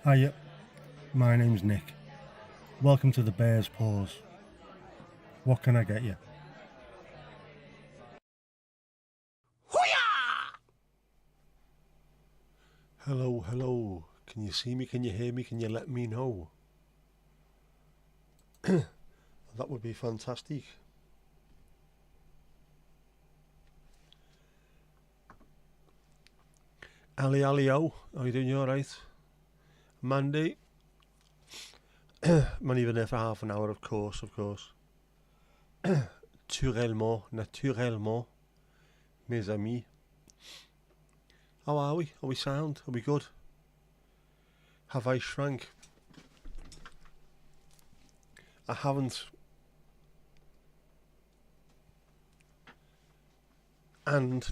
Hiya, my name's Nick. Welcome to the Bear's Paws. What can I get you? Hello, hello. Can you see me? Can you hear me? Can you let me know? That would be fantastic. Ali, how are you doing? You alright? Mandy? I'm only been there for half an hour, of course. Naturellement, mes amis. How are we? Are we sound? Are we good? Have I shrank? I haven't. And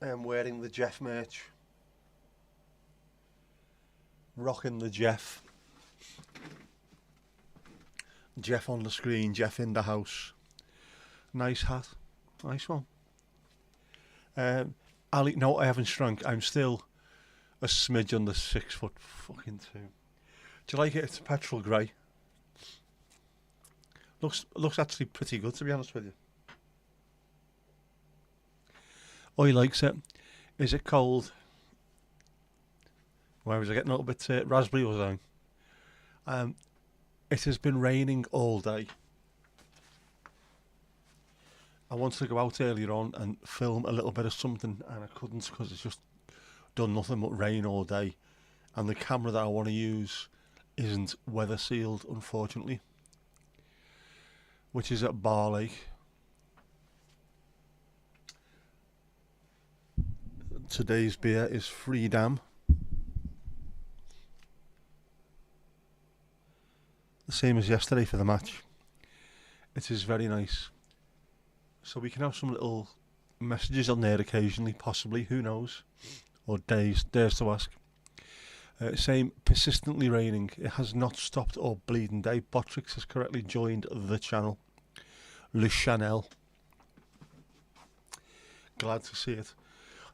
I am wearing the Jeff merch. Rocking the Jeff. Jeff on the screen, Jeff in the house. Nice hat. Nice one. Ali, no, I haven't shrunk. I'm still a smidge under 6'2". Do you like it? It's petrol grey. Looks actually pretty good, to be honest with you. Oh, he likes it. Is it cold? Where was I getting a little bit raspberry, was I? It has been raining all day. I wanted to go out earlier on and film a little bit of something, and I couldn't because it's just done nothing but rain all day. And the camera that I want to use isn't weather sealed, unfortunately, which is at Bar Lake. Today's beer is Freedom. The same as yesterday for the match. It is very nice. So we can have some little messages on there occasionally, possibly, who knows? Or dares to ask. Saying persistently raining. It has not stopped all bleeding day. Botrix has correctly joined the channel. Le Chanel. Glad to see it.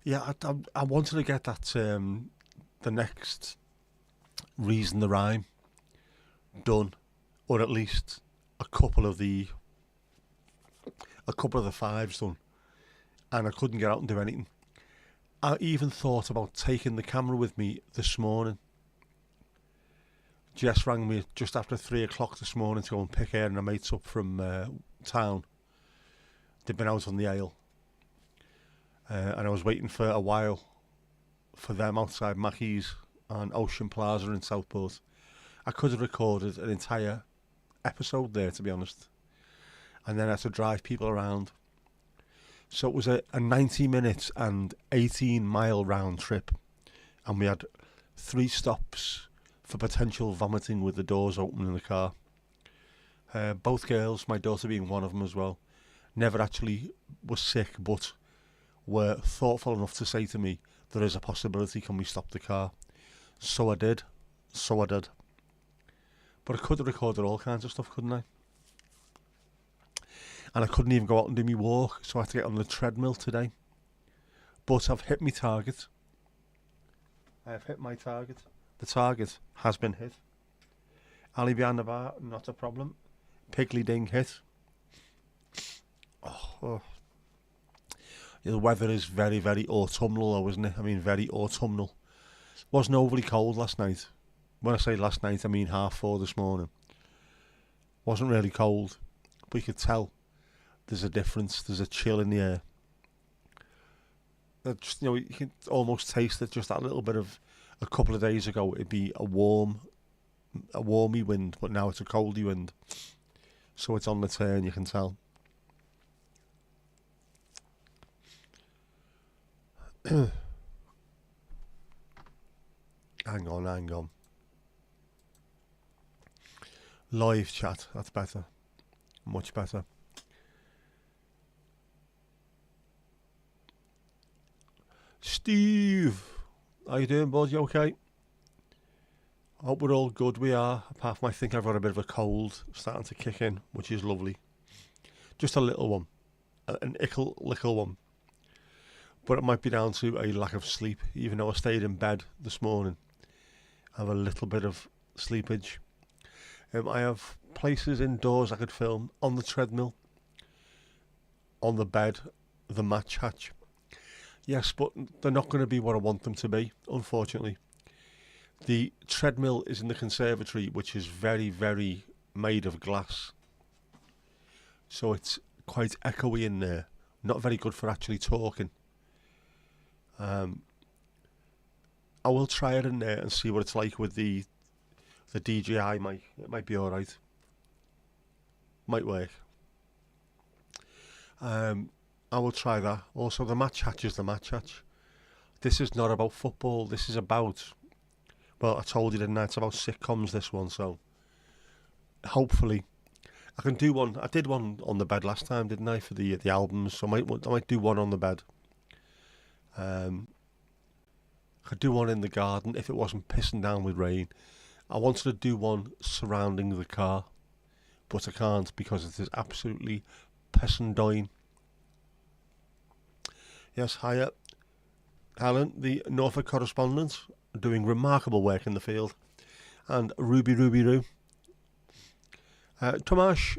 Yeah, I wanted to get that the next Reason the Rhyme done, or at least a couple of the fives done, and I couldn't get out and do anything. I even thought about taking the camera with me this morning. Jess rang me just after 3 o'clock this morning to go and pick her and her mates up from town. They'd been out on the ale. And I was waiting for a while for them outside Mackey's on Ocean Plaza in Southport. I could have recorded an entire episode there, to be honest. And then I had to drive people around. So it was a 90 minutes and 18-mile round trip. And we had 3 stops for potential vomiting with the doors open in the car. Both girls, my daughter being one of them as well, never actually was sick, but were thoughtful enough to say to me, there is a possibility, can we stop the car? So I did. But I could have recorded all kinds of stuff, couldn't I? And I couldn't even go out and do my walk, so I had to get on the treadmill today. But I've hit my target. I have hit my target. The target has been hit. Ali behind the bar, not a problem. Piggly Ding hit. Oh. The weather is very, very autumnal though, isn't it? I mean, very autumnal. Wasn't overly cold last night. When I say last night, I mean 4:30 this morning. Wasn't really cold, but you could tell there's a difference. There's a chill in the air. Just, you can almost taste it. Just that little bit of a couple of days ago, it'd be a warmy wind, but now it's a coldy wind. So it's on the turn, you can tell. Hang on. Live chat, that's better. Much better. Steve, how you doing, bud? You okay? Hope we're all good. We are, apart from I think I've got a bit of a cold starting to kick in, which is lovely. Just a little one. An ickle one. But it might be down to a lack of sleep, even though I stayed in bed this morning. I have a little bit of sleepage. I have places indoors I could film: on the treadmill, on the bed, the match hatch. Yes, but they're not going to be what I want them to be, unfortunately. The treadmill is in the conservatory, which is very, very made of glass. So it's quite echoey in there. Not very good for actually talking. I will try it in there and see what it's like with the DJI mic. It might be alright. Might work. I will try that. Also, the match hatch is the match hatch. This is not about football. This is about... Well, I told you, didn't I? It's about sitcoms, this one. So, hopefully, I can do one. I did one on the bed last time, didn't I, for the albums? So I might do one on the bed. I could do one in the garden if it wasn't pissing down with rain. I wanted to do one surrounding the car, but I can't because it is absolutely pissing down. Yes, hiya, Alan, the Norfolk correspondent, doing remarkable work in the field, and Ruby Roo. Tomash,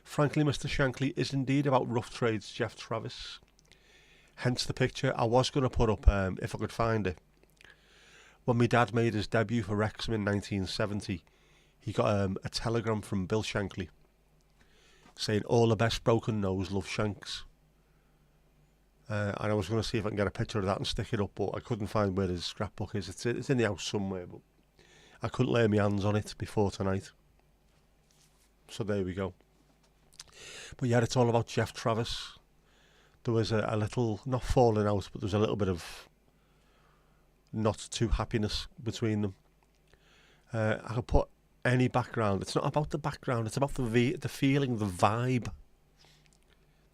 frankly, Mr. Shankly is indeed about rough trades, Jeff Travis. Hence the picture I was going to put up if I could find it. When my dad made his debut for Wrexham in 1970, he got a telegram from Bill Shankly saying, "All the best broken nose, love Shanks." And I was going to see if I can get a picture of that and stick it up, but I couldn't find where his scrapbook is. It's in the house somewhere, but I couldn't lay my hands on it before tonight. So there we go. But yeah, it's all about Jeff Travis. There was a little, not falling out, but there was a little bit of not too happiness between them. I could put any background. It's not about the background. It's about the feeling, the vibe.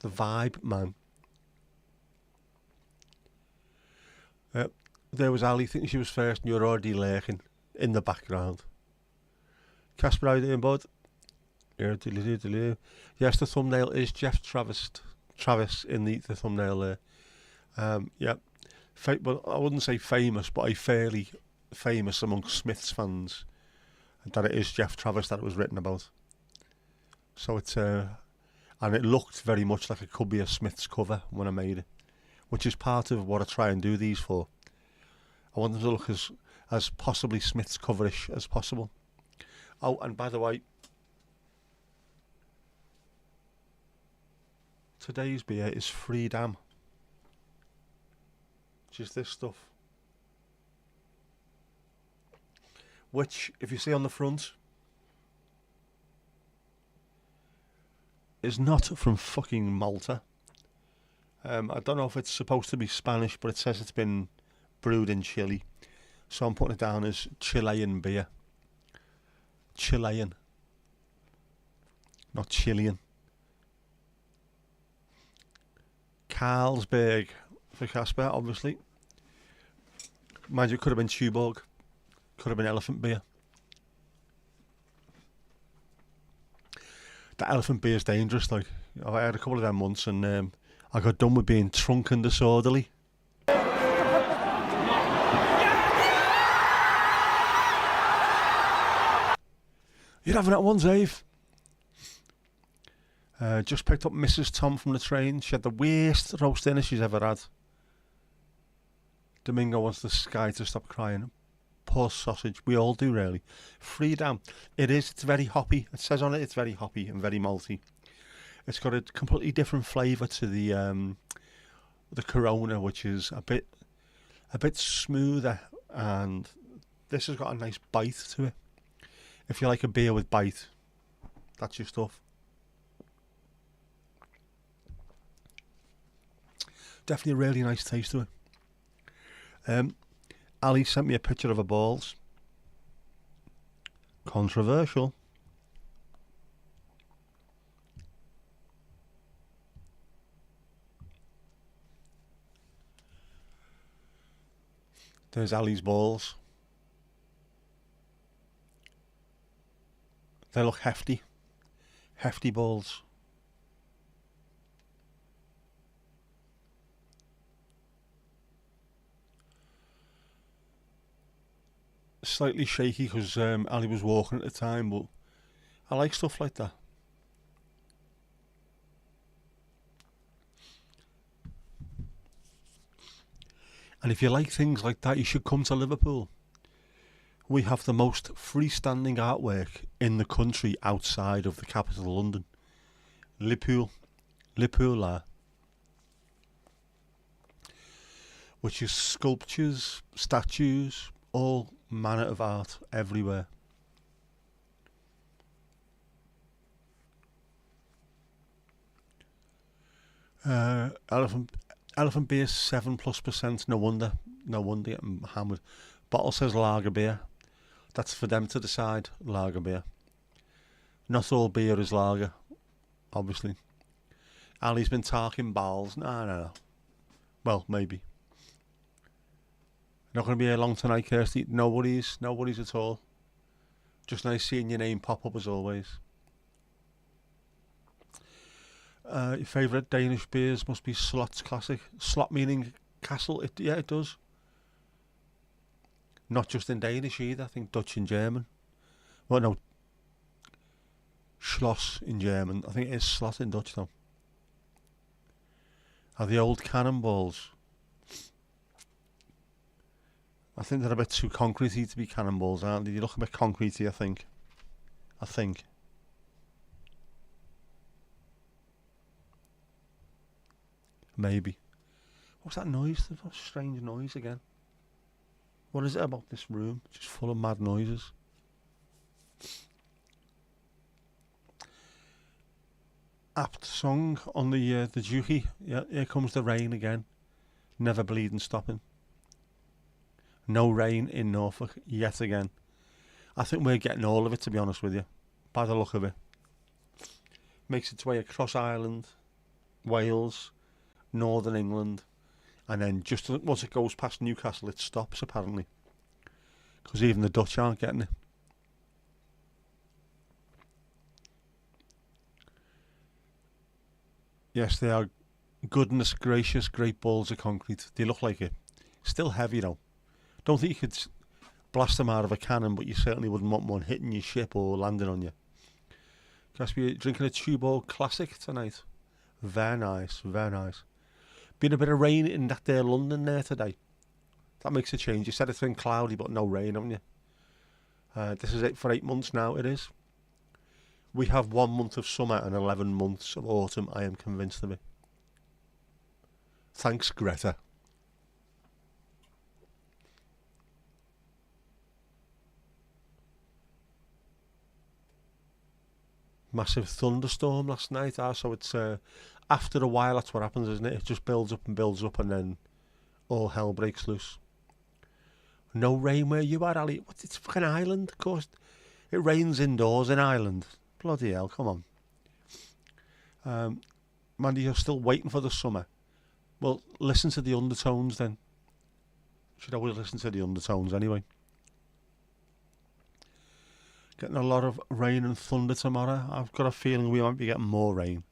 The vibe, man. There was Ali thinking she was first, and you're already lurking in the background. Casper, how you doing, bud? Yes, the thumbnail is Jeff Travis in the thumbnail there. Yeah. Well, I wouldn't say famous, but a fairly famous amongst Smiths fans, that it is Jeff Travis that it was written about. So it's and it looked very much like it could be a Smiths cover when I made it, which is part of what I try and do these for. I want them to look as possibly Smiths coverish as possible. Oh, and by the way, today's beer is Freedom, which is this stuff. Which, if you see on the front, is not from fucking Malta. I don't know if it's supposed to be Spanish, but it says it's been brewed in Chile. So I'm putting it down as Chilean beer. Chilean. Not Chilean. Carlsberg for Casper, obviously. Mind you, it could have been Tuborg. Could have been elephant beer. That elephant beer is dangerous. Like, I had a couple of them once, and I got done with being drunk and disorderly. You're having that one, Dave? Just picked up Mrs. Tom from the train. She had the worst roast dinner she's ever had. Domingo wants the sky to stop crying. Poor sausage. We all do, really. Freedom. It is. It's very hoppy. It says on it it's very hoppy and very malty. It's got a completely different flavour to the Corona, which is a bit smoother, and this has got a nice bite to it. If you like a beer with bite, that's your stuff. Definitely a really nice taste to it. Ali sent me a picture of her balls. Controversial. There's Ali's balls. They look hefty. Hefty balls. Slightly shaky because Ali was walking at the time, but I like stuff like that. And if you like things like that, you should come to Liverpool. We have the most freestanding artwork in the country outside of the capital, London. Liverpool, Liverpool, which is sculptures, statues, all manner of art everywhere. Elephant beer 7+%. No wonder getting hammered. Bottle says lager beer. That's for them to decide. Lager beer. Not all beer is lager, obviously. Ali's been talking balls. No. Well, maybe. Not going to be here long tonight, Kirsty. Nobody's at all. Just nice seeing your name pop up as always. Your favourite Danish beers must be Slot's Classic. Slot meaning castle. Yeah, it does. Not just in Danish either. I think Dutch and German. Well, no. Schloss in German. I think it is Slot in Dutch though. Are the old cannonballs? I think they're a bit too concretey to be cannonballs, aren't they? They look a bit concretey, I think. Maybe. What's that noise? That strange noise again. What is it about this room? Just full of mad noises. Apt song on the Dookie. Yeah, here comes the rain again. Never bleeding stopping. No rain in Norfolk yet again. I think we're getting all of it, to be honest with you, by the look of it. Makes its way across Ireland, Wales, Northern England, and then just once it goes past Newcastle, it stops apparently. Because even the Dutch aren't getting it. Yes, they are. Goodness gracious, great balls of concrete. They look like it. Still heavy though. Don't think you could blast them out of a cannon, but you certainly wouldn't want one hitting your ship or landing on you. Guess we're drinking a Tuborg Classic tonight. Very nice, very nice. Been a bit of rain in that there London there today. That makes a change. You said it's been cloudy, but no rain, haven't you? This is it for 8 months now, it is. We have 1 month of summer and 11 months of autumn, I am convinced of it. Thanks, Greta. Massive thunderstorm last night, so it's after a while that's what happens, isn't it? It just builds up and then all hell breaks loose. No rain where you are, Ali. What? It's fucking Ireland, of course. It rains indoors in Ireland. Bloody hell, come on. Mandy, you're still waiting for the summer. Well, listen to the undertones then. Should always listen to the undertones anyway. Getting a lot of rain and thunder tomorrow. I've got a feeling we might be getting more rain.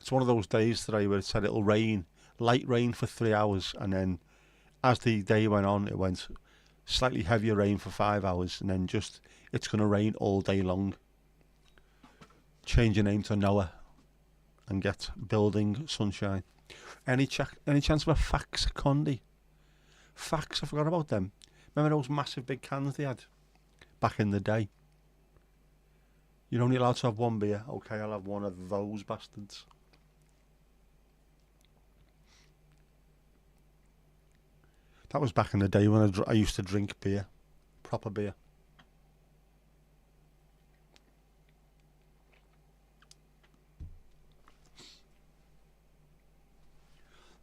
It's one of those days today where it said it'll rain, light rain for 3 hours, and then as the day went on, it went slightly heavier rain for 5 hours, and then just it's going to rain all day long. Change your name to Noah and get building sunshine. Any chance of a Fax Condi? Fax, I forgot about them. Remember those massive big cans they had back in the day? You're only allowed to have one beer. Okay, I'll have one of those bastards. That was back in the day when I used to drink beer. Proper beer.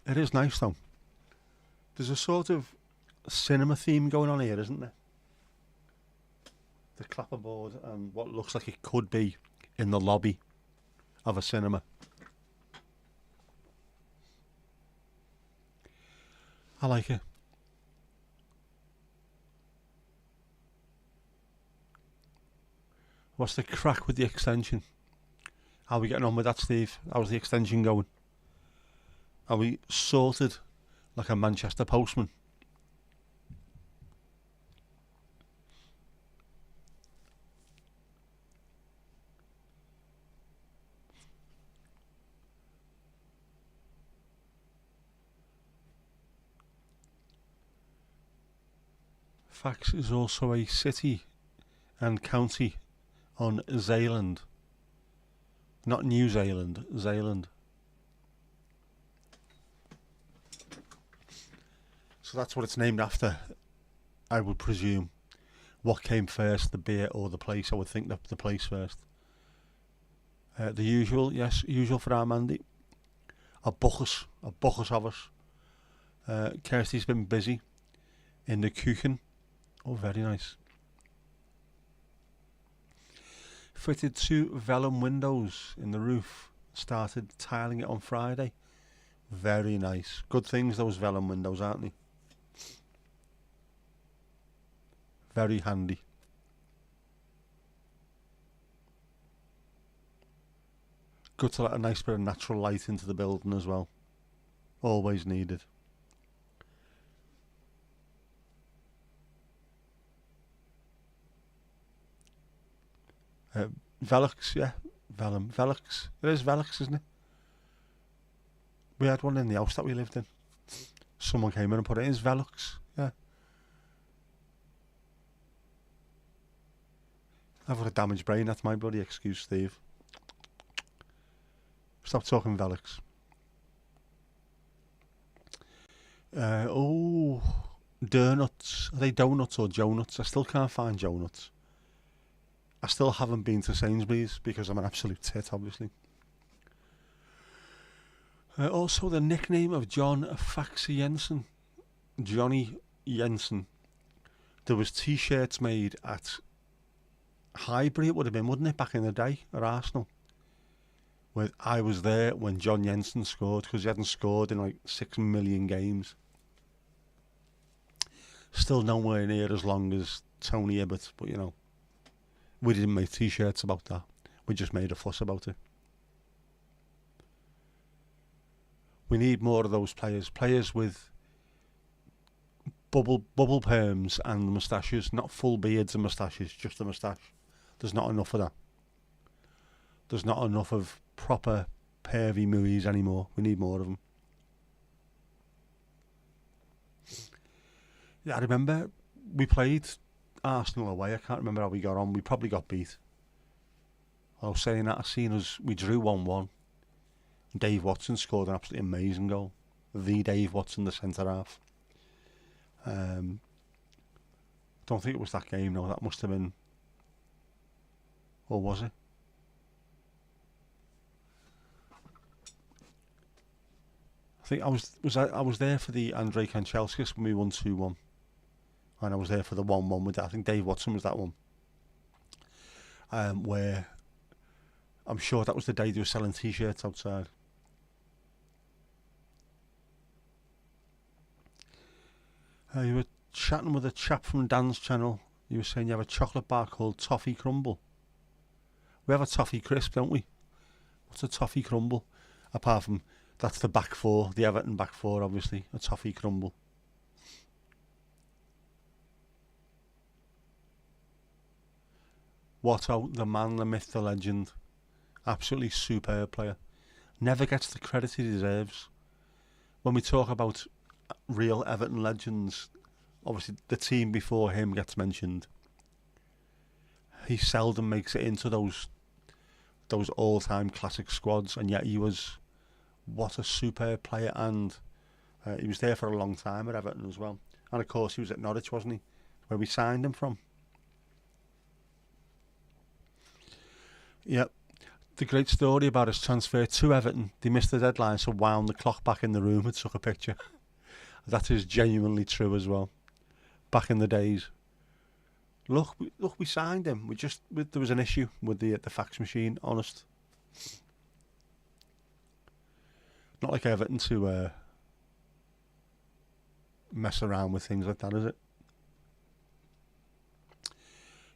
It is nice though. There's a sort of cinema theme going on here, isn't there? The clapperboard and what looks like it could be in the lobby of a cinema. I like it. What's the crack with the extension? How are we getting on with that, Steve? How's the extension going? Are we sorted like a Manchester postman? Fax is also a city and county on Zeeland. Not New Zealand, Zeeland. So that's what it's named after, I would presume. What came first, the beer or the place? I would think the place first. The usual, yes, usual for our Mandy. A buchus of us. Kirsty's been busy in the kitchen. Oh, very nice. Fitted 2 vellum windows in the roof. Started tiling it on Friday. Very nice. Good things, those vellum windows, aren't they? Very handy. Good to let a nice bit of natural light into the building as well. Always needed. Velux, yeah. Vellum. Velux. It is Velux, isn't it? We had one in the house that we lived in. Someone came in and put it in as Velux. Yeah. I've got a damaged brain. That's my bloody excuse, Steve. Stop talking Velux. Donuts. Are they donuts or Jonuts? I still can't find Jonuts. I still haven't been to Sainsbury's because I'm an absolute tit, obviously. Also, the nickname of John Faxi Jensen. Johnny Jensen. There was T-shirts made at Highbury, it would have been, wouldn't it, back in the day, at Arsenal. With I was there when John Jensen scored, because he hadn't scored in like 6 million games. Still nowhere near as long as Tony Hibbert, but you know, we didn't make T-shirts about that. We just made a fuss about it. We need more of those players. Players with bubble perms and moustaches, not full beards and moustaches, just a moustache. There's not enough of that. There's not enough of proper pervy movies anymore. We need more of them. Yeah, I remember we played Arsenal away. I can't remember how we got on. We probably got beat. I was saying that, I seen us, we drew 1-1. Dave Watson scored an absolutely amazing goal. The Dave Watson, the centre half. Don't think it was that game, no. That must have been, or was it? I think I was there for the Andrei Kanchelskis when we won 2-1, and I was there for the 1-1 with that. I think Dave Watson was that one. Where I'm sure that was the day they were selling T-shirts outside. You were chatting with a chap from Dan's channel. You were saying you have a chocolate bar called Toffee Crumble. We have a Toffee Crisp, don't we? What's a Toffee Crumble? Apart from, that's the back four, the Everton back four, obviously. A Toffee Crumble. Watto, the man, the myth, the legend. Absolutely superb player. Never gets the credit he deserves. When we talk about real Everton legends, obviously the team before him gets mentioned. He seldom makes it into those all-time classic squads, and yet he was, what a superb player, and he was there for a long time at Everton as well. And of course he was at Norwich, wasn't he, where we signed him from. Yep. The great story about his transfer to Everton, they missed the deadline, so wound the clock back in the room and took a picture. That is genuinely true as well. Back in the days. Look, we signed him. There was an issue with the fax machine, honest. Not like Everton to mess around with things like that, is it?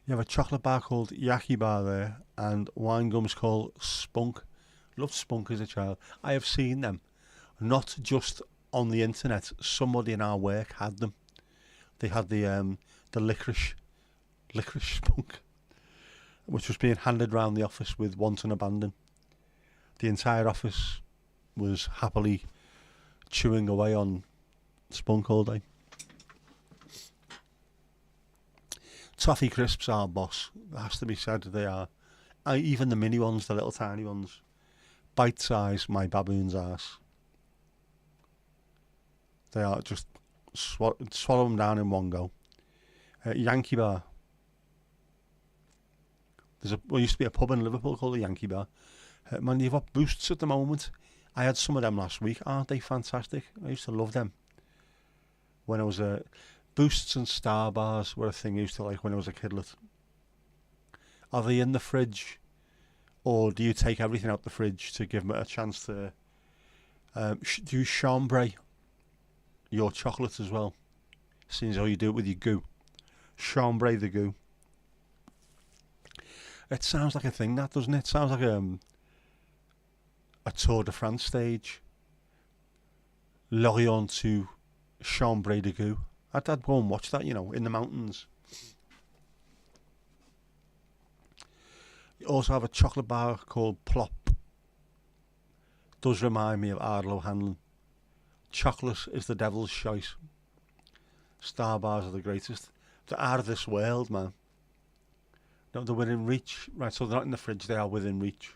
You have a chocolate bar called Yaki Bar there, and wine gums called Spunk. Loved Spunk as a child. I have seen them, not just on the internet. Somebody in our work had them. They had the licorice Spunk, which was being handed round the office with want and abandon. The entire office was happily chewing away on Spunk all day. Toffee crisps are boss. It has to be said, they are. Even the mini ones, the little tiny ones. Bite size, my baboon's ass. They are just swallow them down in one go. Yankee Bar. There used to be a pub in Liverpool called the Yankee Bar. Man, you've got Boosts at the moment. I had some of them last week. Aren't they fantastic? I used to love them. When I was Boosts and Star Bars were a thing I used to like when I was a kidlet. Are they in the fridge, or do you take everything out the fridge to give them a chance to do you chambray your chocolate as well? Seeing as how you do it with your goo. Chambray the goo. It sounds like a thing, that, doesn't it? It sounds like a Tour de France stage. Lorient to Chambray de Goo. I'd go and watch that, in the mountains. You also have a chocolate bar called Plop. Does remind me of Ardlo Hanlon. Chocolate is the devil's choice. Star bars are the greatest. They're out of this world, man. No, they're within reach. Right, so they're not in the fridge, they are within reach.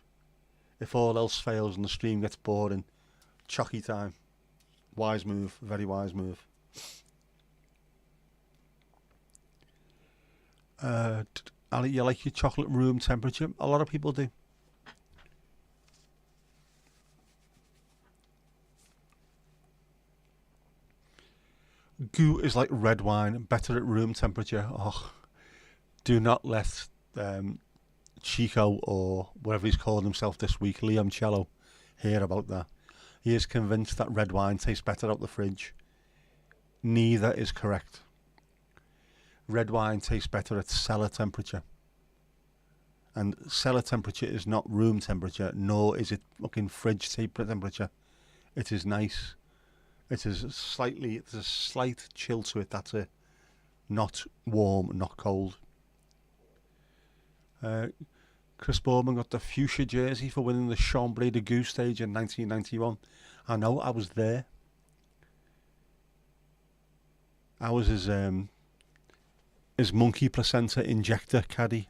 If all else fails and the stream gets boring, chocky time. Wise move, very wise move. Ali, you like your chocolate room temperature? A lot of people do. Goo is like red wine, better at room temperature. Oh, do not let Chico, or whatever he's called himself this week, Liam Cello, hear about that. He is convinced that red wine tastes better out the fridge. Neither is correct. Red wine tastes better at cellar temperature. And cellar temperature is not room temperature, nor is it fucking fridge temperature. It is nice. It is there's a slight chill to it, that's it. Not warm, not cold. Chris Boardman got the fuchsia jersey for winning the Chambray de Goo stage in 1991. I know, I was there. I was his monkey placenta injector caddy.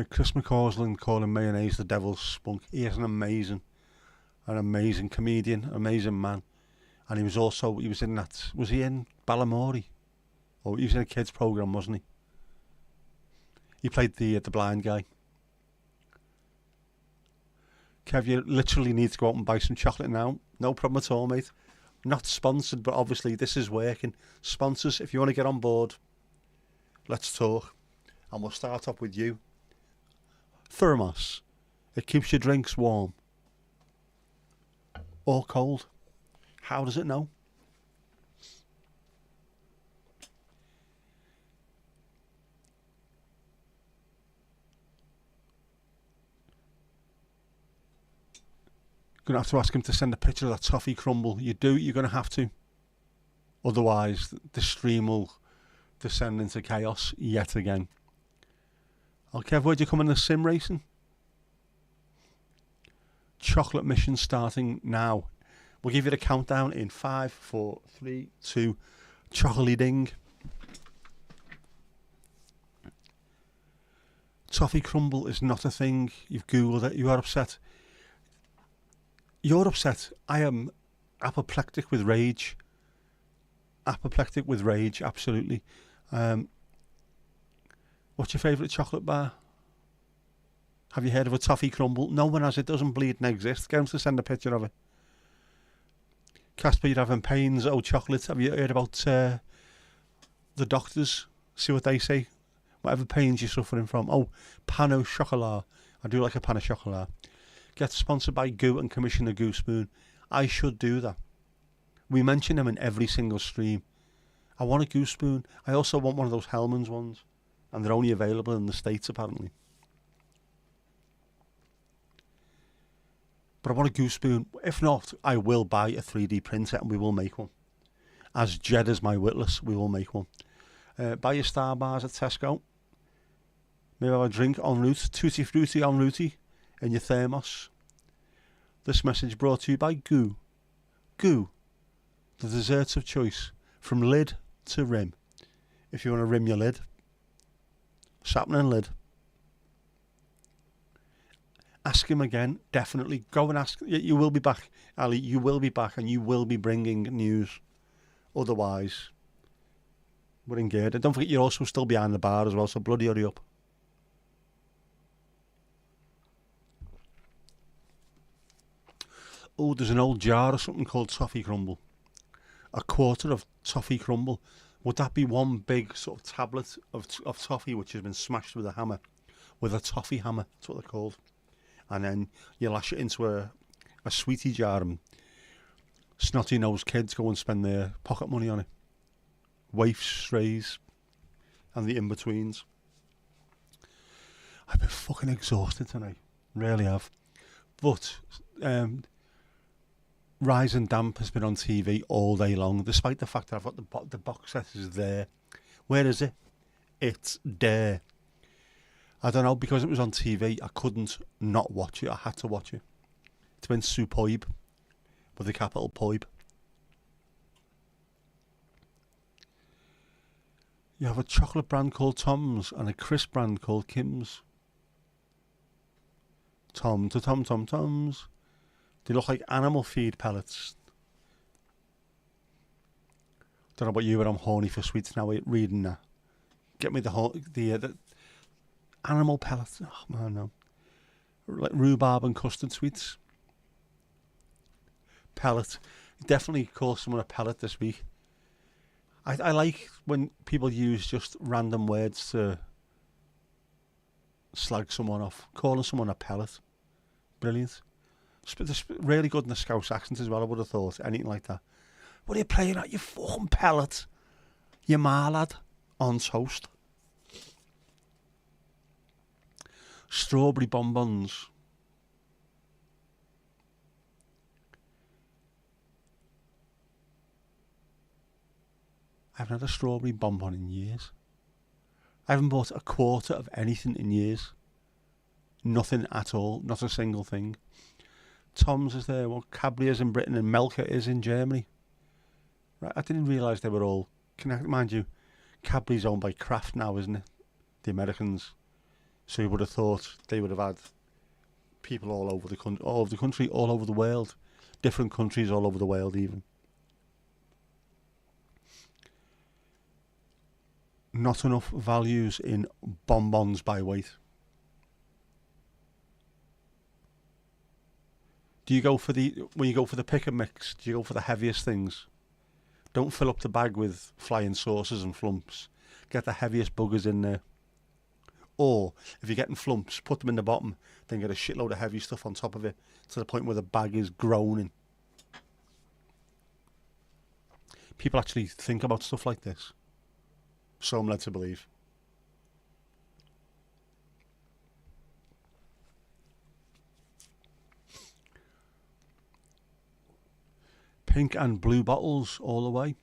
Chris McCausland calling mayonnaise the devil's spunk. He is an amazing comedian, amazing man. And he was in that, was he in Balamory? Or he was in a kids programme, wasn't he? He played the blind guy. Kev, you literally need to go out and buy some chocolate now. No problem at all, mate. Not sponsored, but obviously this is working. Sponsors, if you want to get on board, let's talk. And we'll start off with you. Thermos. It keeps your drinks warm. Or cold. How does it know? Going to have to ask him to send a picture of that toffee crumble. You're going to have to. Otherwise, the stream will descend into chaos yet again. Okay, where'd you come in the sim racing? Chocolate mission starting now. We'll give you the countdown in 5, 4, 3, 2. Chocolate ding. Toffee crumble is not a thing. You've googled it. You are upset. You're upset. I am apoplectic with rage. Apoplectic with rage, absolutely. What's your favourite chocolate bar? Have you heard of a toffee crumble? No one has. It doesn't bleed and exist. Get him to send a picture of it. Casper, you're having pains. Oh, chocolate. Have you heard about the doctors? See what they say. Whatever pains you're suffering from. Oh, pan au chocolat. I do like a pan au chocolat. Get sponsored by Goo and commission a Goo spoon. I should do that. We mention them in every single stream. I want a Goo spoon. I also want one of those Hellman's ones. And they're only available in the States, apparently. But I want a Goo spoon. If not, I will buy a 3D printer and we will make one. As Jed as my witless, we will make one. Buy your Star Bars at Tesco. Maybe have a drink en route. Tutti Frutti en route in your thermos. This message brought to you by Goo. Goo, the desserts of choice. From Lid to rim. If you want to rim your lid, sapling lid. Ask him again, definitely. Go and ask. You will be back, Ali. You will be back, and you will be bringing news. Otherwise, we're in gear. And don't forget, you're also still behind the bar as well, so bloody hurry up. Oh, there's an old jar of something called toffee crumble. A quarter of toffee crumble. Would that be one big sort of tablet of toffee which has been smashed with a hammer? With a toffee hammer, that's what they're called. And then you lash it into a sweetie jar and snotty-nosed kids go and spend their pocket money on it. Waifs, strays, and the in-betweens. I've been fucking exhausted tonight. Really have. But Rise and Damp has been on TV all day long, despite the fact that I've got the box set is there. Where is it? It's there. I don't know, because it was on TV, I couldn't not watch it. I had to watch it. It's been superb, with a capital poib. You have a chocolate brand called Tom's and a crisp brand called Kim's. Tom's. They look like animal feed pellets. Don't know about you, but I'm horny for sweets now. Reading that, get me the animal pellets. Oh man, no. Like rhubarb and custard sweets. Pellet. Definitely call someone a pellet this week. I like when people use just random words to slag someone off. Calling someone a pellet. Brilliant. Really good in the Scouse accent as well, I would have thought. Anything like that. What are you playing at, you fucking pellet? You marlad on toast. Strawberry bonbons. I haven't had a strawberry bonbon in years. I haven't bought a quarter of anything in years. Nothing at all. Not a single thing. Tom's is there. Well, Cadbury is in Britain and Melka is in Germany. Right, I didn't realise they were all connected. Mind you, Cadbury's owned by Kraft now, isn't it? The Americans. So you would have thought they would have had people all over the country, all over the world. Different countries all over the world even. Not enough values in bonbons by weight. When you go for the pick and mix, do you go for the heaviest things? Don't fill up the bag with flying saucers and flumps. Get the heaviest buggers in there. Or, if you're getting flumps, put them in the bottom, then get a shitload of heavy stuff on top of it, to the point where the bag is groaning. People actually think about stuff like this. So I'm led to believe. Pink and blue bottles all the way.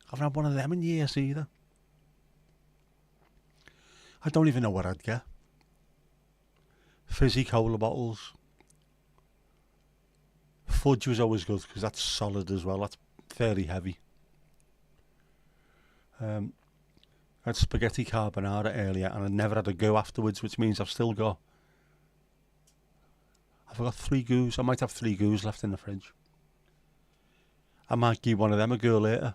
I haven't had one of them in years either. I don't even know what I'd get. Fizzy cola bottles. Fudge was always good because that's solid as well. That's fairly heavy. I had spaghetti carbonara earlier and I never had a go afterwards, which means I've got 3 goos. I might have 3 goos left in the fridge. I might give one of them a go later.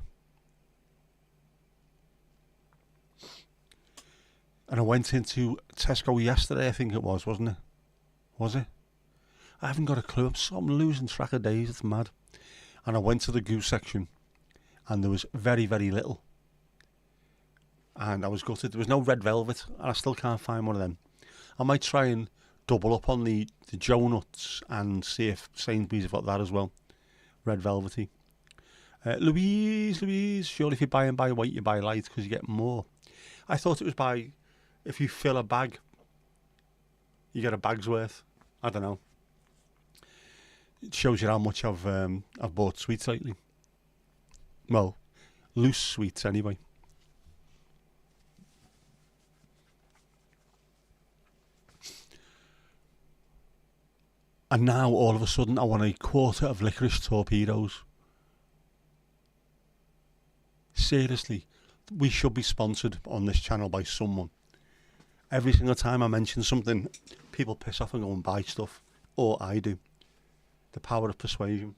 And I went into Tesco yesterday, I think it was, wasn't it? Was it? I haven't got a clue. I'm losing track of days. It's mad. And I went to the goose section and there was very, very little. And I was gutted. There was no red velvet and I still can't find one of them. I might try and double up on the Joe Nuts and see if Sainsbury's have got that as well. Red velvety. Louise, surely if you buy and buy weight, you buy light because you get more. I thought it was if you fill a bag, you get a bag's worth. I don't know. It shows you how much I've bought sweets lately. Well, loose sweets anyway. And now all of a sudden I want a quarter of licorice torpedoes. Seriously, we should be sponsored on this channel by someone. Every single time I mention something, people piss off and go and buy stuff. Or I do. The power of persuasion.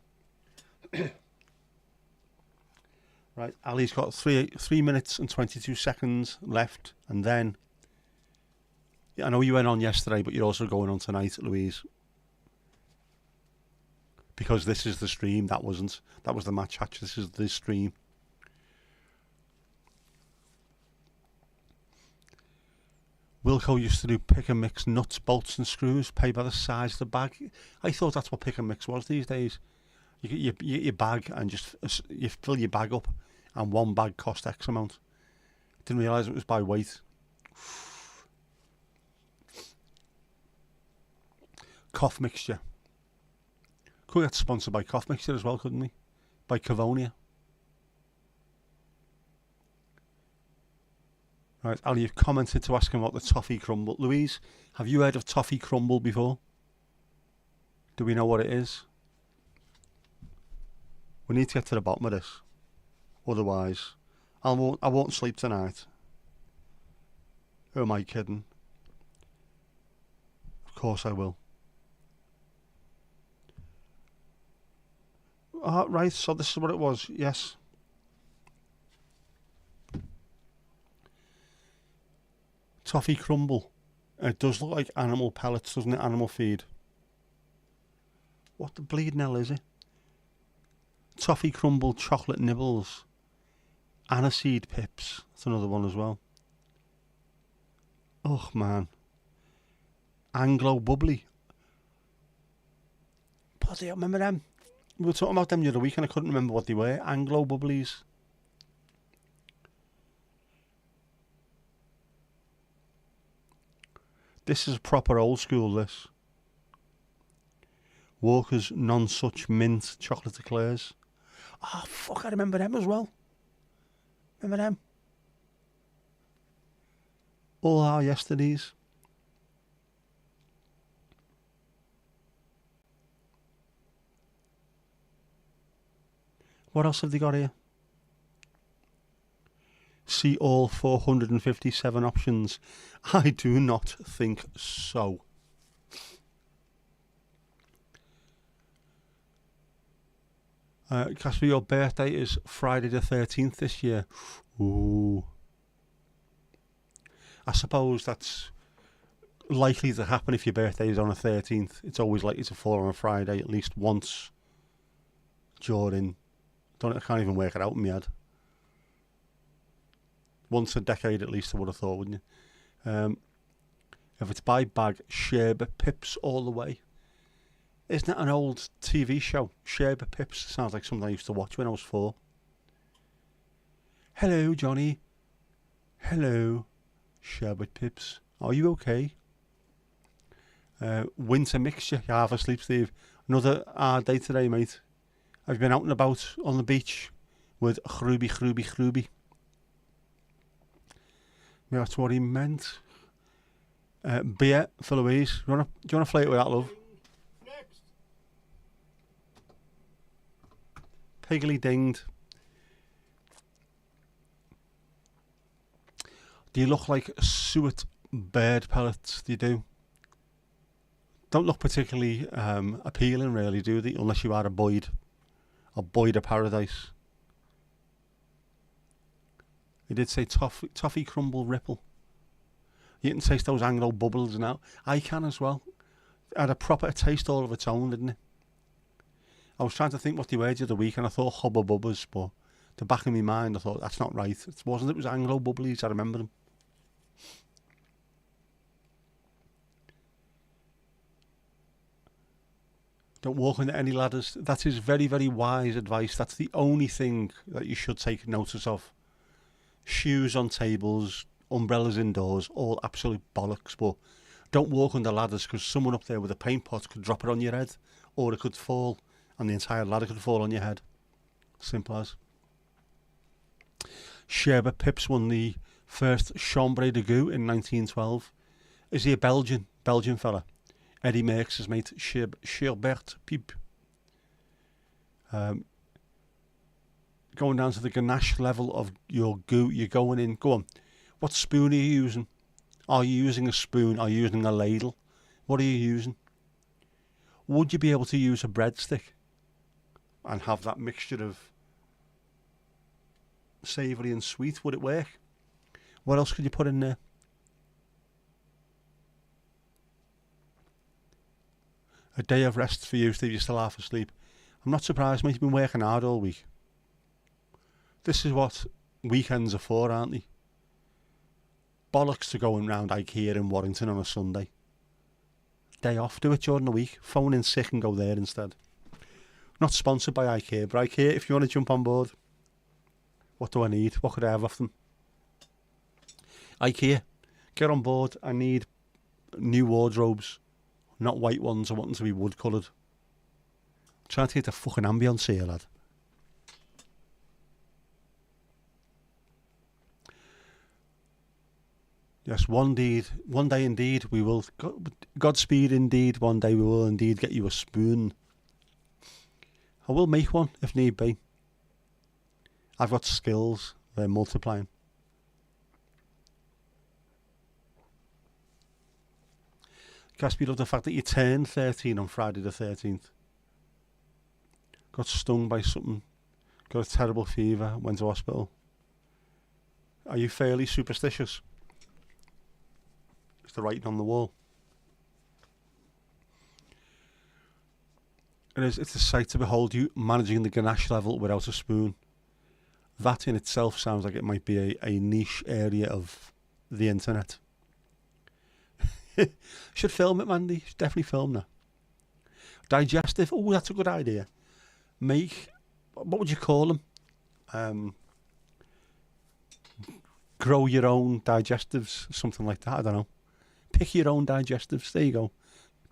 Right, Ali's got 3 minutes and 22 seconds left. And then, I know you went on yesterday, but you're also going on tonight, Louise. Because this is the stream, that wasn't. That was the match hatch, this is the stream. Wilco used to do pick and mix nuts, bolts and screws, pay by the size of the bag. I thought that's what pick and mix was these days. You get your bag and just you fill your bag up, and one bag cost X amount. Didn't realise it was by weight. Cough mixture. Could get sponsored by cough mixture as well, couldn't we? By Cavonia. Right, Ali, you've commented to ask him about the toffee crumble. Louise, have you heard of toffee crumble before? Do we know what it is? We need to get to the bottom of this. Otherwise, I won't sleep tonight. Who am I kidding? Of course I will. Right, so this is what it was, yes. Toffee crumble. It does look like animal pellets, doesn't it? Animal feed. What the bleeding hell is it? Toffee crumble chocolate nibbles. Aniseed pips. That's another one as well. Oh man. Anglo bubbly. Bloody hell, remember them? We were talking about them the other week and I couldn't remember what they were. Anglo bubblies. This is proper old school, this. Walker's non-such mint chocolate eclairs. Oh, fuck, I remember them as well. Remember them? All our yesterdays. What else have they got here? See all 457 options. I do not think so. Casper, your birthday is Friday the 13th this year. Ooh. I suppose that's likely to happen if your birthday is on a 13th. It's always likely to fall on a Friday at least once during... I can't even work it out in my head. Once a decade at least, I would have thought, wouldn't you? If it's by bag, sherbet pips all the way. Isn't that an old TV show? Sherbet pips. Sounds like something I used to watch when I was 4. Hello, Johnny. Hello, sherbet pips. Are you okay? Winter mixture. You have a sleep, Steve. Another hard day today, mate. I've been out and about on the beach with Chruby. Yeah, that's what he meant. Beer for Louise. Do you want to flate with that, love? Next. Piggly dinged. Do you look like suet bird pellets? Do you do? Don't look particularly appealing, really, do they? Unless you are a Boyd. A Boyd of Paradise. He did say toffee crumble ripple. You can taste those Anglo bubbles now. I can as well. It had a proper taste all of its own, didn't it? I was trying to think what they were the other week and I thought Hubba Bubbas, but the back of my mind I thought that's not right. It wasn't. It was Anglo bubblies. I remember them. Don't walk into any ladders. That is very, very wise advice. That's the only thing that you should take notice of. Shoes on tables, umbrellas indoors, all absolute bollocks. But don't walk under ladders because someone up there with a paint pot could drop it on your head, or it could fall and the entire ladder could fall on your head. Simple as. Sherbet Pips won the first Chambre de Goût in 1912. Is he a Belgian fella? Eddie Merckx' mate, Sherbert Piep. going down to the ganache level of your goo. You're going in. Go on. What spoon are you using? Are you using a spoon? Are you using a ladle? What are you using? Would you be able to use a breadstick and have that mixture of savoury and sweet? Would it work? What else could you put in there? A day of rest for you, Steve. You're still half asleep. I'm not surprised, mate. You've been working hard all week. This is what weekends are for, aren't they? Bollocks to going round IKEA in Warrington on a Sunday. Day off, do it during the week. Phone in sick and go there instead. Not sponsored by IKEA, but IKEA, if you want to jump on board, what do I need? What could I have off them? IKEA, get on board. I need new wardrobes, not white ones. I want them to be wood coloured. Trying to get the fucking ambience here, lad. Yes, one day indeed we will. Godspeed indeed. One day we will indeed get you a spoon. I will make one if need be. I've got skills. They're multiplying. Gatsby, love the fact that you turned 13 on Friday the 13th. Got stung by something. Got a terrible fever. Went to hospital. Are you fairly superstitious? It's the writing on the wall. It's a sight to behold, you managing the ganache level without a spoon. That in itself sounds like it might be a niche area of the internet. Should film it, Mandy. Should definitely film that. Digestive. Oh, that's a good idea. Make, what would you call them? Grow your own digestives, something like that. I don't know. Pick your own digestives. There you go.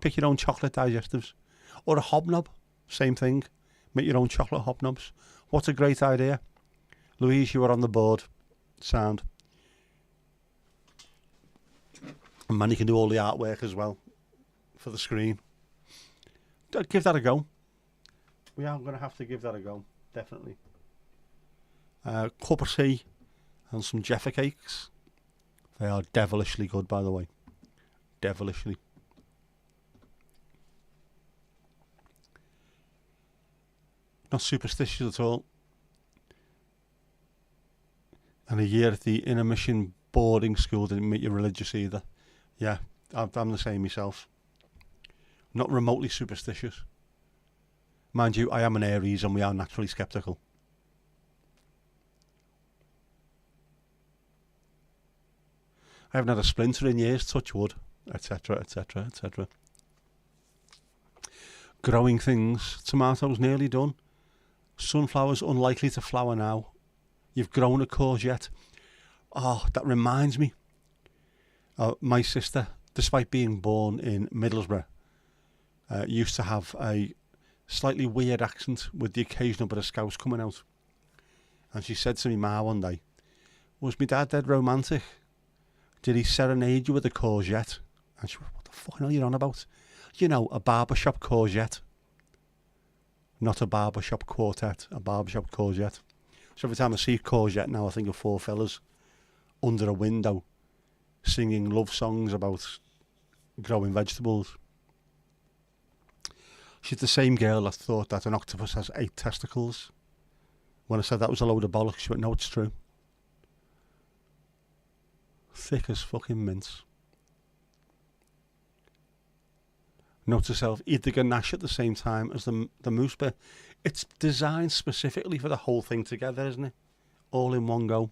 Pick your own chocolate digestives. Or a hobnob. Same thing. Make your own chocolate hobnobs. What a great idea. Louise, you are on the board. Sound. And Manny can do all the artwork as well for the screen. Give that a go. We are going to have to give that a go. Definitely. Cup of tea and some Jaffa cakes. They are devilishly good, by the way. Devilishly. Not superstitious at all. And a year at the inner mission boarding school didn't make you religious either. Yeah, I'm the same myself. Not remotely superstitious. Mind you, I am an Aries and we are naturally sceptical. I haven't had a splinter in years, touch wood, etc, etc, etc. Growing things. Tomatoes nearly done. Sunflowers unlikely to flower now. You've grown a courgette. Oh, that reminds me. My sister, despite being born in Middlesbrough, used to have a slightly weird accent with the occasional bit of Scouse coming out. And she said to me ma one day, was my dad dead romantic? Did he serenade you with a courgette? And she went, what the fuck are you on about? You know, a barbershop courgette. Not a barbershop quartet, a barbershop courgette. So every time I see courgette now, I think of four fellas under a window singing love songs about growing vegetables. She's the same girl that thought that an octopus has 8 testicles. When I said that was a load of bollocks, she went, no, it's true. Thick as fucking mince. Note to self, eat the ganache at the same time as the mousse bit. It's designed specifically for the whole thing together, isn't it? All in one go.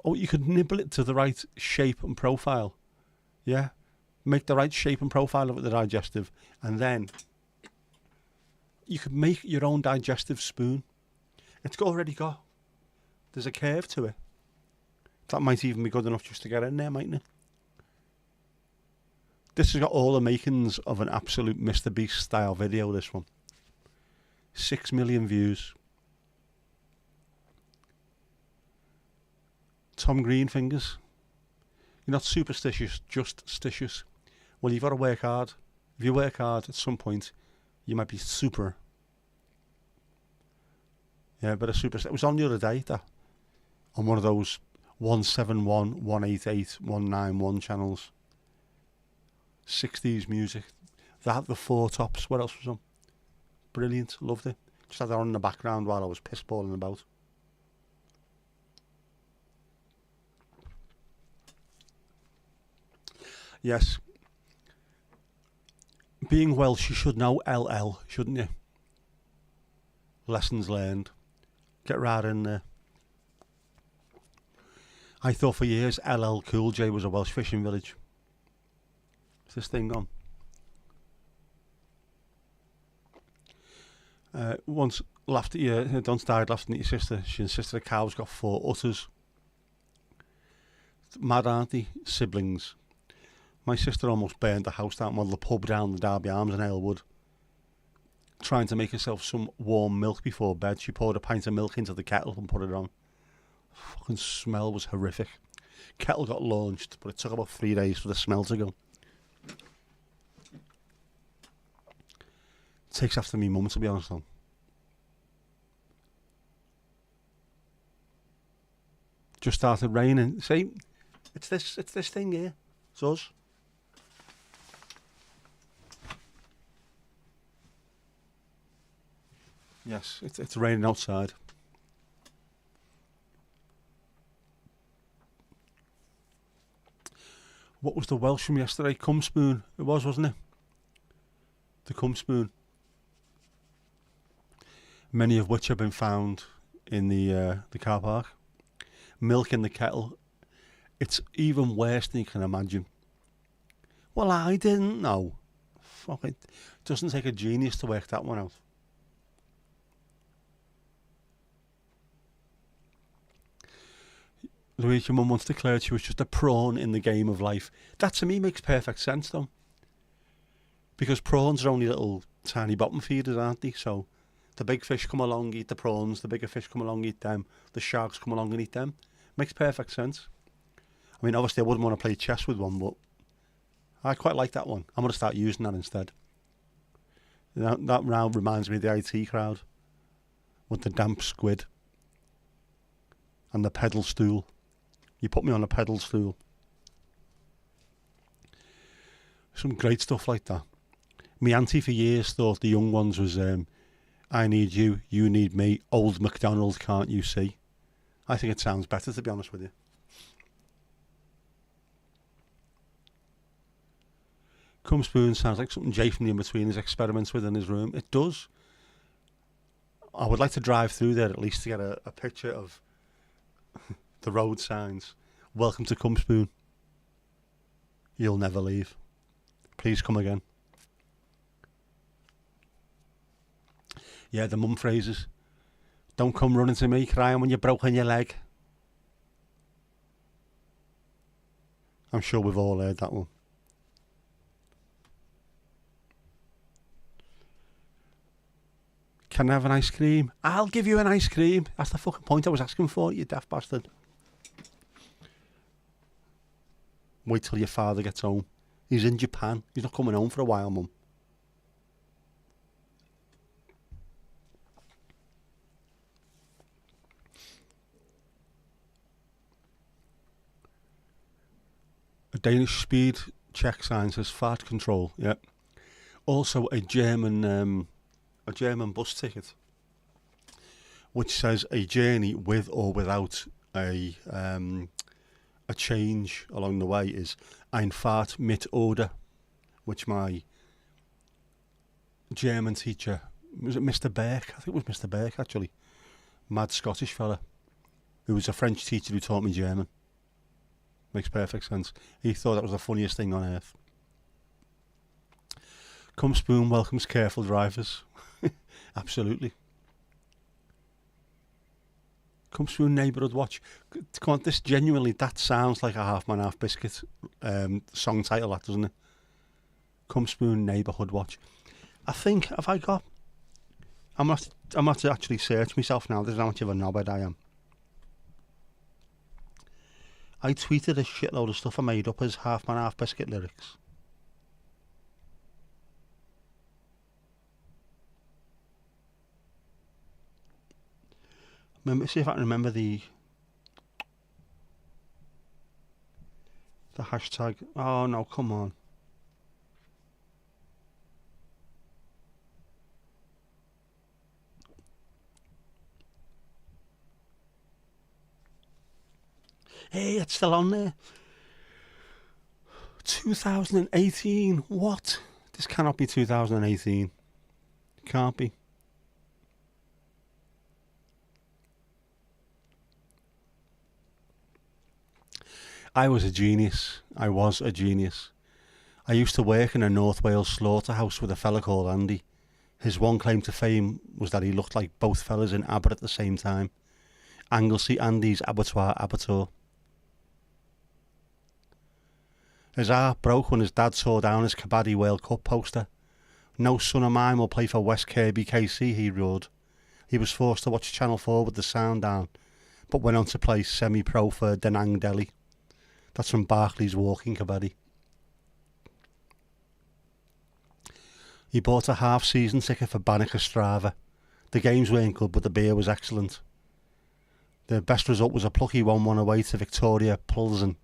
Oh, you could nibble it to the right shape and profile. Yeah? Make the right shape and profile of the digestive. And then you could make your own digestive spoon. It's already got, there's a curve to it. That might even be good enough just to get in there, mightn't it? This has got all the makings of an absolute Mr. Beast style video, this one. 6 million views. Tom Green fingers. You're not superstitious, just stitious. Well, you've got to work hard. If you work hard at some point, You might be super. Yeah, but a super. It was on the other day that on one of those 171, 188, 191 channels. 60s music. They had the Four Tops. What else was on? Brilliant. Loved it. Just had that on in the background while I was pissballing about. Yes. Being Welsh, you should know LL, shouldn't you? Lessons learned. Get right in there. I thought for years LL Cool J was a Welsh fishing village. Is this thing on? Once laughed at you, Don died laughing at your sister. She insisted a cow's got 4 udders. Mad, aren't they? Siblings. My sister almost burned the house down while the pub down the Derby Arms in Aylwood. Trying to make herself some warm milk before bed, she poured a pint of milk into the kettle and put it on. Fucking smell was horrific. Kettle got launched, but it took about 3 days for the smell to go. Takes after me mum, to be honest, though. Just started raining. See, it's this thing here. It's us. Yes, it's raining outside. What was the Welsh from yesterday? Cum spoon. It was, wasn't it? The cum spoon. Many of which have been found in the car park. Milk in the kettle. It's even worse than you can imagine. Well, I didn't know. Fuck it. Doesn't take a genius to work that one out. Louise, your mum once declared she was just a prawn in the game of life. That to me makes perfect sense, though. Because prawns are only little tiny bottom feeders, aren't they? So the big fish come along, eat the prawns. The bigger fish come along, eat them. The sharks come along and eat them. Makes perfect sense. I mean, obviously I wouldn't want to play chess with one, but I quite like that one. I'm going to start using that instead. That round reminds me of the IT crowd. With the damp squid. And the pedal stool. You put me on a pedal stool. Some great stuff like that. My auntie for years thought the young ones was I need you, you need me, old MacDonald, can't you see? I think it sounds better, to be honest with you. Cum spoon sounds like something Jay from the In-Betweeners experiments with in his room. It does. I would like to drive through there at least to get a picture of the road signs. Welcome to Cum Spoon. You'll never leave. Please come again. Yeah, the mum phrases. Don't come running to me crying when you've broken your leg. I'm sure we've all heard that one. Can I have an ice cream? I'll give you an ice cream. That's the fucking point I was asking for, you daft bastard. Wait till your father gets home. He's in Japan. He's not coming home for a while, mum. A Danish speed check sign says fart control. Yeah. Also a German bus ticket, which says a journey with or without a change along the way is Einfahrt mit oder, which my German teacher, was it Mr. Burke? I think it was Mr. Burke actually, mad Scottish fella, who was a French teacher who taught me German. Makes perfect sense. He thought that was the funniest thing on earth. Cum spoon welcomes careful drivers. Absolutely. Cum spoon neighbourhood watch. Come on, this genuinely, that sounds like a Half Man Half Biscuit song title, that, doesn't it? Cum spoon neighbourhood watch. I think, have I got... I'm not to actually search myself now. This is how much of a knobhead I am. I tweeted a shitload of stuff I made up as Half Man Half Biscuit lyrics. See if I can remember the hashtag. Oh no, come on. Hey, it's still on there. 2018. What? This cannot be 2018. Can't be. I was a genius. I was a genius. I used to work in a North Wales slaughterhouse with a fella called Andy. His one claim to fame was that he looked like both fellas in Abbott at the same time. Anglesey Andy's Abattoir. His heart broke when his dad tore down his Kabaddi World Cup poster. No son of mine will play for West Kirby KC, he roared. He was forced to watch Channel 4 with the sound down, but went on to play semi-pro for Danang Delhi. That's from Barclays Walking Kabaddi. He bought a half-season ticket for Banneker Strava. The games weren't good, but the beer was excellent. The best result was a plucky 1-1 away to Victoria Plzen.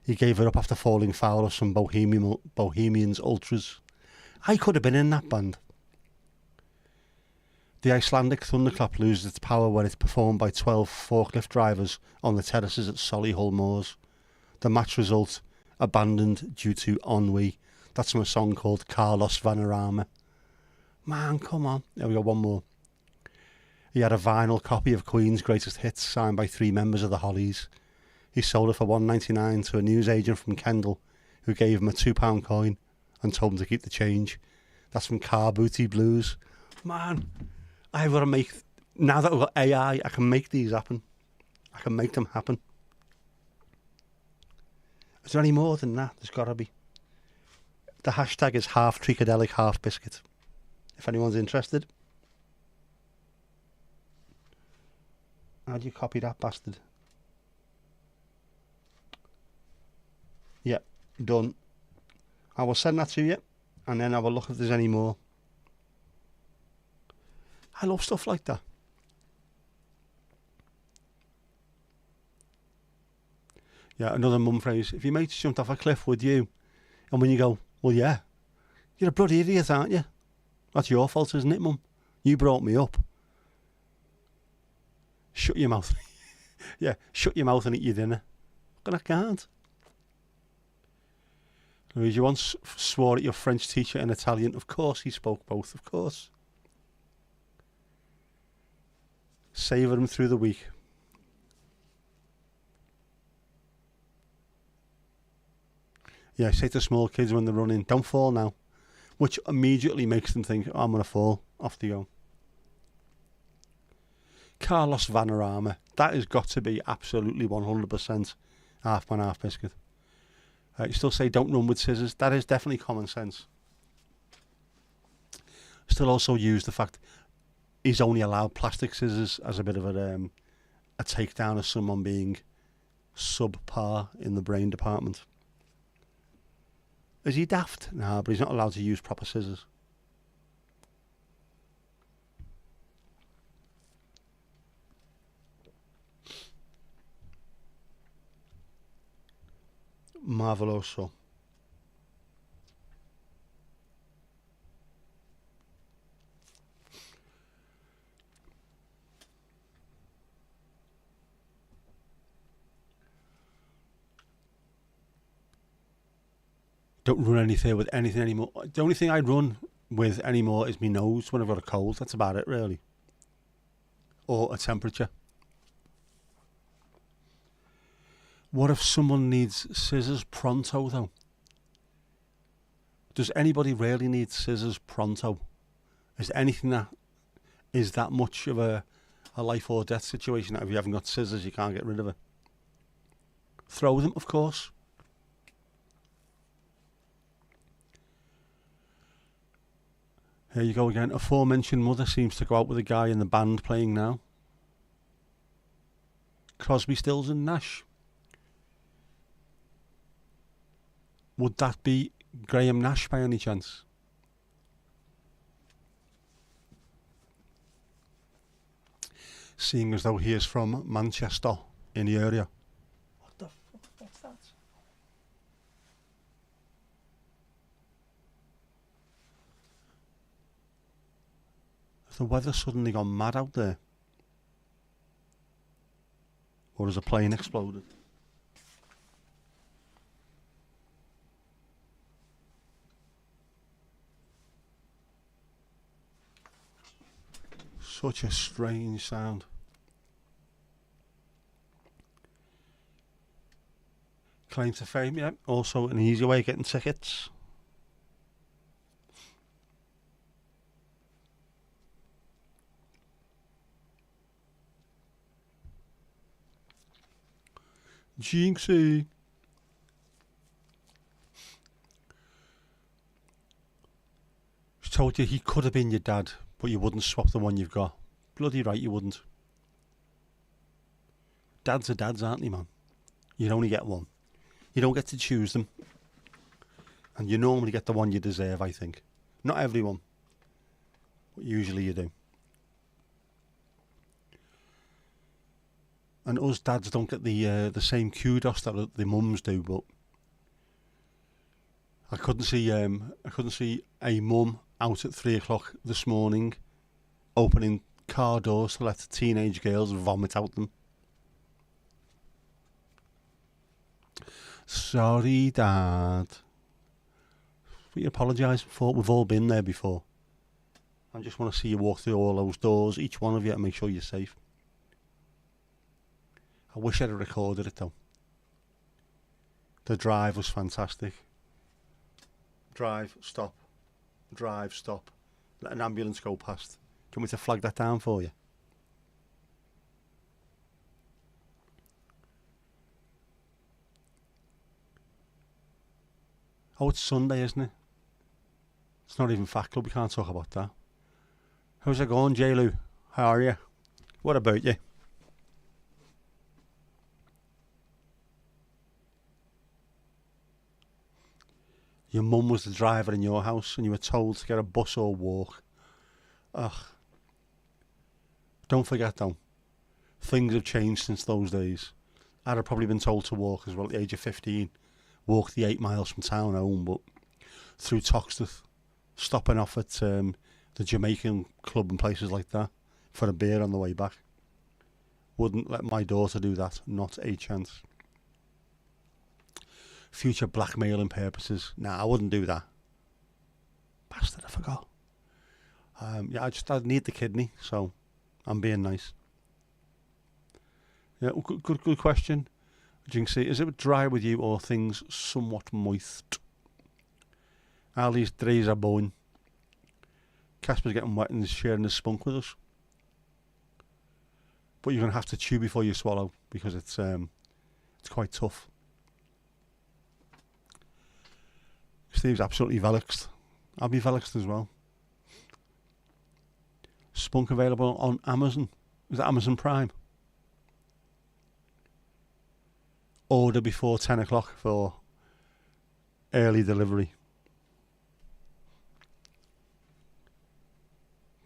He gave it up after falling foul of some Bohemians ultras. I could have been in that band. The Icelandic thunderclap loses its power when it's performed by 12 forklift drivers on the terraces at Solihull Moors. The match result abandoned due to ennui. That's from a song called Carlos Vanarama. Man, come on. There we go, one more. He had a vinyl copy of Queen's Greatest Hits signed by 3 members of the Hollies. He sold it for $1.99 to a newsagent from Kendal who gave him a £2 coin and told him to keep the change. That's from Car Booty Blues. Man, I've got to make... Now that we've got AI, I can make these happen. I can make them happen. Is there any more than that? There's got to be. The hashtag is half Tricadelic, half biscuit. If anyone's interested. How do you copy that bastard? Yep, done. I will send that to you and then have a look if there's any more. I love stuff like that. Yeah, another mum phrase. If your mates jumped off a cliff, would you? And when you go, well, yeah. You're a bloody idiot, aren't you? That's your fault, isn't it, mum? You brought me up. Shut your mouth. Yeah, shut your mouth and eat your dinner. But I can't. Louise, you once swore at your French teacher in Italian. Of course he spoke both, of course. Savour him through the week. Yeah, say to small kids when they're running, don't fall now. Which immediately makes them think, oh, I'm going to fall. Off they go. Carlos Vanarama. That has got to be absolutely 100% half man, half biscuit. You still say don't run with scissors. That is definitely common sense. Still also use the fact he's only allowed plastic scissors as a bit of a takedown of someone being subpar in the brain department. Is he daft? No, but he's not allowed to use proper scissors. Marveloso. Don't run anything with anything anymore. The only thing I run with anymore is my nose when I've got a cold. That's about it, really. Or a temperature. What if someone needs scissors pronto, though? Does anybody really need scissors pronto? Is there anything that is that much of a life or death situation that if you haven't got scissors, you can't get rid of it? Throw them, of course. Here you go again. Aforementioned mother seems to go out with a guy in the band playing now. Crosby, Stills and Nash. Would that be Graham Nash by any chance? seeing as though he is from Manchester in the area. What the fuck? What's that? Has the weather suddenly gone mad out there? Or has a plane exploded? Such a strange sound. Claim to fame, yeah. Also an easy way of getting tickets. Jinxie. She told you he could have been your dad, but you wouldn't swap the one you've got. Bloody right you wouldn't. Dads are dads, aren't they, man? You only get one. You don't get to choose them. And you normally get the one you deserve, I think. Not everyone, but usually you do. And us dads don't get the same kudos that the mums do, but I couldn't see a mum out at 3 o'clock this morning opening car doors to let teenage girls vomit out them. Sorry, Dad. We apologise for. We've all been there before. I just want to see you walk through all those doors, each one of you, and make sure you're safe. I wish I'd have recorded it though. The drive was fantastic. Drive, stop. Drive, stop. Let an ambulance go past. Do you want me to flag that down for you? Oh, it's Sunday, isn't it? It's not even Fat Club, we can't talk about that. How's it going, J-Lou? How are you? What about you? Your mum was the driver in your house and you were told to get a bus or walk. Ugh. Don't forget though, things have changed since those days. I'd have probably been told to walk as well at the age of 15. Walk the 8 miles from town home, but through Toxteth, stopping off at the Jamaican club and places like that for a beer on the way back. Wouldn't let my daughter do that, not a chance. Future blackmailing purposes. Nah, I wouldn't do that. Bastard, I forgot. Yeah, I need the kidney, so I'm being nice. Yeah, good question. Jinxie, is it dry with you or things somewhat moist? Ali's days are bowing. Casper's getting wet and is sharing his spunk with us. But you're going to have to chew before you swallow because it's quite tough. Steve's absolutely velexed. I'll be velexed as well. Spunk available on Amazon. Is that Amazon Prime? Order before 10 o'clock for early delivery.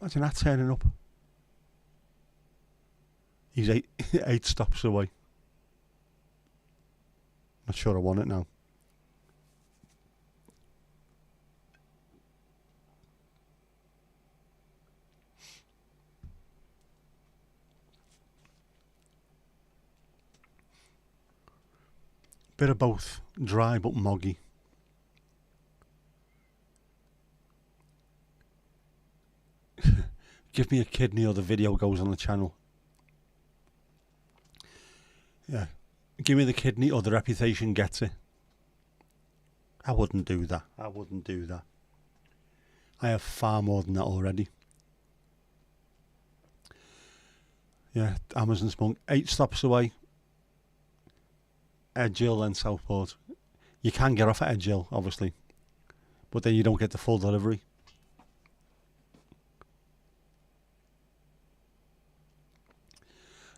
Imagine that turning up. He's eight stops away. Not sure I want it now. Bit of both, dry but moggy. Give me a kidney or the video goes on the channel. Yeah, give me the kidney or the reputation gets it. I wouldn't do that. I wouldn't do that. I have far more than that already. Yeah, Amazon Spunk, 8 stops away. Edgehill and Southport. You can get off at Edgehill, obviously, but then you don't get the full delivery.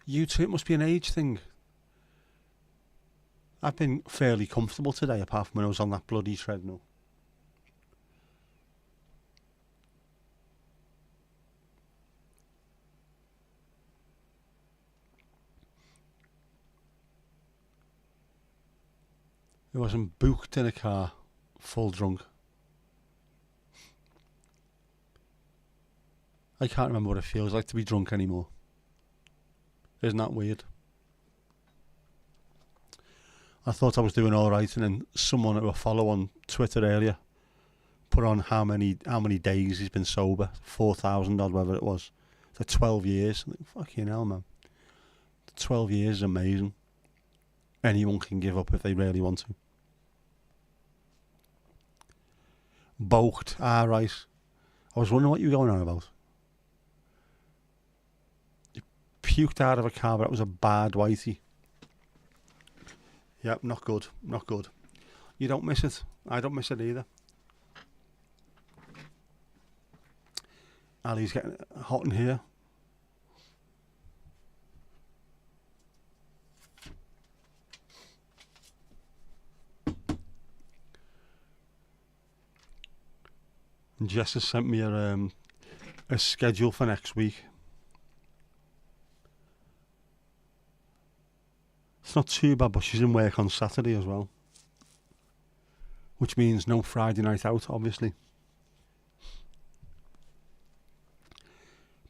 You too, it must be an age thing. I've been fairly comfortable today, apart from when I was on that bloody treadmill. Who wasn't booked in a car, full drunk. I can't remember what it feels like to be drunk anymore. Isn't that weird? I thought I was doing alright, and then someone who I follow on Twitter earlier put on how many days he's been sober. 4,000 odd, whatever it was. For 12 years. I think, fucking hell, man. 12 years is amazing. Anyone can give up if they really want to. Bulked. Ah, right. I was wondering what you were going on about. You puked out of a car, but it was a bad whitey. Yep, not good. Not good. You don't miss it. I don't miss it either. Ali's getting hot in here. And Jess has sent me a schedule for next week. It's not too bad, but she's in work on Saturday as well. Which means no Friday night out, obviously.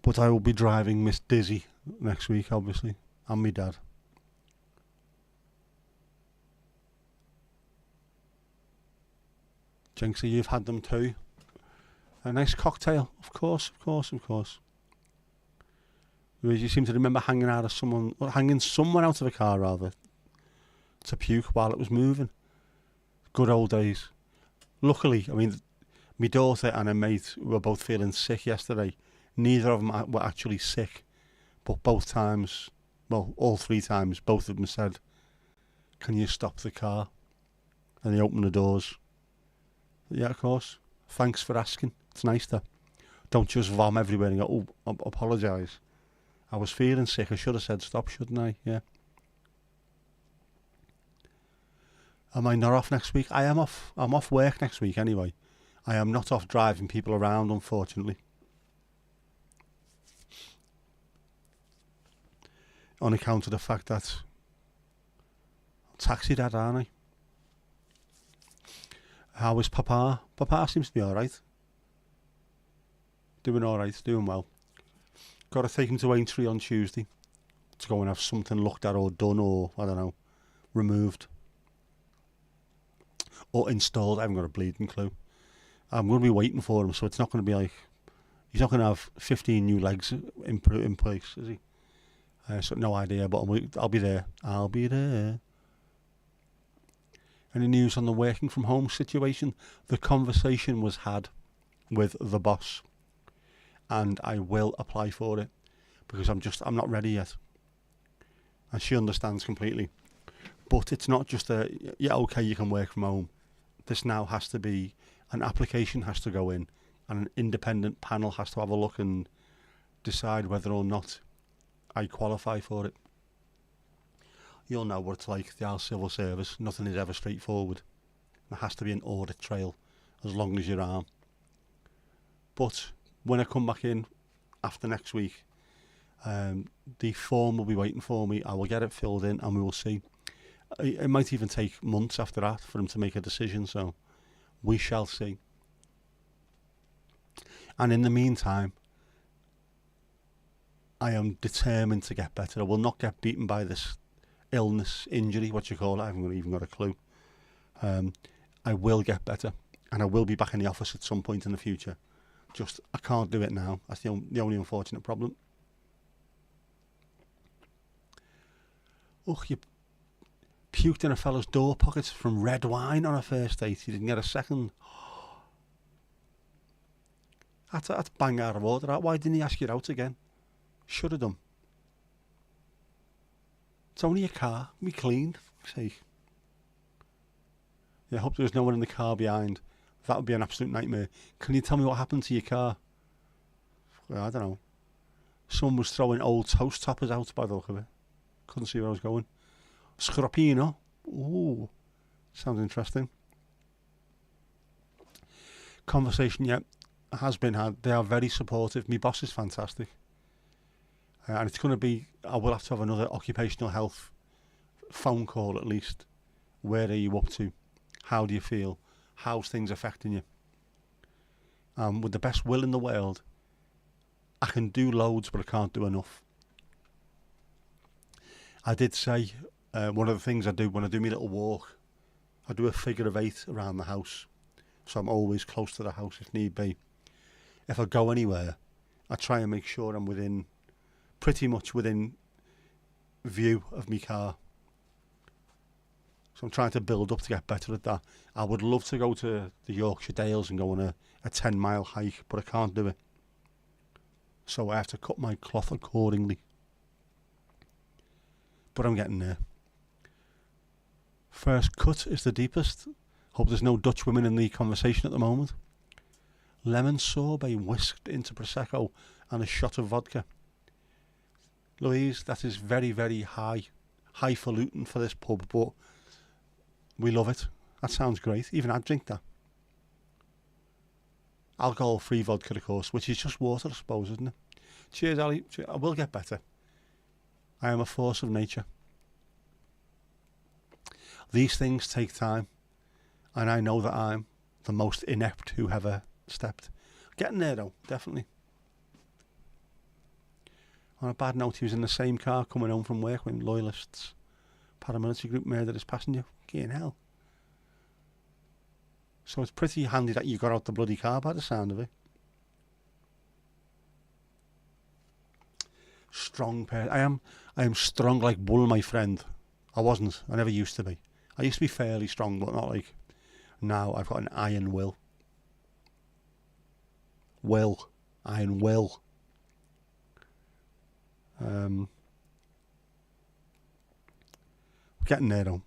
But I will be driving Miss Dizzy next week, obviously. And my dad. Jenksy, you've had them too. A nice cocktail, of course. You seem to remember hanging someone out of a car rather, to puke while it was moving. Good old days. Luckily, I mean, my daughter and her mate were both feeling sick yesterday. Neither of them were actually sick, but both times, well, all three times, both of them said, "Can you stop the car?" And they opened the doors. Yeah, of course. Thanks for asking. It's nice to don't just vom everywhere and go, "Oh, apologise. I was feeling sick. I should have said stop, shouldn't I?" Yeah. Am I not off next week? I am off. I'm off work next week anyway. I am not off driving people around, unfortunately. On account of the fact that I'm taxi dad, aren't I? How is Papa? Papa seems to be alright. Doing alright, doing well. Got to take him to Aintree on Tuesday to go and have something looked at or done or, I don't know, removed. Or installed. I haven't got a bleeding clue. I'm going to be waiting for him, so it's not going to be like... He's not going to have 15 new legs in place, is he? So no idea, but I'll be there. I'll be there. Any news on the working from home situation? The conversation was had with the boss, and I will apply for it because I'm not ready yet, and she understands completely. But it's not just okay, you can work from home. This now has to be, an application has to go in, and an independent panel has to have a look and decide whether or not I qualify for it. You'll know what it's like, the our civil service. Nothing is ever straightforward. There has to be an audit trail as long as your arm. But when I come back in after next week, the form will be waiting for me. I will get it filled in and we will see. It might even take months after that for him to make a decision, so we shall see. And in the meantime, I am determined to get better. I will not get beaten by this illness, injury, what you call it. I haven't even got a clue. I will get better, and I will be back in the office at some point in the future. Just, I can't do it now. That's the only unfortunate problem. Oh, you puked in a fella's door pocket from red wine on a first date. You didn't get a second. That's bang out of order. Why didn't he ask you out again? Should have done. It's only a car. Be clean, for fuck's sake. Yeah, I hope there's no one in the car behind. That would be an absolute nightmare. Can you tell me what happened to your car? Well, I don't know. Someone was throwing old toast toppers out by the look of it. Couldn't see where I was going. Scroppino. Ooh, sounds interesting. Conversation, yeah, has been had. They are very supportive. My boss is fantastic. And it's going to be, I will have to have another occupational health phone call at least Where are you up to? How do you feel? How's things affecting you? With the best will in the world, I can do loads, but I can't do enough. I did say one of the things I do when I do my little walk, I do a figure of 8 around the house. So I'm always close to the house if need be. If I go anywhere, I try and make sure I'm pretty much within view of my car. So I'm trying to build up to get better at that. I would love to go to the Yorkshire Dales and go on a 10-mile hike, but I can't do it. So I have to cut my cloth accordingly. But I'm getting there. First cut is the deepest. Hope there's no Dutch women in the conversation at the moment. Lemon sorbet whisked into Prosecco and a shot of vodka. Louise, that is very, very highfalutin for this pub, but we love it. That sounds great. Even I'd drink that. Alcohol-free vodka, of course, which is just water, I suppose, isn't it? Cheers, Ali. I will get better. I am a force of nature. These things take time, and I know that I'm the most inept who ever stepped. Getting there, though, definitely. On a bad note, he was in the same car coming home from work when loyalists, paramilitary group murdered his passenger. Fucking hell. So it's pretty handy that you got out the bloody car by the sound of it. Strong person. I am strong like bull, my friend. I wasn't. I never used to be. I used to be fairly strong, but not like now. I've got an iron will. Iron will. Getting there though.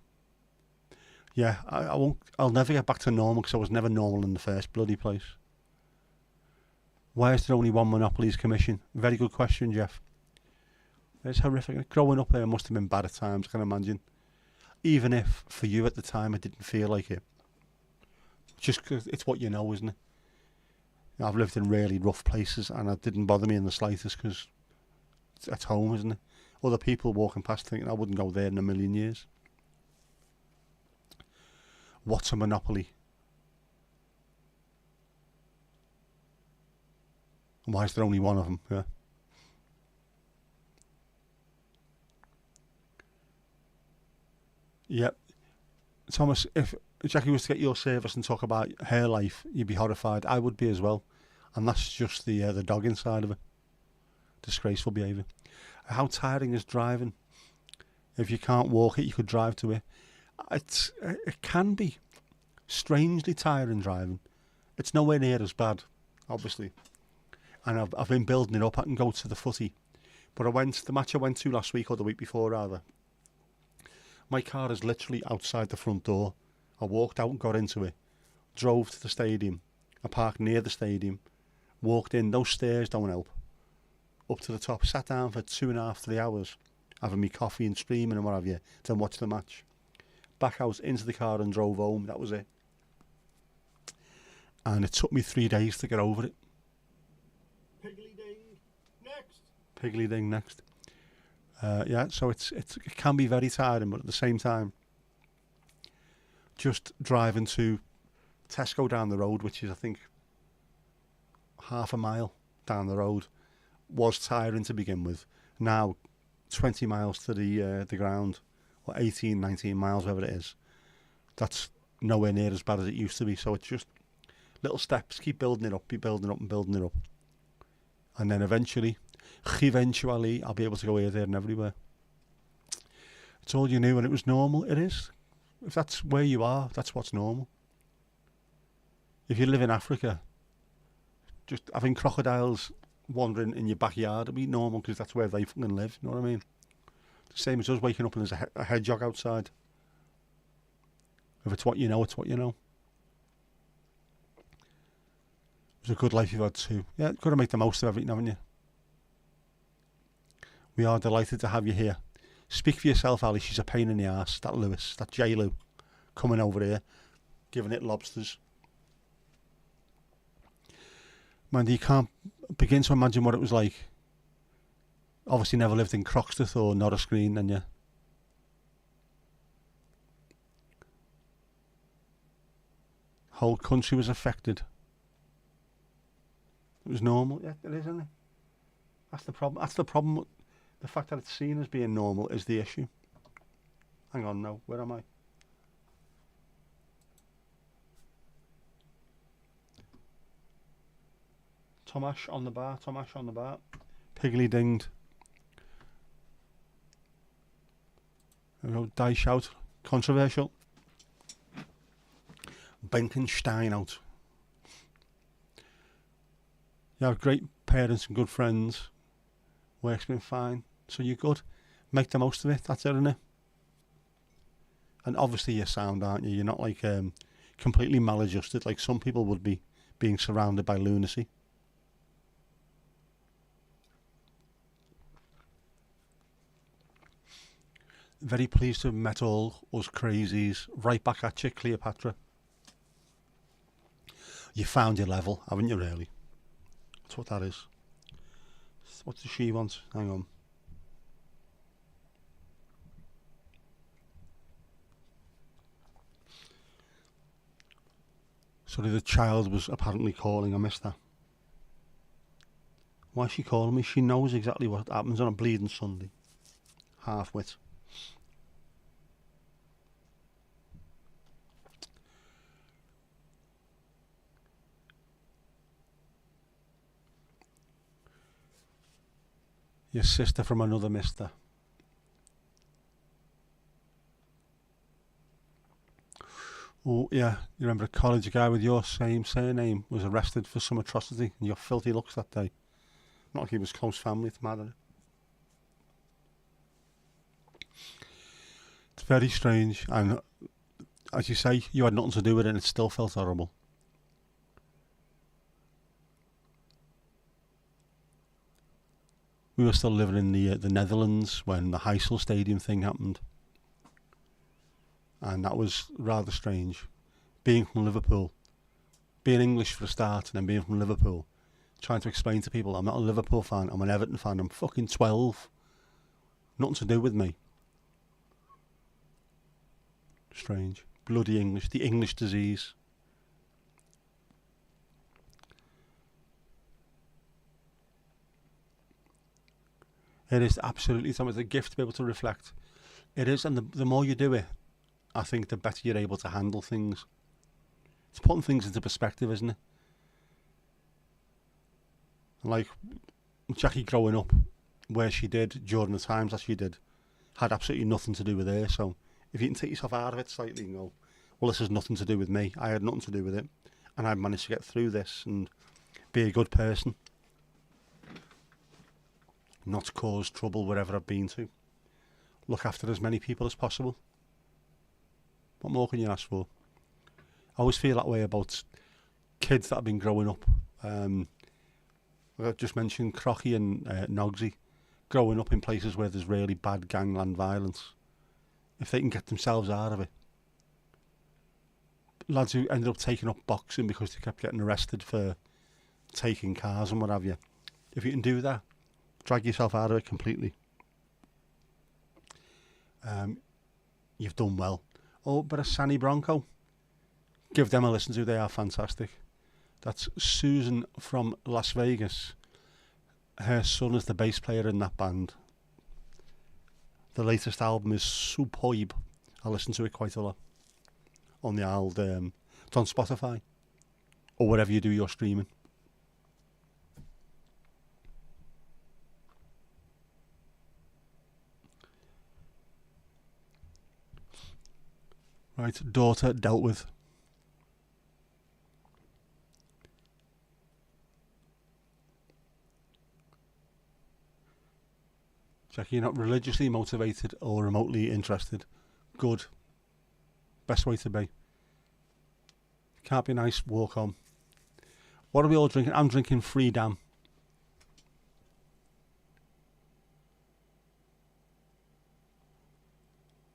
Yeah, I won't. I'll never get back to normal because I was never normal in the first bloody place. Why is there only one Monopolies Commission? Very good question, Jeff. It's horrific. Growing up there must have been bad at times, I can imagine. Even if, for you at the time, it didn't feel like it. Just 'cause it's what you know, isn't it? I've lived in really rough places and it didn't bother me in the slightest because it's at home, isn't it? Other people walking past thinking I wouldn't go there in a million years. What's a monopoly? And why is there only one of them? Yeah. Yep. Thomas, if Jackie was to get your service and talk about her life, you'd be horrified. I would be as well. And that's just the dog inside of it. Disgraceful behaviour. How tiring is driving? If you can't walk it, you could drive to it. It can be strangely tiring driving. It's nowhere near as bad, obviously. And I've been building it up. I can go to the footy. But the match I went to last week, or the week before rather, my car is literally outside the front door. I walked out and got into it, drove to the stadium, I parked near the stadium, walked in, those stairs don't help, up to the top, sat down for 2.5 to 3 hours, having me coffee and streaming and what have you, then watch the match. Back out into the car and drove home, that was it. And it took me 3 days to get over it. Piggly ding, next. Piggly ding, next. Yeah, so it can be very tiring, but at the same time, just driving to Tesco down the road, which is I think half a mile down the road, was tiring to begin with. Now, 20 miles to the ground, or 18, 19 miles, whatever it is, that's nowhere near as bad as it used to be. So it's just little steps, keep building it up, keep building it up and building it up. And then eventually, I'll be able to go here, there and everywhere. It's all you knew and it was normal. It is. If that's where you are, that's what's normal. If you live in Africa, just having crocodiles wandering in your backyard would be normal because that's where they fucking live. You know what I mean? The same as us waking up and there's a hedgehog outside. If it's what you know, it's what you know. It was a good life you've had too. Yeah, got to make the most of everything, haven't you? We are delighted to have you here. Speak for yourself, Ali. She's a pain in the arse. That Lewis, that J-Lou, coming over here, giving it lobsters. Man, you can't begin to imagine what it was like. Obviously never lived in Croxteth or Norris Green, then you. whole country was affected. It was normal. Yeah, it is, isn't it? That's the problem. That's the problem. The fact that it's seen as being normal is the issue. Hang on, no. Where am I? Tomash on the bar. Tomash on the bar. Piggly dinged. There we go. Dice out. Controversial. Benkenstein out. You have great parents and good friends. Work's been fine. So you're good. Make the most of it. That's it, isn't it? And obviously you're sound, aren't you? You're not like completely maladjusted like some people would be, being surrounded by lunacy. Very pleased to have met all us crazies. Right back at you, Cleopatra. You found your level, haven't you, really? That's what that is. What does she want? Hang on. Sorry, the child was apparently calling. I missed that. Why is she calling me? She knows exactly what happens on a bleeding Sunday. Half-wit. Your sister from another mister. Oh, yeah. You remember a college guy with your same surname was arrested for some atrocity and your filthy looks that day. Not like he was close family, it's mad, isn't it? It's very strange. And as you say, you had nothing to do with it and it still felt horrible. We were still living in the Netherlands when the Heysel Stadium thing happened. And that was rather strange. Being from Liverpool, being English for a start, and then being from Liverpool, trying to explain to people I'm not a Liverpool fan, I'm an Everton fan, I'm fucking 12. Nothing to do with me. Strange. Bloody English, the English disease. It is absolutely, it's a gift to be able to reflect. It is, and the more you do it, I think the better you're able to handle things. It's putting things into perspective, isn't it? Like Jackie growing up, where she did during the times that she did, had absolutely nothing to do with her. So if you can take yourself out of it slightly and go, well, this has nothing to do with me. I had nothing to do with it, and I managed to get through this and be a good person, not cause trouble wherever I've been to. Look after as many people as possible. What more can you ask for? I always feel that way about kids that have been growing up. I just mentioned Crocky and Nogsy, growing up in places where there's really bad gangland violence. If they can get themselves out of it. Lads who ended up taking up boxing because they kept getting arrested for taking cars and what have you. If you can do that, drag yourself out of it completely. You've done well. Oh, but a Sanny Bronco. Give them a listen to. They are fantastic. That's Susan from Las Vegas. Her son is the bass player in that band. The latest album is superb. I listen to it quite a lot. On the old, it's on Spotify. Or wherever you do your streaming. Right, daughter dealt with. Jackie, you're not religiously motivated or remotely interested. Good. Best way to be. Can't be nice, walk on. What are we all drinking? I'm drinking Freedom.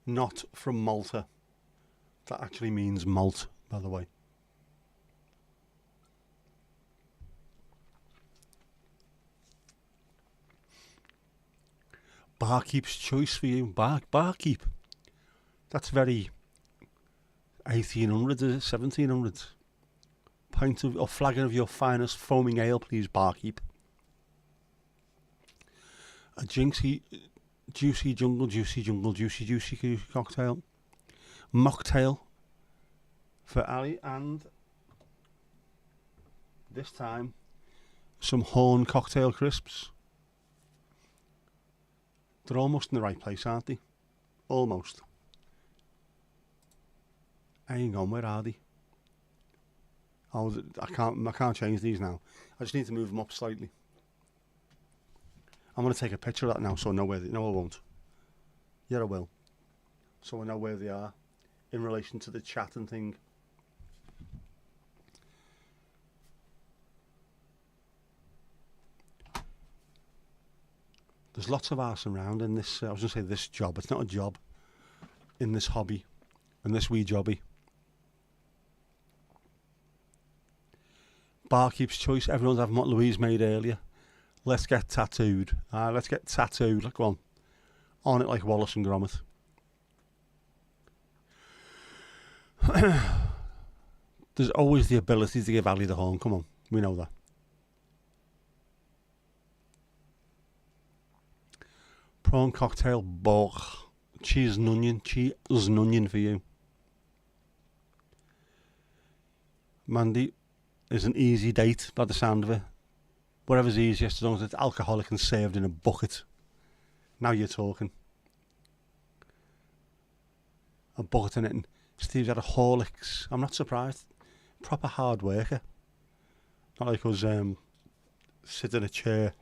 Not from Malta. That actually means malt, by the way. Barkeep's choice for you. Barkeep. That's very 1800s, 1700s. pint of, or flagon of your finest foaming ale, please, barkeep. A juicy juicy cocktail. Mocktail for Ali, and this time some Horn cocktail crisps. They're almost in the right place, aren't they? Almost. Hang on, where are they? Oh, I can't change these now. I just need to move them up slightly. I'm going to take a picture of that now so I know where they... No, I won't. Yeah, I will. So I know where they are in relation to the chat and thing. There's lots of arse around in this, I was going to say this job. It's not a job. In this hobby. In this wee jobby. Barkeep's choice. Everyone's having what Louise made earlier. Let's get tattooed. Let's get tattooed. Look, go on it like Wallace and Gromit. There's always the ability to give Ali the horn. Come on, we know that. Prawn cocktail, bog. Cheese and onion for you. Mandy is an easy date by the sound of it. Whatever's easiest, as long as it's alcoholic and served in a bucket. Now you're talking. A bucket in it, and Steve's had a Horlicks. I'm not surprised. Proper hard worker. Not like us sit in a chair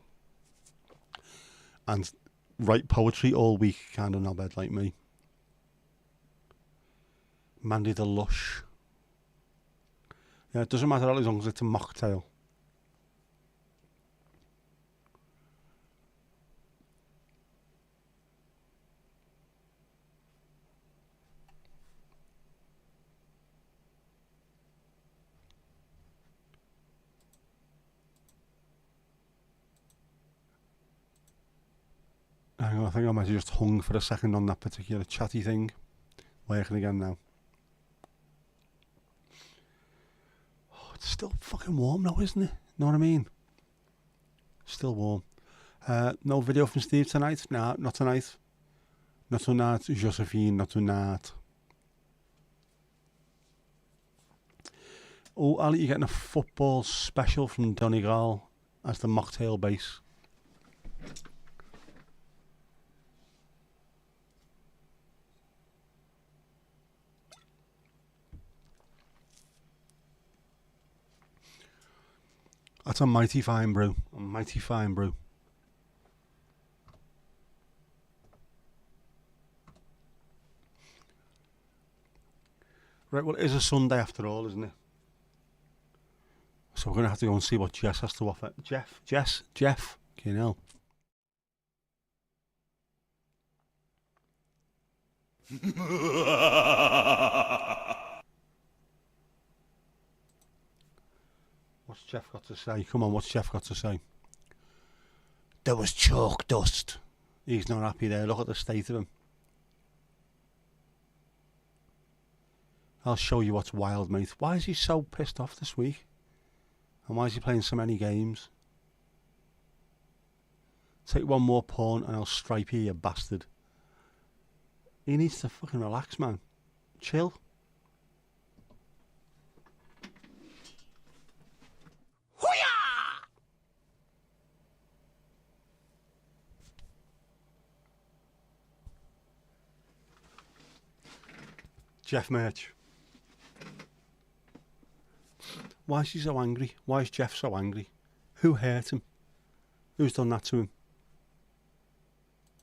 and write poetry all week, kind of knobhead like me. Mandy the Lush. Yeah, it doesn't matter as long as it's a mocktail. Hang on, I think I might have just hung for a second on that particular chatty thing. Working again now. Oh, it's still fucking warm now, isn't it? Know what I mean? Still warm. No video from Steve tonight? Nah, not tonight. Not tonight, Josephine, not tonight. Oh, Ali, you're getting a football special from Donegal as the mocktail base. That's a mighty fine brew. A mighty fine brew. Right, well, it is a Sunday after all, isn't it? So we're going to have to go and see what Jess has to offer. Jeff, okay, now. What's Jeff got to say? Come on, what's Jeff got to say? There was chalk dust. He's not happy there. Look at the state of him. I'll show you what's wild, mate. Why is he so pissed off this week? And why is he playing so many games? Take one more pawn and I'll stripe you, you bastard. He needs to fucking relax, man. Chill. Jeff Merch. Why is he so angry? Why is Jeff so angry? Who hurt him? Who's done that to him?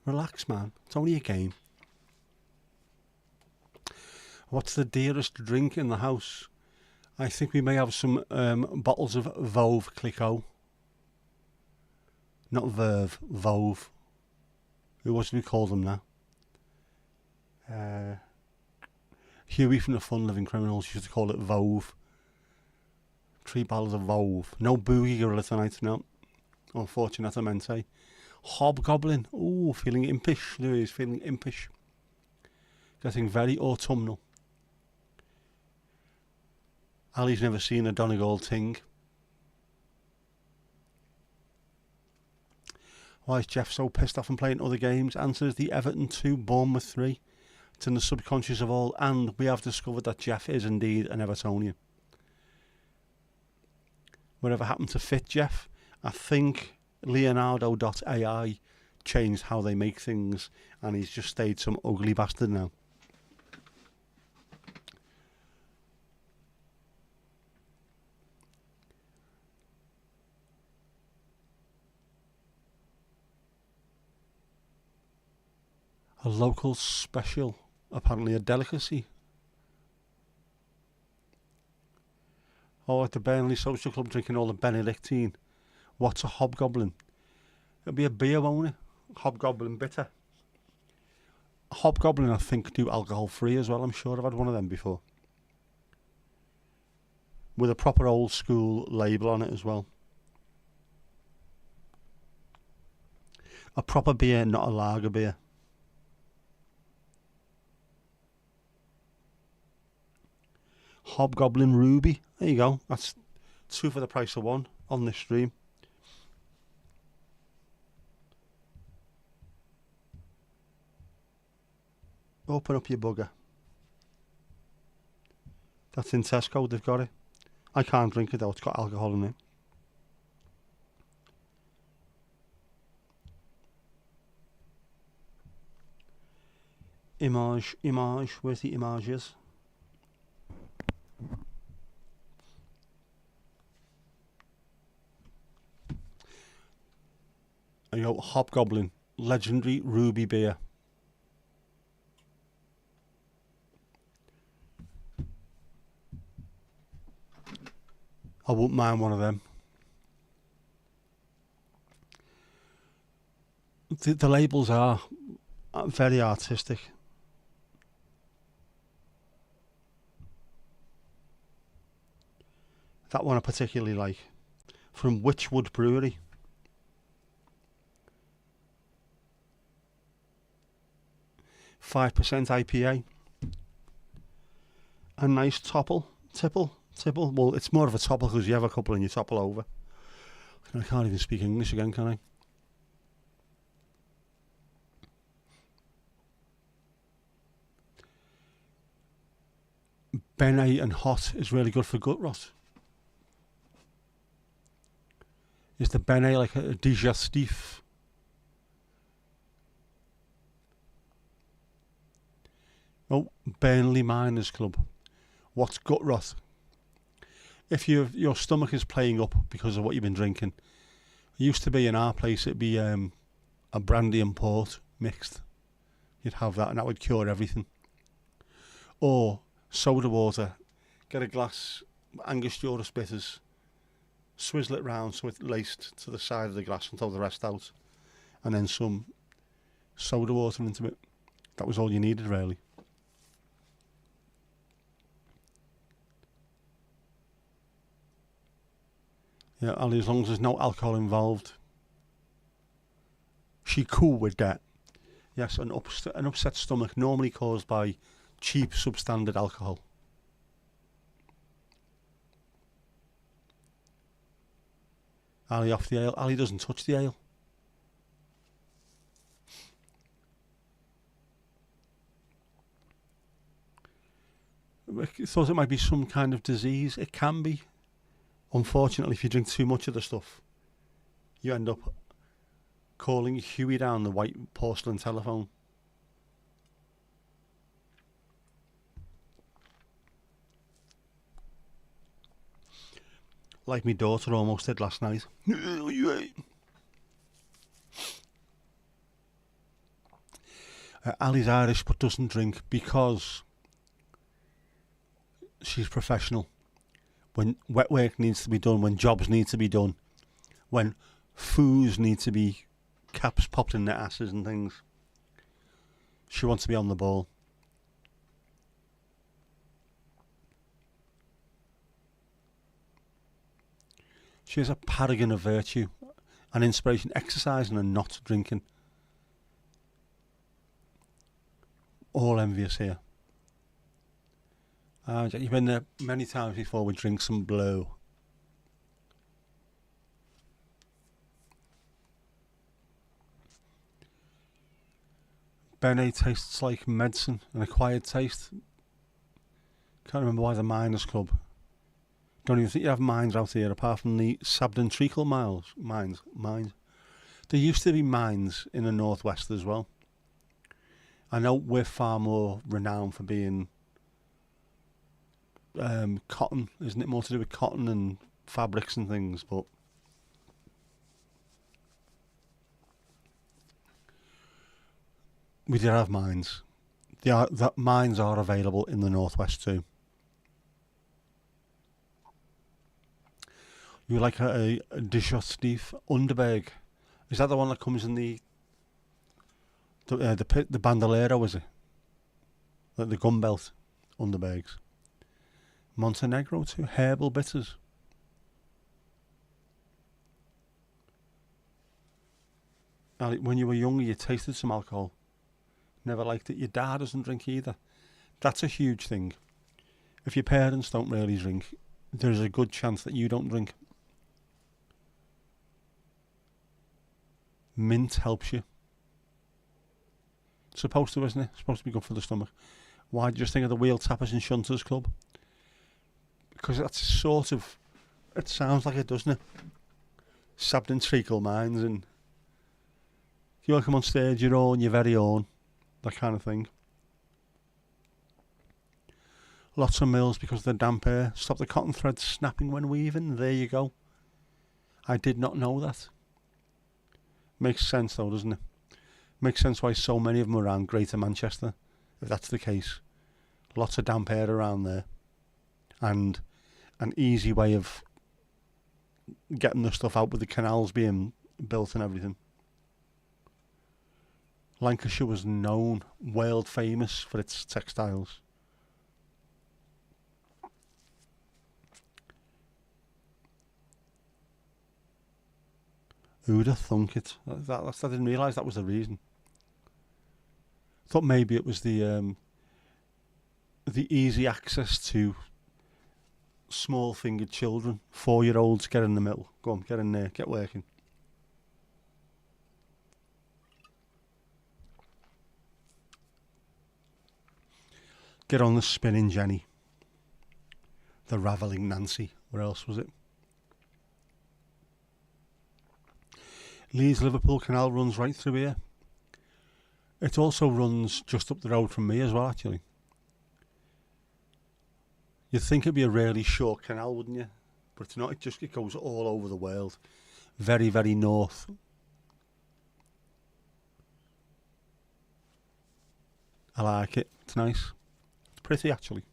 Relax, man. It's only a game. What's the dearest drink in the house? I think we may have some bottles of Veuve Clicquot. Not Verve, Veuve. Who was we call them now? Huey from the Fun Living Criminals used to call it Veuve. 3 bottles of Veuve. No Boogie Gorilla tonight, no. Unfortunatamente. Hobgoblin. Ooh, feeling impish. Louis, feeling impish. Getting very autumnal. Ali's never seen a Donegal thing. Why is Jeff so pissed off and playing other games? Answer is the Everton 2, Bournemouth 3. It's in the subconscious of all, and we have discovered that Jeff is indeed an Evertonian. Whatever happened to Fit Jeff? I think Leonardo.ai changed how they make things, and he's just stayed some ugly bastard now. A local special, apparently a delicacy. Oh, at the Burnley Social Club drinking all the Benedictine. What's a hobgoblin? It'll be a beer, won't it? Hobgoblin bitter. Hobgoblin, I think, do alcohol free as well. I'm sure I've had one of them before. With a proper old school label on it as well. A proper beer, not a lager beer. Hobgoblin Ruby. There you go. That's 2 for the price of 1 on this stream. Open up your bugger. That's in Tesco, they've got it. I can't drink it though, it's got alcohol in it. Image, where's the images? There you go, Hobgoblin, legendary ruby beer. I wouldn't mind one of them. The labels are very artistic. That one I particularly like. From Witchwood Brewery. .5% IPA. A nice tipple. Well, it's more of a topple because you have a couple and you topple over. I can't even speak English again, can I? Benet and hot is really good for gut rot. Is the Benet like a digestif? Oh, Burnley Miners Club. What's gut rot? If your stomach is playing up because of what you've been drinking. It used to be in our place, it'd be a brandy and port mixed. You'd have that and that would cure everything. Or soda water. Get a glass, Angostura bitters, swizzle it round so it's laced to the side of the glass and throw the rest out. And then some soda water into it. That was all you needed, really. Yeah, Ali, as long as there's no alcohol involved. She cool with that. Yes, an upset stomach normally caused by cheap substandard alcohol. Ali off the ale. Ali doesn't touch the ale. I thought it might be some kind of disease. It can be. Unfortunately, if you drink too much of the stuff, you end up calling Huey down the white porcelain telephone. Like my daughter almost did last night. Ali's Irish but doesn't drink because she's professional. When wet work needs to be done, when jobs need to be done, when foos need to be caps popped in their asses and things, she wants to be on the ball. She is a paragon of virtue, an inspiration, exercising and not drinking. All envious here. You've been there many times before with Drinks and Blow. Benet tastes like medicine, an acquired taste. Can't remember why the Miners Club. Don't even think you have mines out here apart from the Sabden Treacle mines. There used to be mines in the northwest as well. I know we're far more renowned for being cotton, isn't it? More to do with cotton and fabrics and things, but we did have mines. Mines are available in the northwest too. You like a digestive Underberg? Is that the one that comes in the bandolero? Is it like the gun belt Underbergs? Montenegro too. Herbal bitters. When you were younger, you tasted some alcohol. Never liked it. Your dad doesn't drink either. That's a huge thing. If your parents don't really drink, there's a good chance that you don't drink. Mint helps you. Supposed to, isn't it? Supposed to be good for the stomach. Why do you just think of the Wheel Tappers and Shunters Club? Because that's sort of... It sounds like it, doesn't it? Sabden Treacle mines, and you want to come on stage, your own, your very own. That kind of thing. Lots of mills because of the damp air. Stop the cotton threads snapping when weaving. There you go. I did not know that. Makes sense though, doesn't it? Makes sense why so many of them are around Greater Manchester, if that's the case. Lots of damp air around there. And an easy way of getting the stuff out with the canals being built and everything. Lancashire was known, world famous for its textiles. Who'd have thunk it? I didn't realise that was the reason. Thought maybe it was the easy access to small-fingered children, 4-year-olds. Get in the middle. Go on, get in there, get working. Get on the spinning Jenny. The ravelling Nancy. Where else was it? Leeds Liverpool Canal runs right through here. It also runs just up the road from me as well, actually. You'd think it'd be a really short canal, wouldn't you? But it's not. It goes all over the world. Very, very north. I like it. It's nice. It's pretty, actually.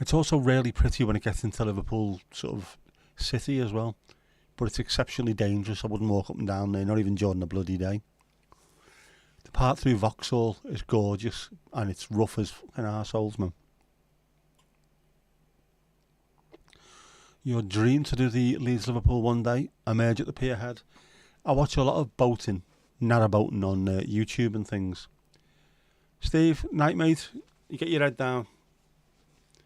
It's also really pretty when it gets into Liverpool sort of city as well. But it's exceptionally dangerous. I wouldn't walk up and down there, not even during a bloody day. The part through Vauxhall is gorgeous, and it's rough as fucking arseholes, man. Your dream to do the Leeds Liverpool one day, emerge at the pierhead. I watch a lot of boating, narrowboating on YouTube and things. Steve, night mate, you get your head down.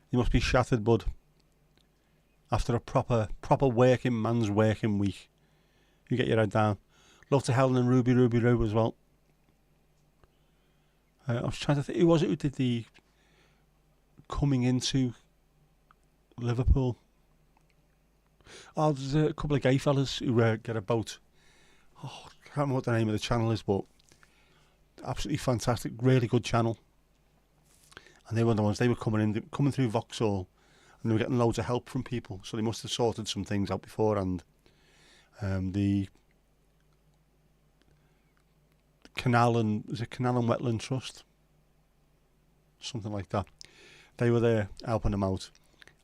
You must be shattered, bud. After a proper working man's working week, you get your head down. Love to Helen and Ruby Roo as well. I was trying to think, who was it who did the coming into Liverpool? Oh, there's a couple of gay fellas who get a boat. Oh, I can't remember what the name of the channel is, but absolutely fantastic, really good channel. And they were the ones, they were coming through Vauxhall, and they were getting loads of help from people, so they must have sorted some things out beforehand. The Canal and Wetland Trust, something like that. They were there helping them out,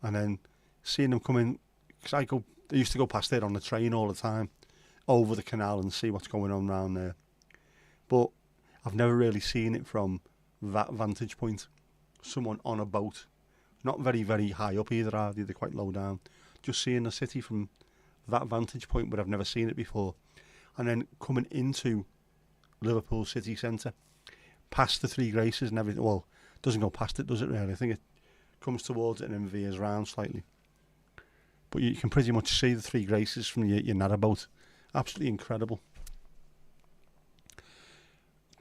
and then seeing them come in, because they used to go past there on the train all the time, over the canal and see what's going on around there. But I've never really seen it from that vantage point. Someone on a boat, not very, very high up either, are they? They're quite low down. Just seeing the city from that vantage point, but I've never seen it before. And then coming into Liverpool city centre, past the Three Graces and everything. Well, Doesn't go past it, does it really? I think it comes towards it and then veers round slightly. But you can pretty much see the Three Graces from your narrowboat. Absolutely incredible.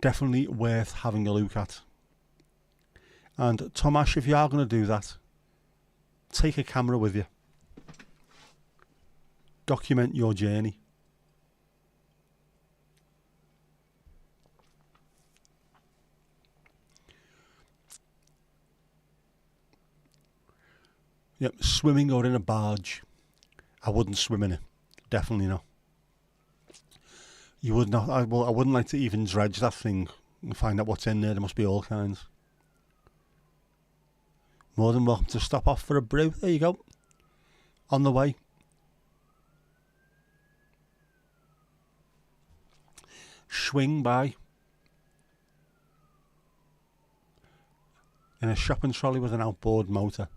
Definitely worth having a look at. And Tomasz, if you are going to do that, take a camera with you. Document your journey. Yep, swimming or in a barge, I wouldn't swim in it. Definitely not. You would not. I wouldn't like to even dredge that thing and find out what's in there. There must be all kinds. More than welcome to stop off for a brew. There you go. On the way. Swing by in a shopping trolley with an outboard motor.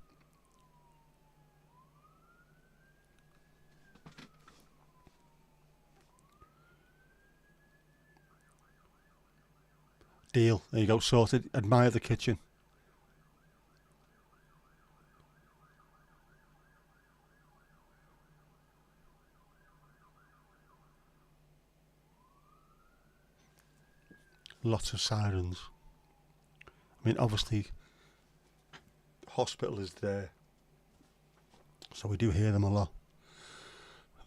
Deal. There you go. Sorted. Admire the kitchen. Lots of sirens. I mean, obviously, hospital is there, so we do hear them a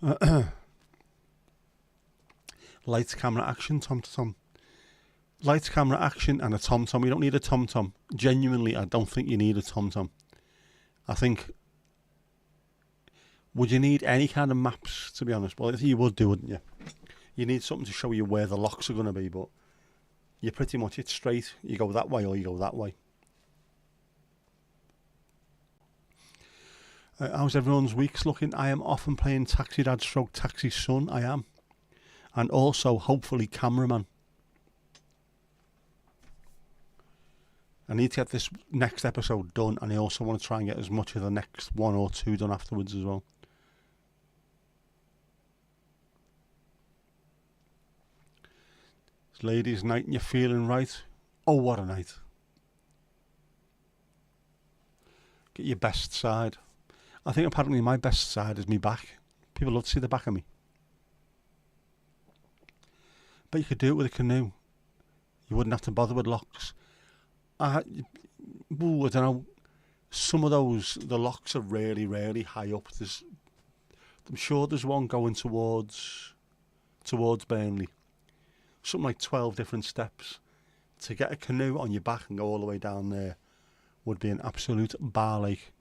lot. Lights, camera, action, tom-tom. Lights, camera, action, and a tom-tom. You don't need a tom-tom. Genuinely, I don't think you need a tom-tom. I think, would you need any kind of maps, to be honest? Well, you would do, wouldn't you? You need something to show you where the locks are going to be, but you pretty much, it's straight. You go that way or you go that way. How's everyone's weeks looking? I am often playing Taxi Dad stroke Taxi Son. I am. And also, hopefully, cameraman. I need to get this next episode done, and I also want to try and get as much of the next 1 or 2 done afterwards as well. It's ladies' night and you're feeling right. Oh, what a night. Get your best side. I think apparently my best side is me back. People love to see the back of me. But you could do it with a canoe. You wouldn't have to bother with locks. I don't know. Some of those, the locks are really, really high up. I'm sure there's one going towards Burnley. Something like 12 different steps. To get a canoe on your back and go all the way down there would be an absolute bar ache.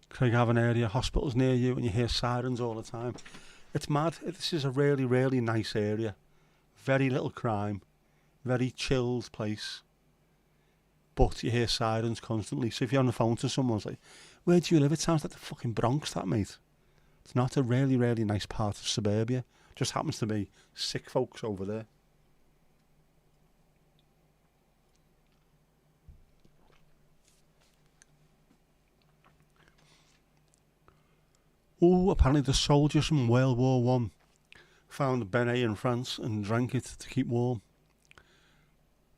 Craigavon area, hospitals near you, and you hear sirens all the time. It's mad. This is a really, really nice area. Very little crime. Very chilled place. But you hear sirens constantly. So if you're on the phone to someone, it's like, where do you live? It sounds like the fucking Bronx, that, mate. It's not a really, really nice part of suburbia. Just happens to be sick folks over there. Oh, apparently the soldiers from World War One found Benet in France and drank it to keep warm.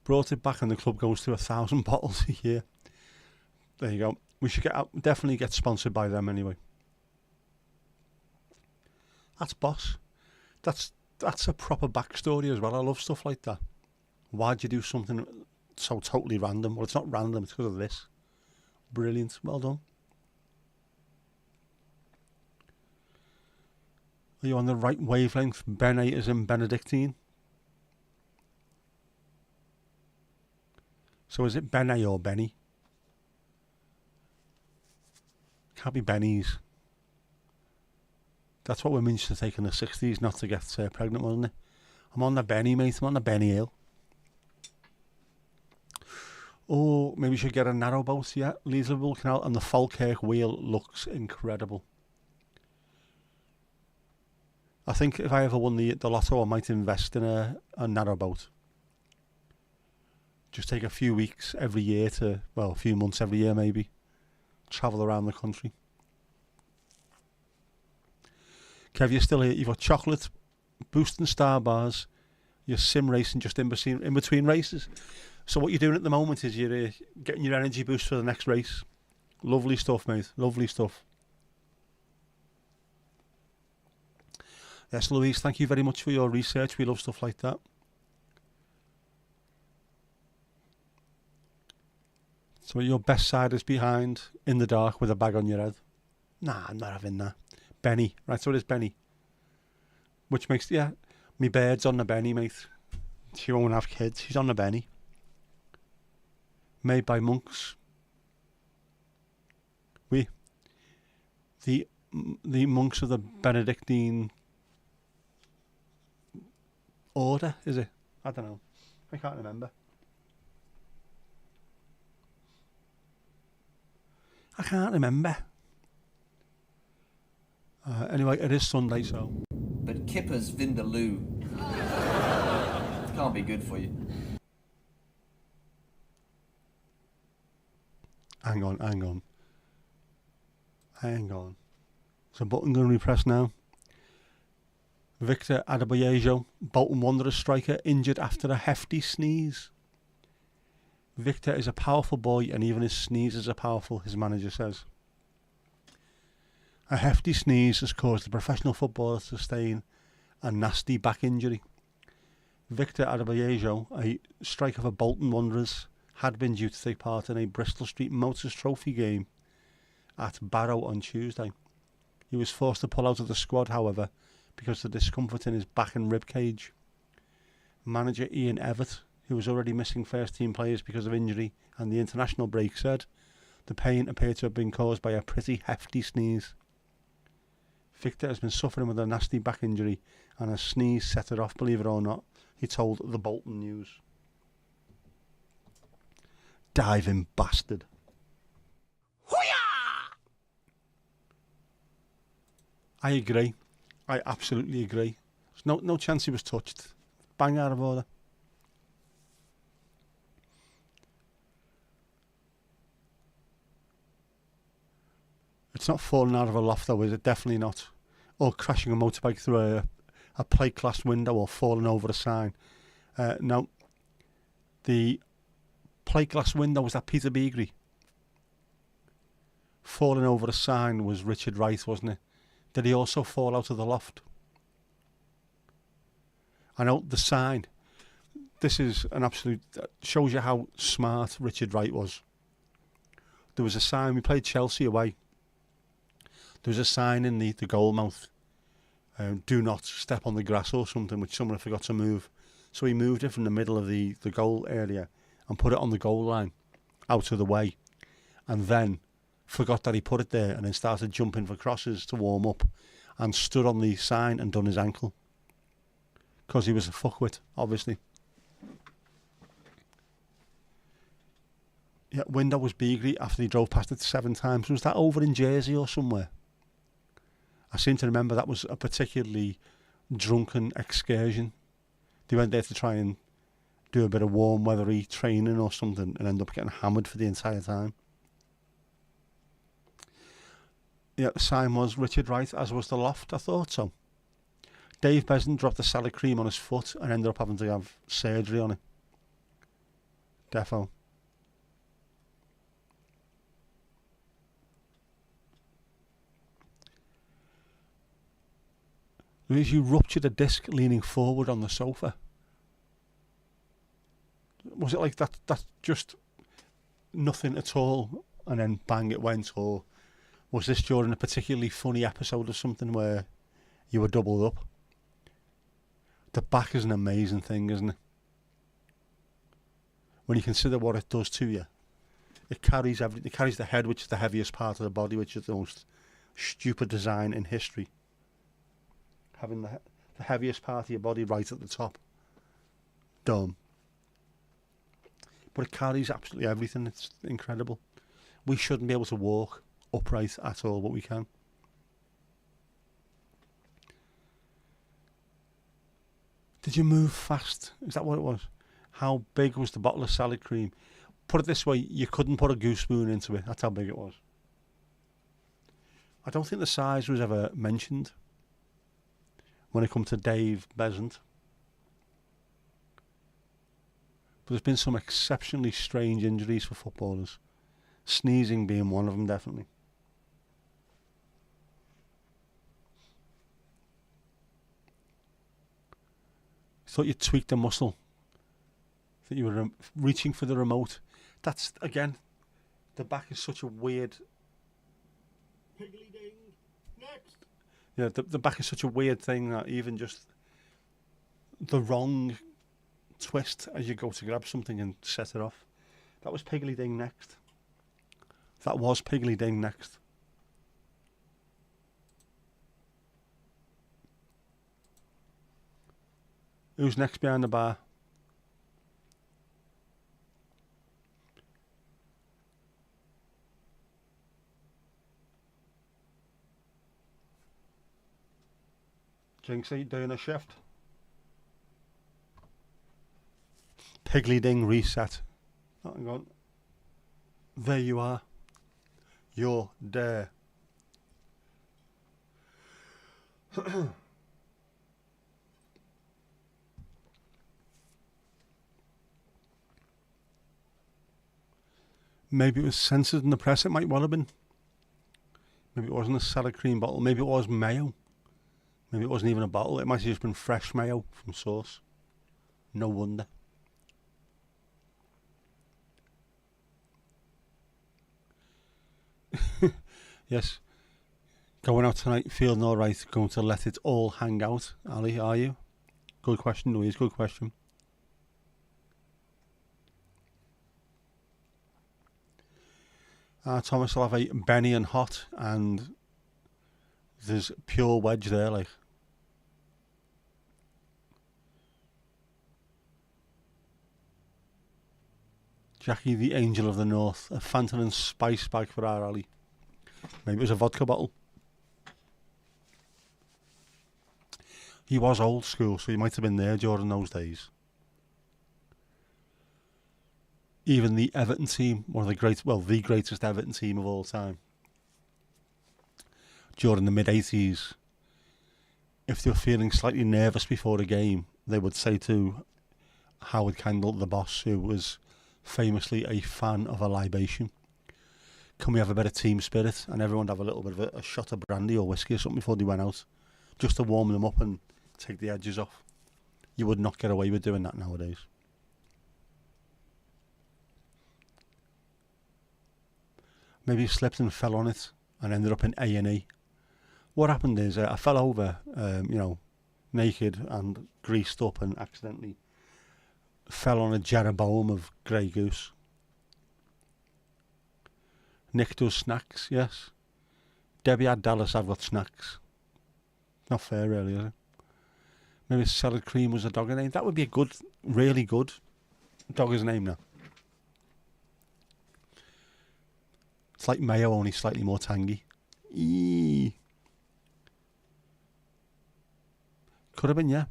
Brought it back and the club goes through 1,000 bottles a year. There you go. We should definitely get sponsored by them anyway. That's boss. That's a proper backstory as well. I love stuff like that. Why'd you do something so totally random? Well, it's not random, it's because of this. Brilliant. Well done. Are you on the right wavelength? Benet is in Benedictine. So is it Benet or Benny? Can't be Benny's. That's what women used to take in the 60s, not to get pregnant, wasn't it? I'm on the Benny, mate. I'm on the Benny Hill. Oh, maybe we should get a narrowboat, yeah. Liesville Canal and the Falkirk Wheel looks incredible. I think if I ever won the lotto, I might invest in a narrowboat. Just take a few weeks every year a few months every year maybe. Travel around the country. Kev, you're still here. You've got chocolate, boosting star bars, you're sim racing just in between races. So what you're doing at the moment is you're getting your energy boost for the next race. Lovely stuff, mate. Lovely stuff. Yes, Louise, thank you very much for your research. We love stuff like that. So your best side is behind in the dark with a bag on your head. Nah, I'm not having that. Benny. Right, so it is Benny. Which makes, yeah, me bird's on the Benny, mate. She won't have kids. She's on the Benny. Made by monks. The monks of the Benedictine order, is it? I don't know. I can't remember. Anyway, it is Sunday, so. But Kipper's Vindaloo can't be good for you. Hang on. Is a button going to be pressed now? Victor Adebayejo, Bolton Wanderers striker, injured after a hefty sneeze. Victor is a powerful boy and even his sneezes are powerful, his manager says. A hefty sneeze has caused the professional footballer to sustain a nasty back injury. Victor Adebayejo, a striker for Bolton Wanderers, had been due to take part in a Bristol Street Motors Trophy game at Barrow on Tuesday. He was forced to pull out of the squad, however, because of the discomfort in his back and rib cage. Manager Ian Everett, who was already missing first-team players because of injury and the international break, said the pain appeared to have been caused by a pretty hefty sneeze. Victor has been suffering with a nasty back injury and a sneeze set it off, believe it or not, he told the Bolton News. Diving bastard. I agree. I absolutely agree. There's no chance he was touched. Bang out of order. It's not falling out of a loft though, is it? Definitely not. Or crashing a motorbike through a plate glass window or falling over a sign. No. The plate glass window was that Peter Beagrie. Falling over a sign was Richard Wright, wasn't it? Did he also fall out of the loft? I know the sign. This is an absolute... shows you how smart Richard Wright was. There was a sign. We played Chelsea away. There was a sign in the goal mouth. Do not step on the grass or something, which someone forgot to move. So he moved it from the middle of the goal area and put it on the goal line, out of the way. And then forgot that he put it there and then started jumping for crosses to warm up and stood on the sign and done his ankle. Because he was a fuckwit, obviously. Yeah, window was Beagrie after he drove past it 7 times. Was that over in Jersey or somewhere? I seem to remember that was a particularly drunken excursion. They went there to try and do a bit of warm weathery training or something and end up getting hammered for the entire time. Yeah, the sign was Richard Wright, as was the loft. I thought so. Dave Besant dropped the salad cream on his foot and ended up having to have surgery on it. Defo. Louise, you ruptured a disc leaning forward on the sofa. Was it like that? That's just nothing at all, and then bang, it went, or was this during a particularly funny episode or something where you were doubled up? The back is an amazing thing, isn't it? When you consider what it does to you, it carries everything. It carries the head, which is the heaviest part of the body, which is the most stupid design in history. Having the heaviest part of your body right at the top. Dumb. But it carries absolutely everything. It's incredible. We shouldn't be able to walk upright at all, but we can. Did you move fast? Is that what it was? How big was the bottle of salad cream? Put it this way, you couldn't put a goose spoon into it. That's how big it was. I don't think the size was ever mentioned. when it comes to Dave Besant. But there's been some exceptionally strange injuries for footballers. Sneezing being one of them, definitely. Thought you tweaked a muscle. That you were reaching for the remote. That's, again, the back is such a weird... Piggly ding. Next. Yeah, the back is such a weird thing that even just the wrong twist as you go to grab something and set it off. That was Piggly Ding next. That was Piggly Ding next. Who's next behind the bar? Jinxie doing a shift. Piggly Ding reset. Oh, hang on. There you are. You're there. Maybe it was censored in the press. It might well have been. Maybe it wasn't a salad cream bottle. Maybe it was mayo. Maybe it wasn't even a bottle. It might have just been fresh mayo from source. No wonder. Yes. Going out tonight, feeling alright, going to let it all hang out. Ali, are you? Good question, Louise, good question. Thomas will have a Benny and hot, and there's pure wedge there, like. Jackie, the Angel of the North, a Fanta and spice bag for our Ali. Maybe it was a vodka bottle. He was old school, so he might have been there during those days. Even the Everton team, one of the the greatest Everton team of all time, during the mid-80s, if they were feeling slightly nervous before a game, they would say to Howard Kendall, the boss, who was famously a fan of a libation, can we have a bit of team spirit? And everyone would have a little bit of a shot of brandy or whiskey or something before they went out, just to warm them up and take the edges off. You would not get away with doing that nowadays. Maybe he slipped and fell on it and ended up in A&E. What happened is I fell over, naked and greased up, and accidentally fell on a Jeroboam of Grey Goose. Nick does snacks, yes. Debbie had Dallas, I've got snacks. Not fair, really, is it? Maybe salad cream was a dogger name. That would be a good, really good dogger's name now. It's like mayo, only slightly more tangy. Eee. Could have been, yeah.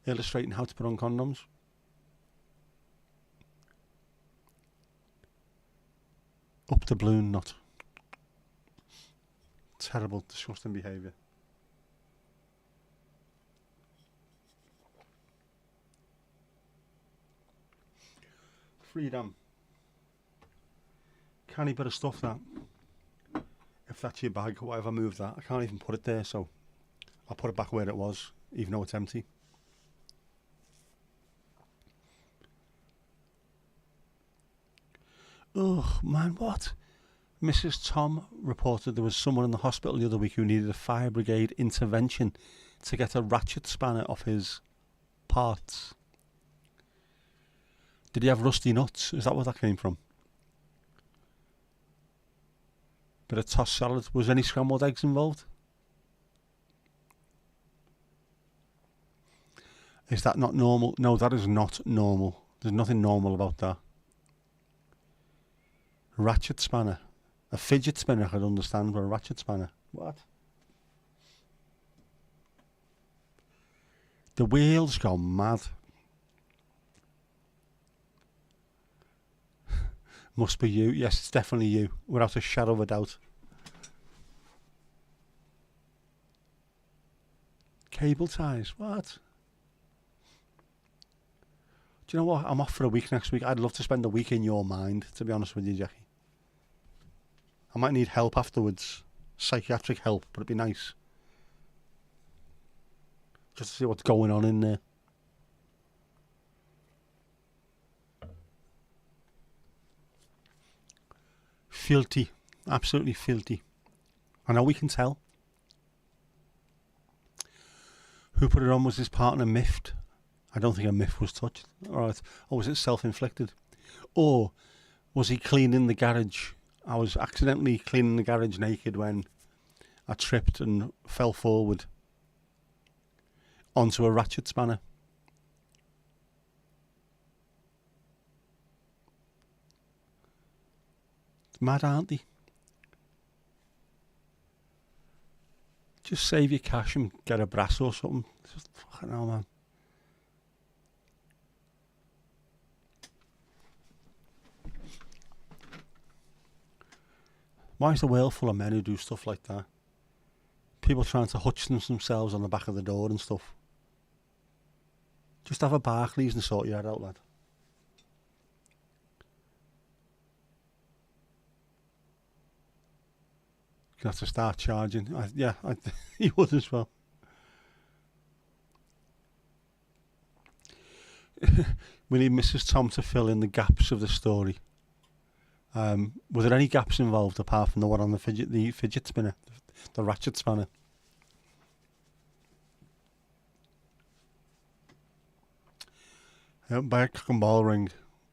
Illustrating how to put on condoms. Up the balloon nut. Terrible, disgusting behaviour. Freedom. Canny bit of stuff, that. If that's your bag, whatever, move that. I can't even put it there, so I'll put it back where it was, even though it's empty. Oh, man, what? Mrs. Tom reported there was someone in the hospital the other week who needed a fire brigade intervention to get a ratchet spanner off his parts. Did he have rusty nuts? Is that where that came from? Bit of tossed salad. Was any scrambled eggs involved? Is that not normal? No, that is not normal. There's nothing normal about that. Ratchet spanner. A fidget spinner I could understand, but a ratchet spanner. What? The wheels go mad. Must be you. Yes, it's definitely you, without a shadow of a doubt. Cable ties, what? Do you know what? I'm off for a week next week. I'd love to spend a week in your mind, to be honest with you, Jackie. I might need help afterwards. Psychiatric help, but it'd be nice. Just to see what's going on in there. Filthy. Absolutely filthy. I know we can tell. Who put it on was his partner, miffed. I don't think a miff was touched. Alright. Or was it self-inflicted? Or was he cleaning the garage? I was accidentally cleaning the garage naked when I tripped and fell forward onto a ratchet spanner. It's mad, aren't they? Just save your cash and get a brass or something. Just fucking hell, man. Why is the world full of men who do stuff like that? People trying to hutch themselves on the back of the door and stuff. Just have a Barclays and sort your head out, lad. You have to start charging. He would as well. We need Mrs. Tom to fill in the gaps of the story. Were there any gaps involved apart from the one on the fidget spinner, the ratchet spanner? Buy a cock and ball ring,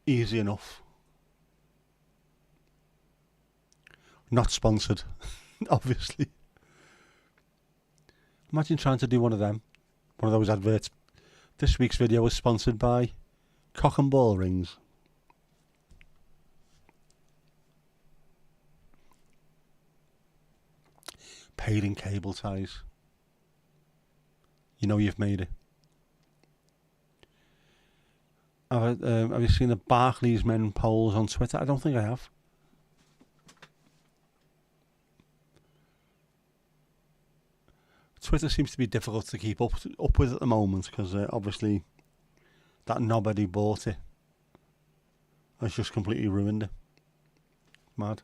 easy enough. Not sponsored, obviously. Imagine trying to do one of those adverts. This week's video was sponsored by cock and ball rings. Paid in cable ties. You know you've made it. Have you seen the Barclays men polls on Twitter? I don't think I have. Twitter seems to be difficult to keep up with at the moment because obviously that nobody bought it has just completely ruined it. Mad.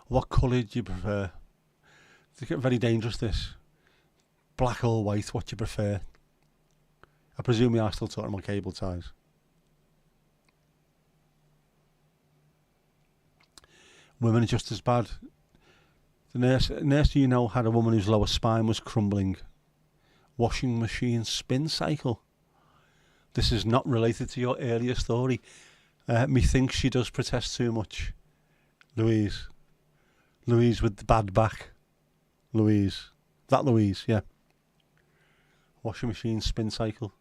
What colour do you prefer? It's getting very dangerous, this. Black or white, what do you prefer? I presume we are still talking about cable ties. Women are just as bad. The nurse you know had a woman whose lower spine was crumbling. Washing machine spin cycle. This is not related to your earlier story. Methinks she does protest too much. Louise with the bad back. Louise, yeah. Washing machine spin cycle.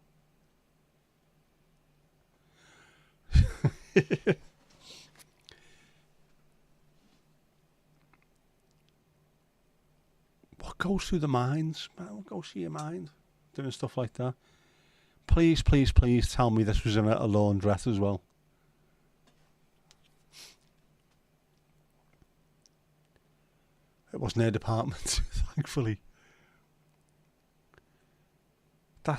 What goes through the minds? What goes through your mind doing stuff like that? Please tell me this was in a laundrette as well. It wasn't her department, thankfully. Do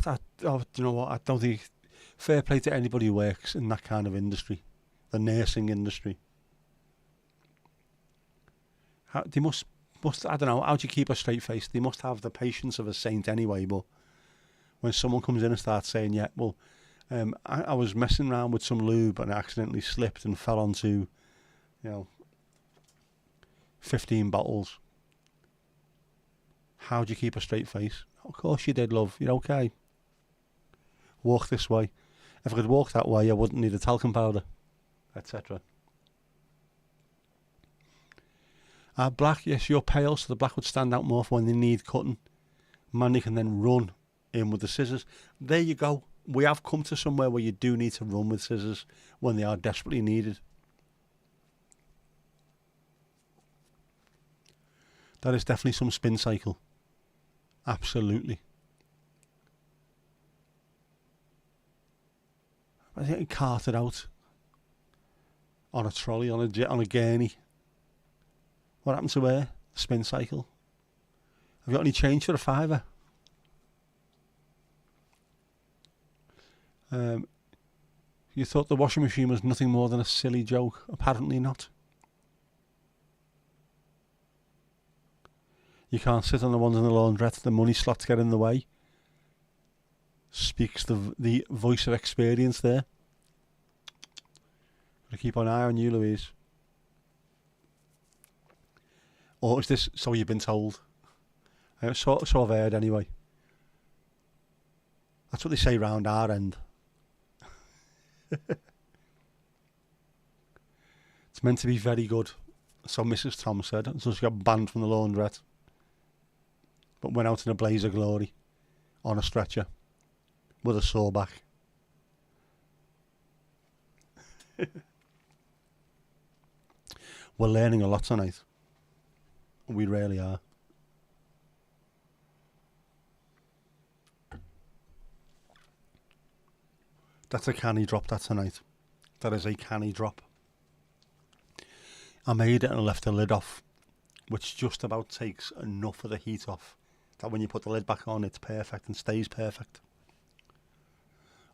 you know what? I don't think. Fair play to anybody who works in that kind of industry, the nursing industry. They must. I don't know. How do you keep a straight face? They must have the patience of a saint anyway. But when someone comes in and starts saying, "Yeah, well, I was messing around with some lube and I accidentally slipped and fell onto, 15 bottles." How do you keep a straight face? Of course you did, love. You're okay. Walk this way. If I could walk that way, I wouldn't need a talcum powder, etc. Black, yes, you're pale, so the black would stand out more for when they need cutting. Mandy can then run in with the scissors. There you go. We have come to somewhere where you do need to run with scissors when they are desperately needed. That is definitely some spin cycle. Absolutely. I think he carted out on a trolley, on a gurney. What happened to her? Spin cycle. Have you got any change for a £5? You thought the washing machine was nothing more than a silly joke. Apparently not. You can't sit on the ones in the laundrette. The money slots get in the way. Speaks the voice of experience there. Gotta keep an eye on you, Louise. Or is this so you've been told? So I've heard anyway. That's what they say round our end. It's meant to be very good, so Mrs. Tom said. So she got banned from the laundrette, but went out in a blaze of glory on a stretcher with a sore back. We're learning a lot tonight. We really are. That's a canny drop, that tonight. That is a canny drop. I made it and left the lid off, which just about takes enough of the heat off that when you put the lid back on, it's perfect and stays perfect.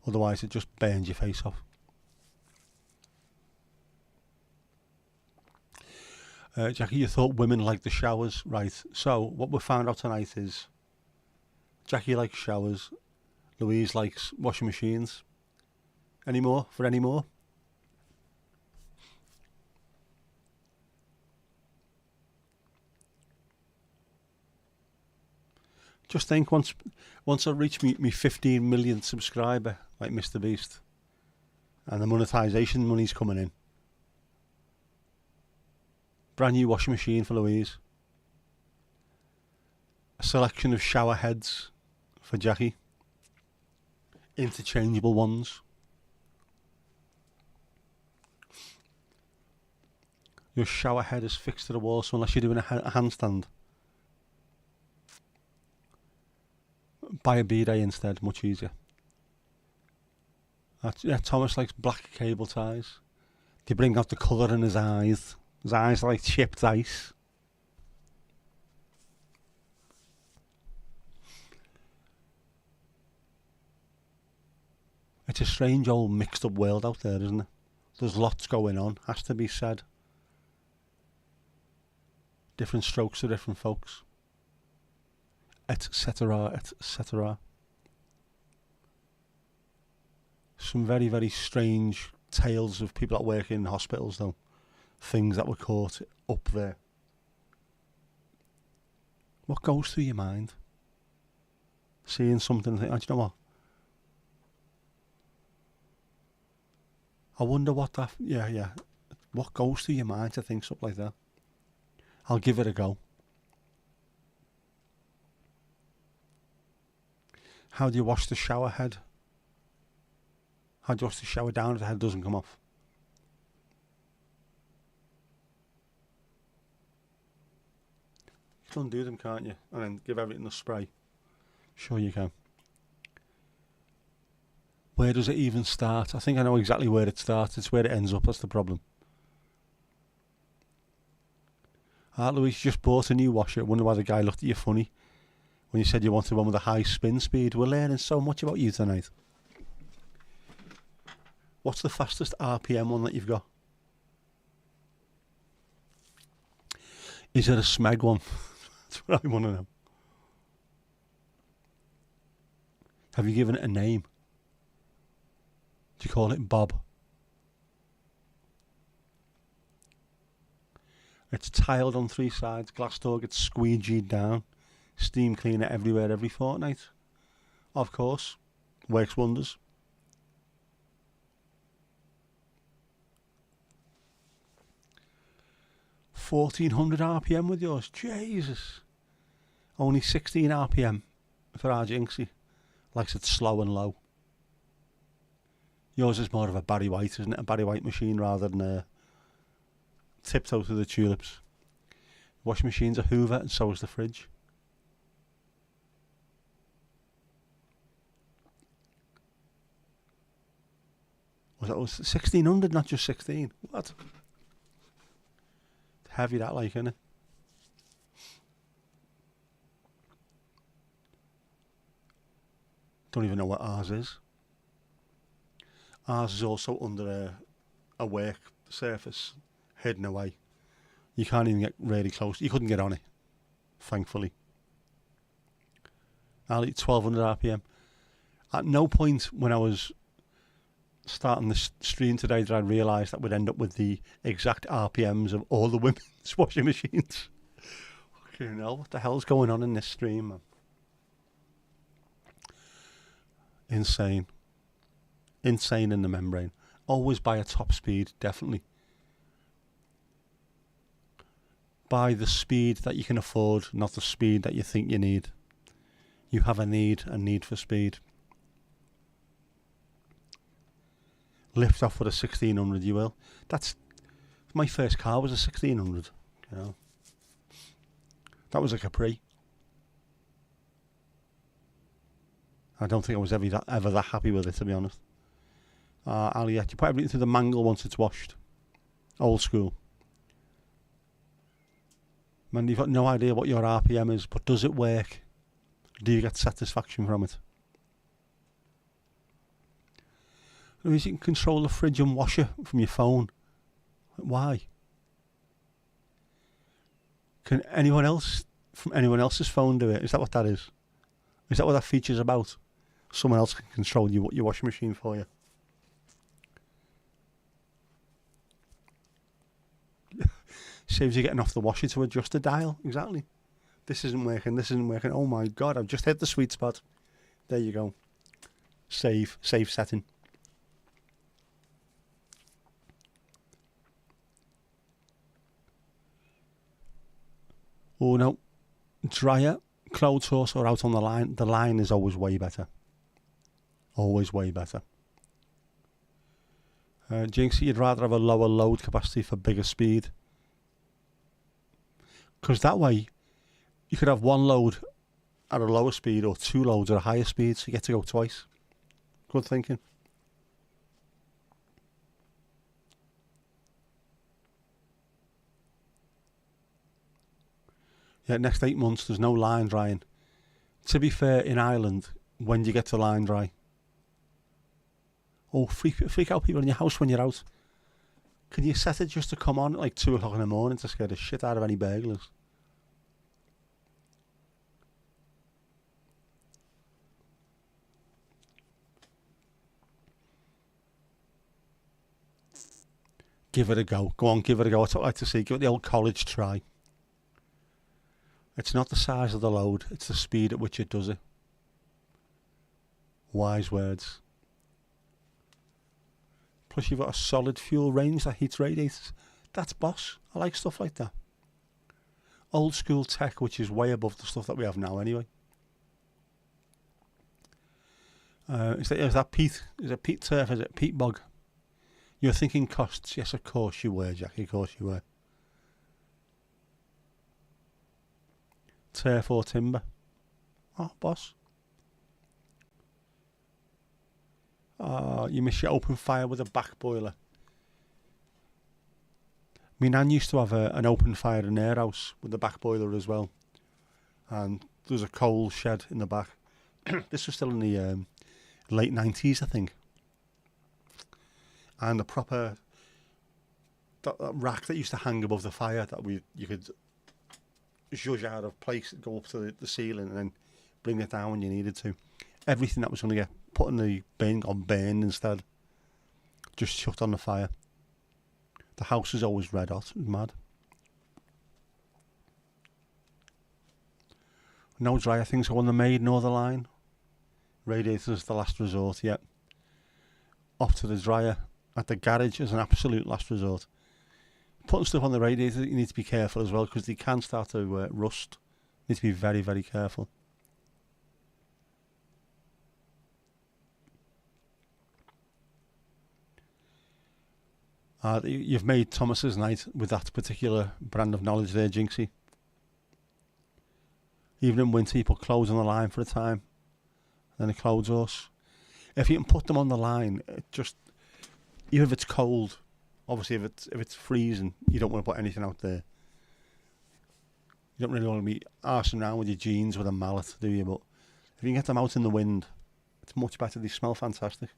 Otherwise, it just burns your face off. Jackie, you thought women liked the showers, right? So what we found out tonight is Jackie likes showers, Louise likes washing machines. Any more? Just think, once I reach me 15 million subscriber, like Mr. Beast, and the monetization money's coming in, brand new washing machine for Louise, a selection of shower heads for Jackie, interchangeable ones. Your shower head is fixed to the wall, so unless you're doing a handstand, buy a bidet instead, much easier. Thomas likes black cable ties. They bring out the colour in his eyes. His eyes are like chipped ice. It's a strange old mixed up world out there, isn't it? There's lots going on, has to be said. Different strokes for different folks, etc., etc. Some very, very strange tales of people that work in hospitals, though. Things that were caught up there. What goes through your mind? Seeing something and thinking, oh, do you know what? I wonder what that... Yeah. What goes through your mind to think something like that? I'll give it a go. How do you wash the shower head? How do you wash the shower down if the head doesn't come off? You can undo them, can't you? And then give everything a spray. Sure you can. Where does it even start? I think I know exactly where it starts. It's where it ends up. That's the problem. Louise, you just bought a new washer. I wonder why the guy looked at you funny when you said you wanted one with a high spin speed. We're learning so much about you tonight. What's the fastest RPM one that you've got? Is it a Smeg one? That's what I want to know. Have you given it a name? Do you call it Bob? It's tiled on 3 sides. Glass door gets squeegeed down. Steam cleaner everywhere every fortnight. Of course. Works wonders. $1,400 RPM with yours. Jesus. Only 16 RPM for our Jinxie. Likes it slow and low. Yours is more of a Barry White, isn't it? A Barry White machine rather than a tiptoe through the tulips. Washing machine's a Hoover and so is the fridge. Was that 1600, not just 16? What? Heavy that, like, isn't it? Don't even know what ours is. Ours is also under a work surface, hidden away. You can't even get really close. You couldn't get on it, thankfully. I'll hit 1200 RPM. At no point when I was starting the stream today did I realise that we'd end up with the exact RPMs of all the women's washing machines. Fucking hell, what the hell's going on in this stream, man? Insane. Insane in the membrane. Always buy a top speed, definitely. Buy the speed that you can afford, not the speed that you think you need. You have a need for speed. Lift off with a 1600, you will. That's my first car was a 1600. You know, that was a Capri. I don't think I was ever that happy with it, to be honest. Ali, you put everything through the mangle once it's washed. Old school. Man, you've got no idea what your RPM is, but does it work? Do you get satisfaction from it? You can control the fridge and washer from your phone. Why? Can anyone else from anyone else's phone do it? Is that what that is? Is that what that feature's about? Someone else can control your washing machine for you. Saves you getting off the washer to adjust the dial. Exactly. This isn't working. This isn't working. Oh my God! I've just hit the sweet spot. There you go. Save setting. Oh no, dryer, clothes horse or out on the line. The line is always way better. Always way better. Jinxie, you'd rather have a lower load capacity for bigger speed. Because that way, you could have one load at a lower speed or two loads at a higher speed, so you get to go twice. Good thinking. Yeah, next 8 months, there's no line drying. To be fair, in Ireland, when do you get to line dry? Oh, freak out people in your house when you're out. Can you set it just to come on at like 2 o'clock in the morning to scare the shit out of any burglars? Give it a go. Go on, give it a go. That's what I like to see. Give it the old college try. It's not the size of the load, it's the speed at which it does it. Wise words. Plus you've got a solid fuel range that heats radiators. That's boss. I like stuff like that. Old school tech, which is way above the stuff that we have now anyway. Is that peat? Is it peat turf? Is it peat bog? You're thinking costs. Yes, of course you were, Jackie. Of course you were. Turf or timber? Oh, boss. You miss your open fire with a back boiler. My nan used to have an open fire in her house with the back boiler as well. And there was a coal shed in the back. This was still in the late 90s, I think. And the proper that rack that used to hang above the fire that you could zhuzh out of place, go up to the ceiling and then bring it down when you needed to. Everything that was going to get put in the bin got burned instead. Just shut on the fire. The house is always red hot. It was mad. No dryer things go on the maid nor the line. Radiators the last resort, yet. Off to the dryer at the garage is an absolute last resort. Putting stuff on the radiator, you need to be careful as well because they can start to rust. You need to be very, very careful. You've made Thomas's night with that particular brand of knowledge there, Jinxie. Even in winter, you put clothes on the line for a time. Then a clothes horse. If you can put them on the line, it just, even if it's cold, obviously if it's freezing, you don't want to put anything out there. You don't really want to be arsing around with your jeans with a mallet, do you? But if you can get them out in the wind, It's much better. They smell fantastic.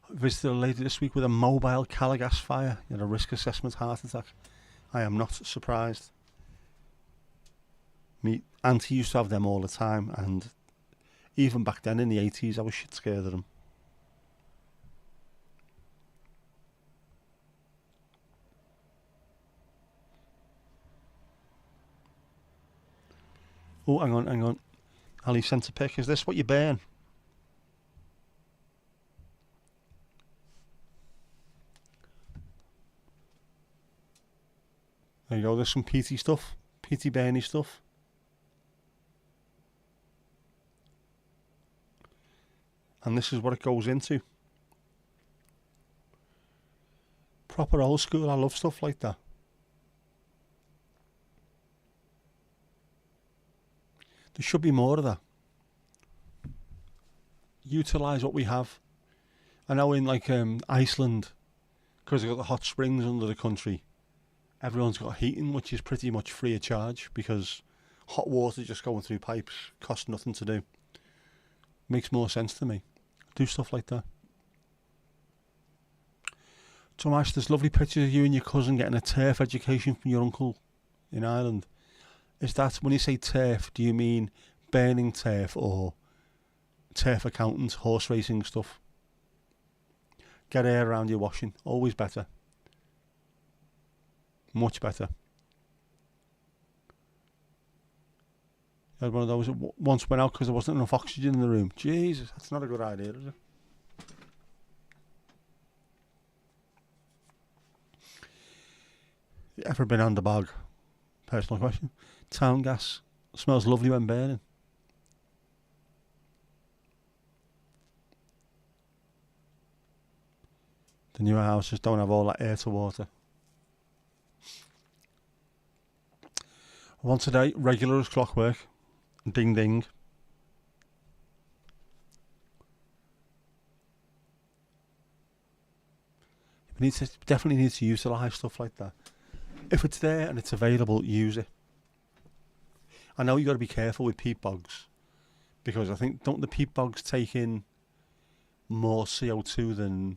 I visited a lady this week with a mobile Calagas fire. She had a risk assessment heart attack. I am not surprised. Me auntie used to have them all the time, and even back then in the 80s, I was shit scared of them. Oh, hang on. Ali sent a pic. Is this what you burn? There you go. There's some peaty stuff. Peaty burny stuff. And this is what it goes into. Proper old school. I love stuff like that. There should be more of that. Utilise what we have. I know in like Iceland, because they've got the hot springs under the country, everyone's got heating, which is pretty much free of charge because hot water just going through pipes costs nothing to do. Makes more sense to me. Do stuff like that. Tomash, there's lovely pictures of you and your cousin getting a turf education from your uncle in Ireland. Is that, when you say turf, do you mean burning turf or turf accountants, horse racing stuff? Get air around your washing. Always better. Much better. I had one of those that once went out because there wasn't enough oxygen in the room. Jesus, that's not a good idea, is it? You ever been on the bog? Personal question. Town gas smells lovely when burning. The newer houses don't have all that air to water. Once a day, regular as clockwork. Ding ding. We definitely need to utilise stuff like that. If it's there and it's available, use it. I know you got to be careful with peat bogs, because I think, don't the peat bogs take in more CO2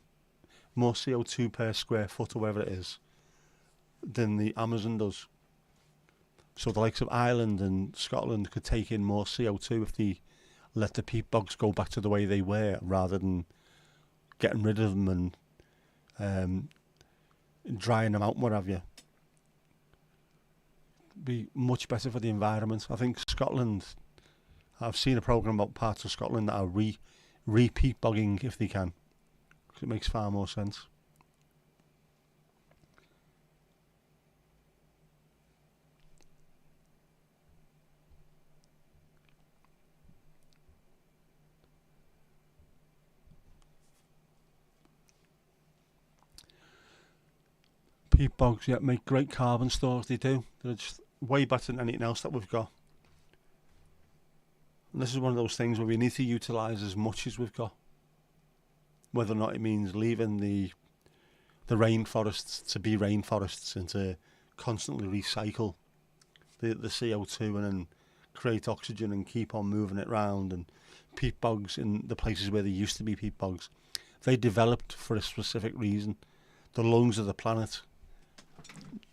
per square foot or whatever it is than the Amazon does. So the likes of Ireland and Scotland could take in more CO2 if they let the peat bogs go back to the way they were, rather than getting rid of them and drying them out and what have you. Be much better for the environment. I think Scotland, I've seen a programme about parts of Scotland that are re-peat bogging if they can, because it makes far more sense. Peat bogs, yeah, make great carbon stores. They do. They're just way better than anything else that we've got. And this is one of those things where we need to utilise as much as we've got, whether or not it means leaving the rainforests to be rainforests and to constantly recycle the CO2 and then create oxygen and keep on moving it round. And peat bogs, in the places where there used to be peat bogs, they developed for a specific reason. The lungs of the planet.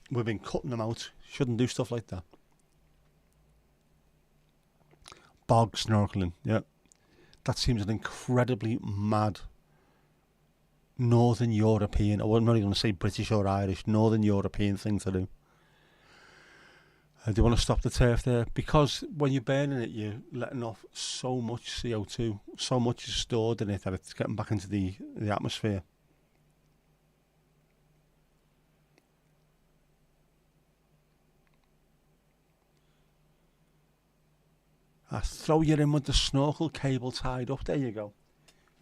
We've been cutting them out. Shouldn't do stuff like that. Bog snorkeling, yeah. That seems an incredibly mad Northern European, I'm not even going to say British or Irish, Northern European thing to do. They want to stop the turf there, because when you're burning it, you're letting off so much CO2, so much is stored in it that it's getting back into the atmosphere. I throw you in with the snorkel cable tied up. There you go.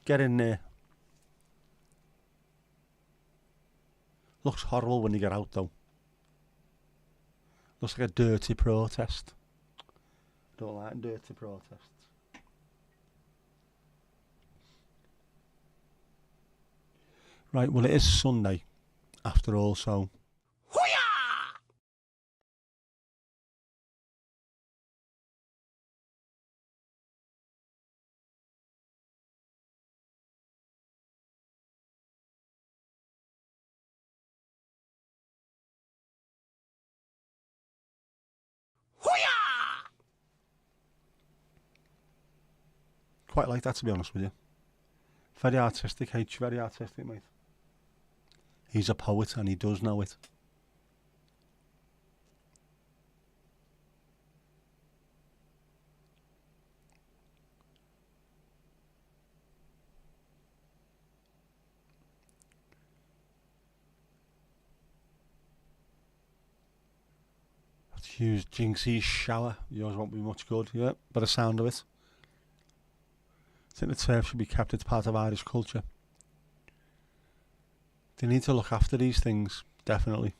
Get in there. Looks horrible when you get out though. Looks like a dirty protest. Don't like dirty protests. Right, well it is Sunday after all, so quite like that, to be honest with you. Very artistic, H, very artistic, mate. He's a poet and he does know it. Let's use Jinxie's shower. Yours won't be much good. Yeah, by the sound of it. I think the turf should be kept. It's part of Irish culture. They need to look after these things, definitely.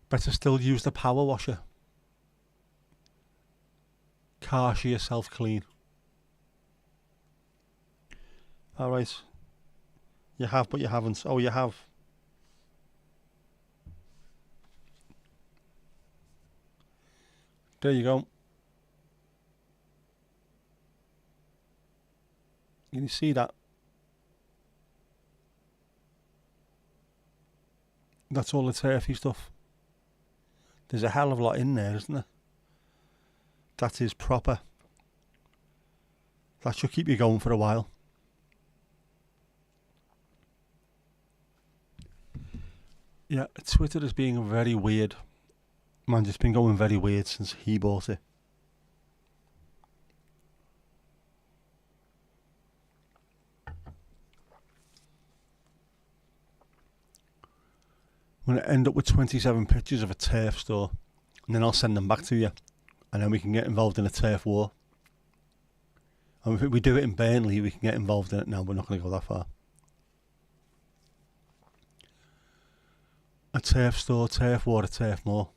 Better still use the power washer. Carsh yourself clean. Alright. You have, but you haven't. Oh, you have. There you go. Can you see that? That's all the turfy stuff. There's a hell of a lot in there, isn't there? That is proper. That should keep you going for a while. Yeah, Twitter is being very weird. Man, it's been going very weird since he bought it. I'm going to end up with 27 pictures of a turf store, and then I'll send them back to you, and then we can get involved in a turf war. And if we do it in Burnley, we can get involved in it. No, we're not going to go that far. A turf store, turf war, a turf moor.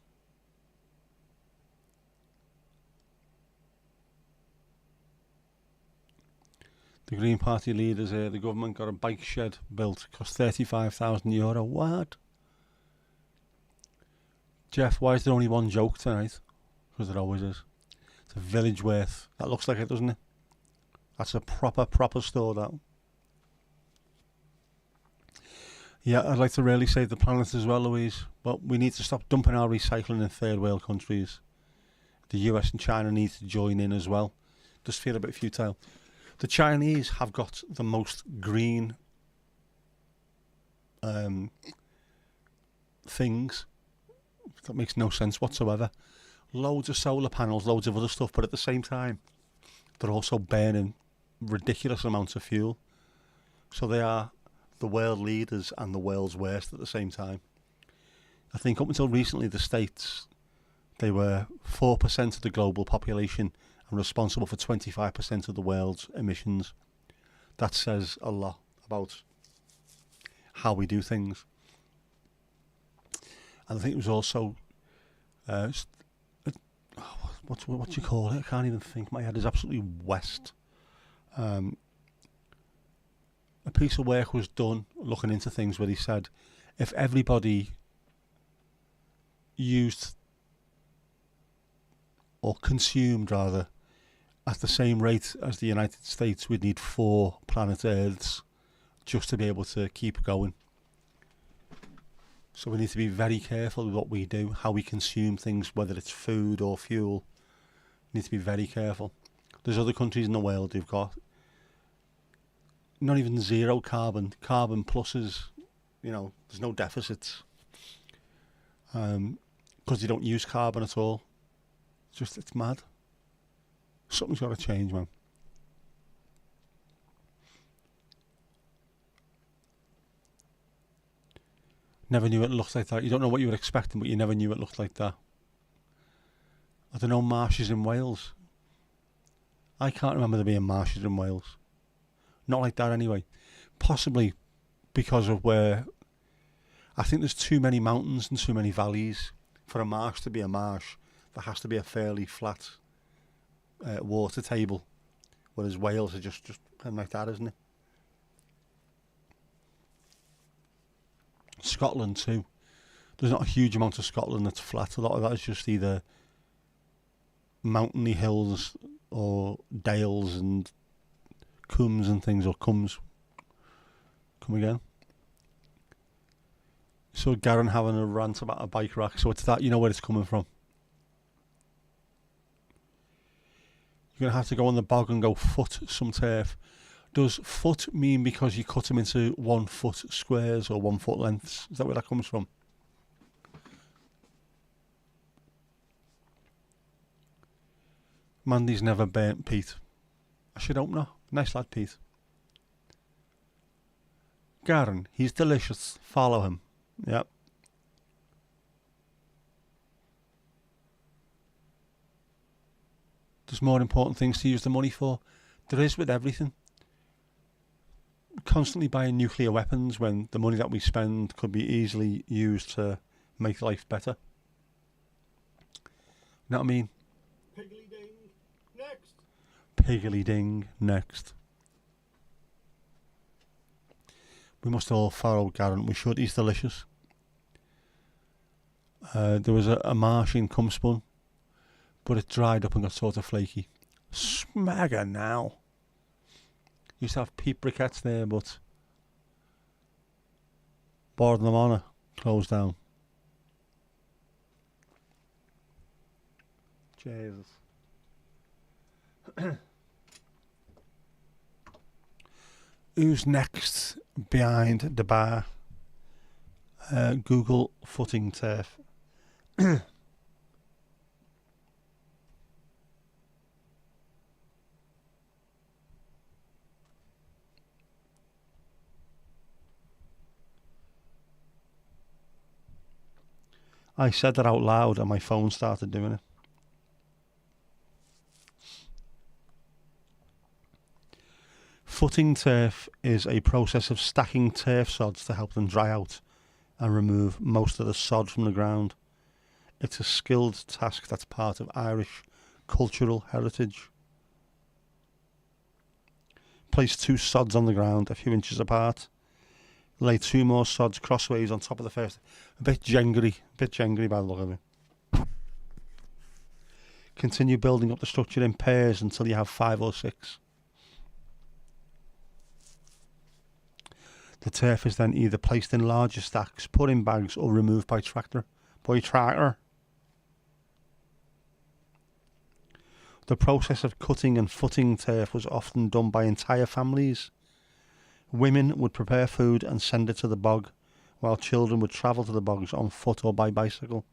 The Green Party leaders here, the government got a bike shed built, cost €35,000. What? Jeff, why is there only one joke tonight? Because there always is. It's a village worth. That looks like it, doesn't it? That's a proper store, that. Yeah, I'd like to really save the planet as well, Louise. But we need to stop dumping our recycling in third world countries. The US and China need to join in as well. Just feel a bit futile. The Chinese have got the most green things. That makes no sense whatsoever. Loads of solar panels, loads of other stuff, but at the same time, they're also burning ridiculous amounts of fuel. So they are the world leaders and the world's worst at the same time. I think up until recently, the States, they were 4% of the global population and responsible for 25% of the world's emissions. That says a lot about how we do things. And I think it was also, what do you call it? I can't even think. My head is absolutely west. A piece of work was done looking into things where he said, if everybody used or consumed rather at the same rate as the United States, we'd need 4 planet Earths just to be able to keep going. So we need to be very careful with what we do, how we consume things, whether it's food or fuel. We need to be very careful. There's other countries in the world who've got not even zero carbon pluses. You know, there's no deficits because they don't use carbon at all. It's mad. Something's got to change, man. Never knew it looked like that. You don't know what you were expecting, but you never knew it looked like that. I don't know, marshes in Wales. I can't remember there being marshes in Wales. Not like that anyway. Possibly because of where... I think there's too many mountains and too many valleys. For a marsh to be a marsh, there has to be a fairly flat water table. Whereas Wales are just kind of like that, isn't it? Scotland too. There's not a huge amount of Scotland that's flat. A lot of that is just either mountainy hills or dales and cums and things, or cums. Come again. So Garen having a rant about a bike rack. So it's that, you know where it's coming from. you're going to have to go on the bog and go foot some turf. Does foot mean because you cut them into 1 foot squares or 1 foot lengths? Is that where that comes from? Mandy's never burnt Pete. I should hope not. Nice lad, Pete. Garen, he's delicious. Follow him. Yep. There's more important things to use the money for. There is with everything. Constantly buying nuclear weapons when the money that we spend could be easily used to make life better. You know what I mean? Piggly ding. Next. Piggly ding. Next. We must all follow Garen. We should. He's delicious. There was a marsh in Cumspun, but it dried up and got sort of flaky. Smagger now. Used to have peat briquettes there, but Borden them Honour closed down. Jesus. Who's next behind the bar? Google footing turf. I said that out loud and my phone started doing it. Footing turf is a process of stacking turf sods to help them dry out and remove most of the sod from the ground. It's a skilled task that's part of Irish cultural heritage. Place 2 sods on the ground a few inches apart. Lay 2 more sods crossways on top of the first. A bit jangly by the look of it. Continue building up the structure in pairs until you have 5 or 6. The turf is then either placed in larger stacks, put in bags, or removed by tractor. The process of cutting and footing turf was often done by entire families. Women would prepare food and send it to the bog, while children would travel to the bogs on foot or by bicycle.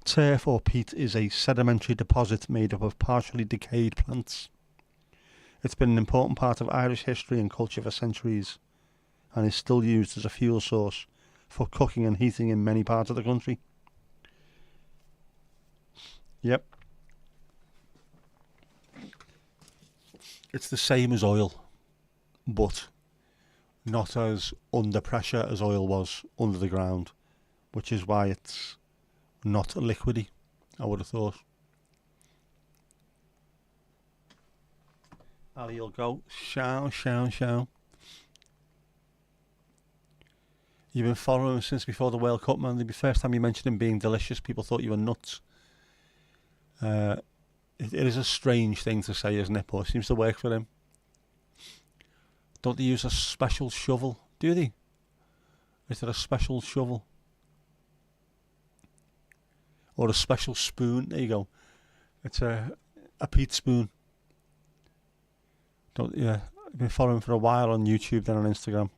Turf or peat is a sedimentary deposit made up of partially decayed plants. It's been an important part of Irish history and culture for centuries, and is still used as a fuel source for cooking and heating in many parts of the country. Yep. It's the same as oil, but not as under pressure as oil was under the ground, which is why it's not liquidy, I would have thought. Ali will go, show. You've been following him since before the World Cup, man. The first time you mentioned him being delicious, people thought you were nuts. It is a strange thing to say, isn't it? But it seems to work for him. Don't they use a special shovel? Do they? Is there a special shovel? Or a special spoon? There you go. It's a peat spoon. I've been following for a while on YouTube, then on Instagram.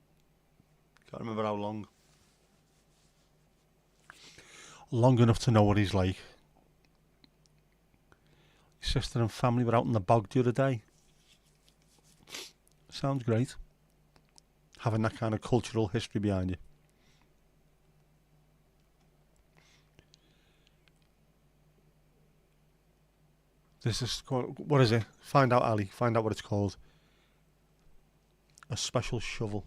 Can't remember how long. Long enough to know what he's like. His sister and family were out in the bog the other day. Sounds great. Having that kind of cultural history behind you. This is, what is it? Find out, Ali. Find out what it's called. A special shovel.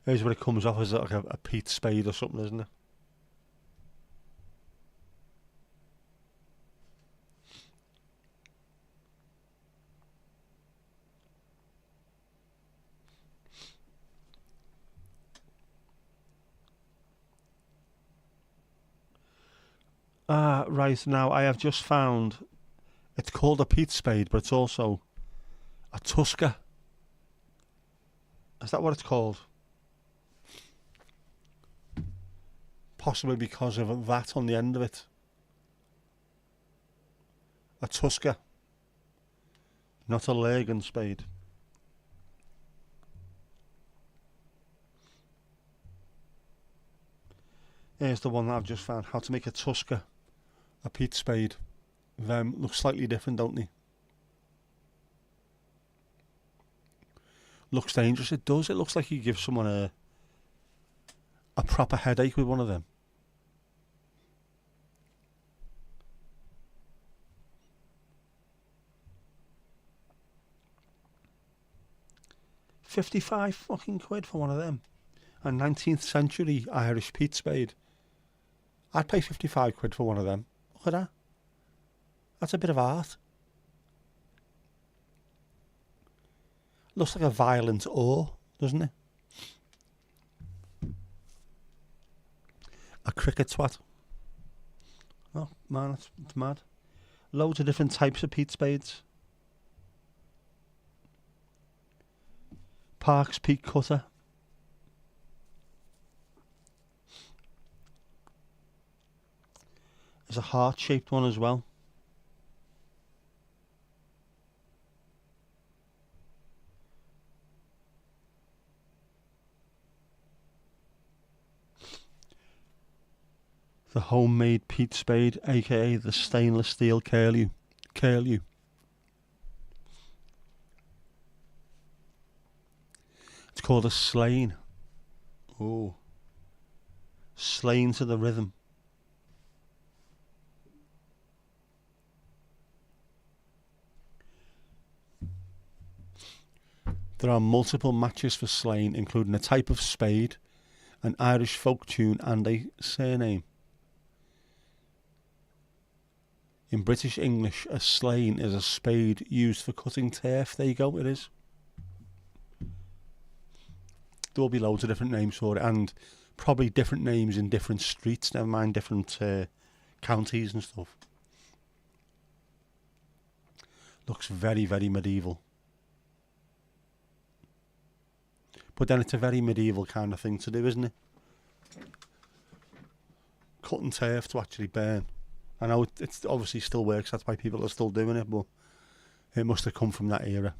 Here's what it comes off as, like a peat spade or something, isn't it? Right, now I have just found, it's called a peat spade, but it's also a tusker. Is that what it's called? possibly because of that on the end of it. A tusker, not a Lurgan spade. Here's the one that I've just found. How to make a tusker, a peat spade. Them look slightly different, don't they? Looks dangerous. It does. It looks like you give someone a proper headache with one of them. £55 fucking quid for one of them. A 19th century Irish peat spade. I'd pay 55 quid for one of them. Look at that. That's a bit of art. Looks like a violent oar, doesn't it? A cricket twat. Oh man, it's mad. Loads of different types of peat spades. Park's peat cutter. There's a heart-shaped one as well. The homemade peat spade, aka the stainless steel curlew. It's called a slain. Oh. Slain to the rhythm. There are multiple matches for slain, including a type of spade, an Irish folk tune, and a surname. In British English, a slain is a spade used for cutting turf. There you go, it is. There will be loads of different names for it, and probably different names in different streets, never mind different counties and stuff. Looks very, very medieval. But then it's a very medieval kind of thing to do, isn't it? Cutting turf to actually burn. I know it obviously still works, that's why people are still doing it, but it must have come from that era.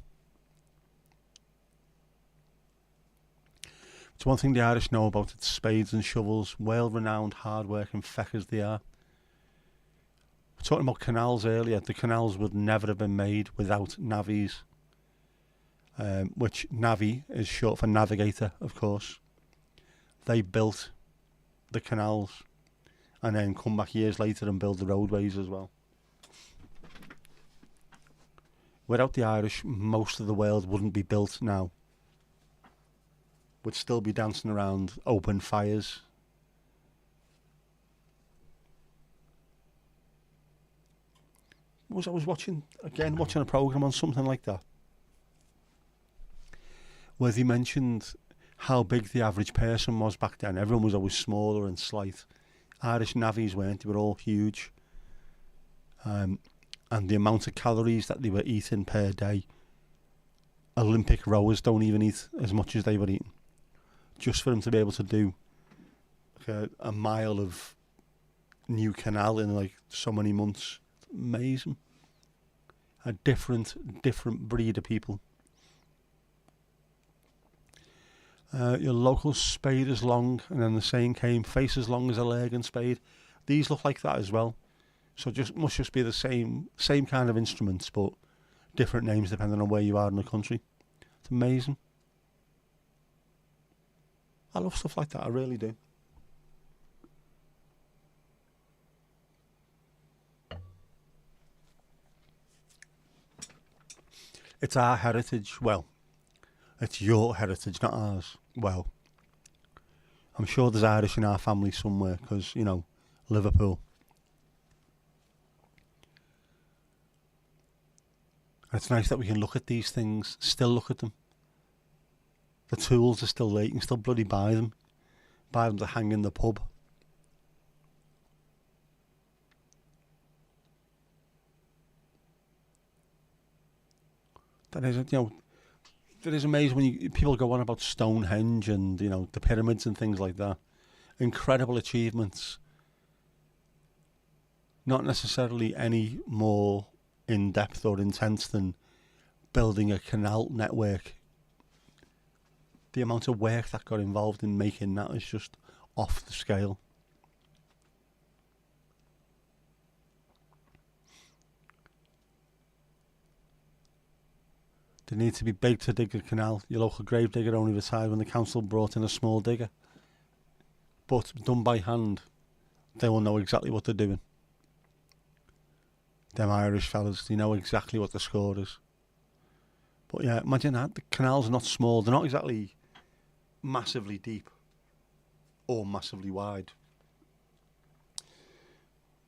It's one thing the Irish know about its spades and shovels, well-renowned, hard-working feckers they are. We were talking about canals earlier. The canals would never have been made without navvies, which navvy is short for navigator, of course. They built the canals and then come back years later and build the roadways as well. Without the Irish, most of the world wouldn't be built now. Would still be dancing around open fires. I was watching a programme on something like that, where they mentioned how big the average person was back then. Everyone was always smaller and slight. Irish navvies weren't, they were all huge. And the amount of calories that they were eating per day, Olympic rowers don't even eat as much as they were eating. Just for them to be able to do like a mile of new canal in like so many months. It's amazing. A different breed of people. Your local spade is long, and then the saying came, face as long as a Lurgan spade. These look like that as well. So must just be the same kind of instruments, but different names depending on where you are in the country. It's amazing. I love stuff like that, I really do. It's our heritage. Well, it's your heritage, not ours. Well, I'm sure there's Irish in our family somewhere, because, you know, Liverpool. And it's nice that we can look at these things, still look at them. The tools are still there, you can still bloody buy them. Buy them to hang in the pub. That is, you know, it is amazing when people go on about Stonehenge and, you know, the pyramids and things like that. incredible achievements. Not necessarily any more in-depth or intense than building a canal network. The amount of work that got involved in making that is just off the scale. They need to be big to dig a canal. Your local grave digger only retired when the council brought in a small digger. But done by hand, they will know exactly what they're doing. Them Irish fellas, they know exactly what the score is. But yeah, imagine that. The canals are not small. They're not exactly massively deep or massively wide.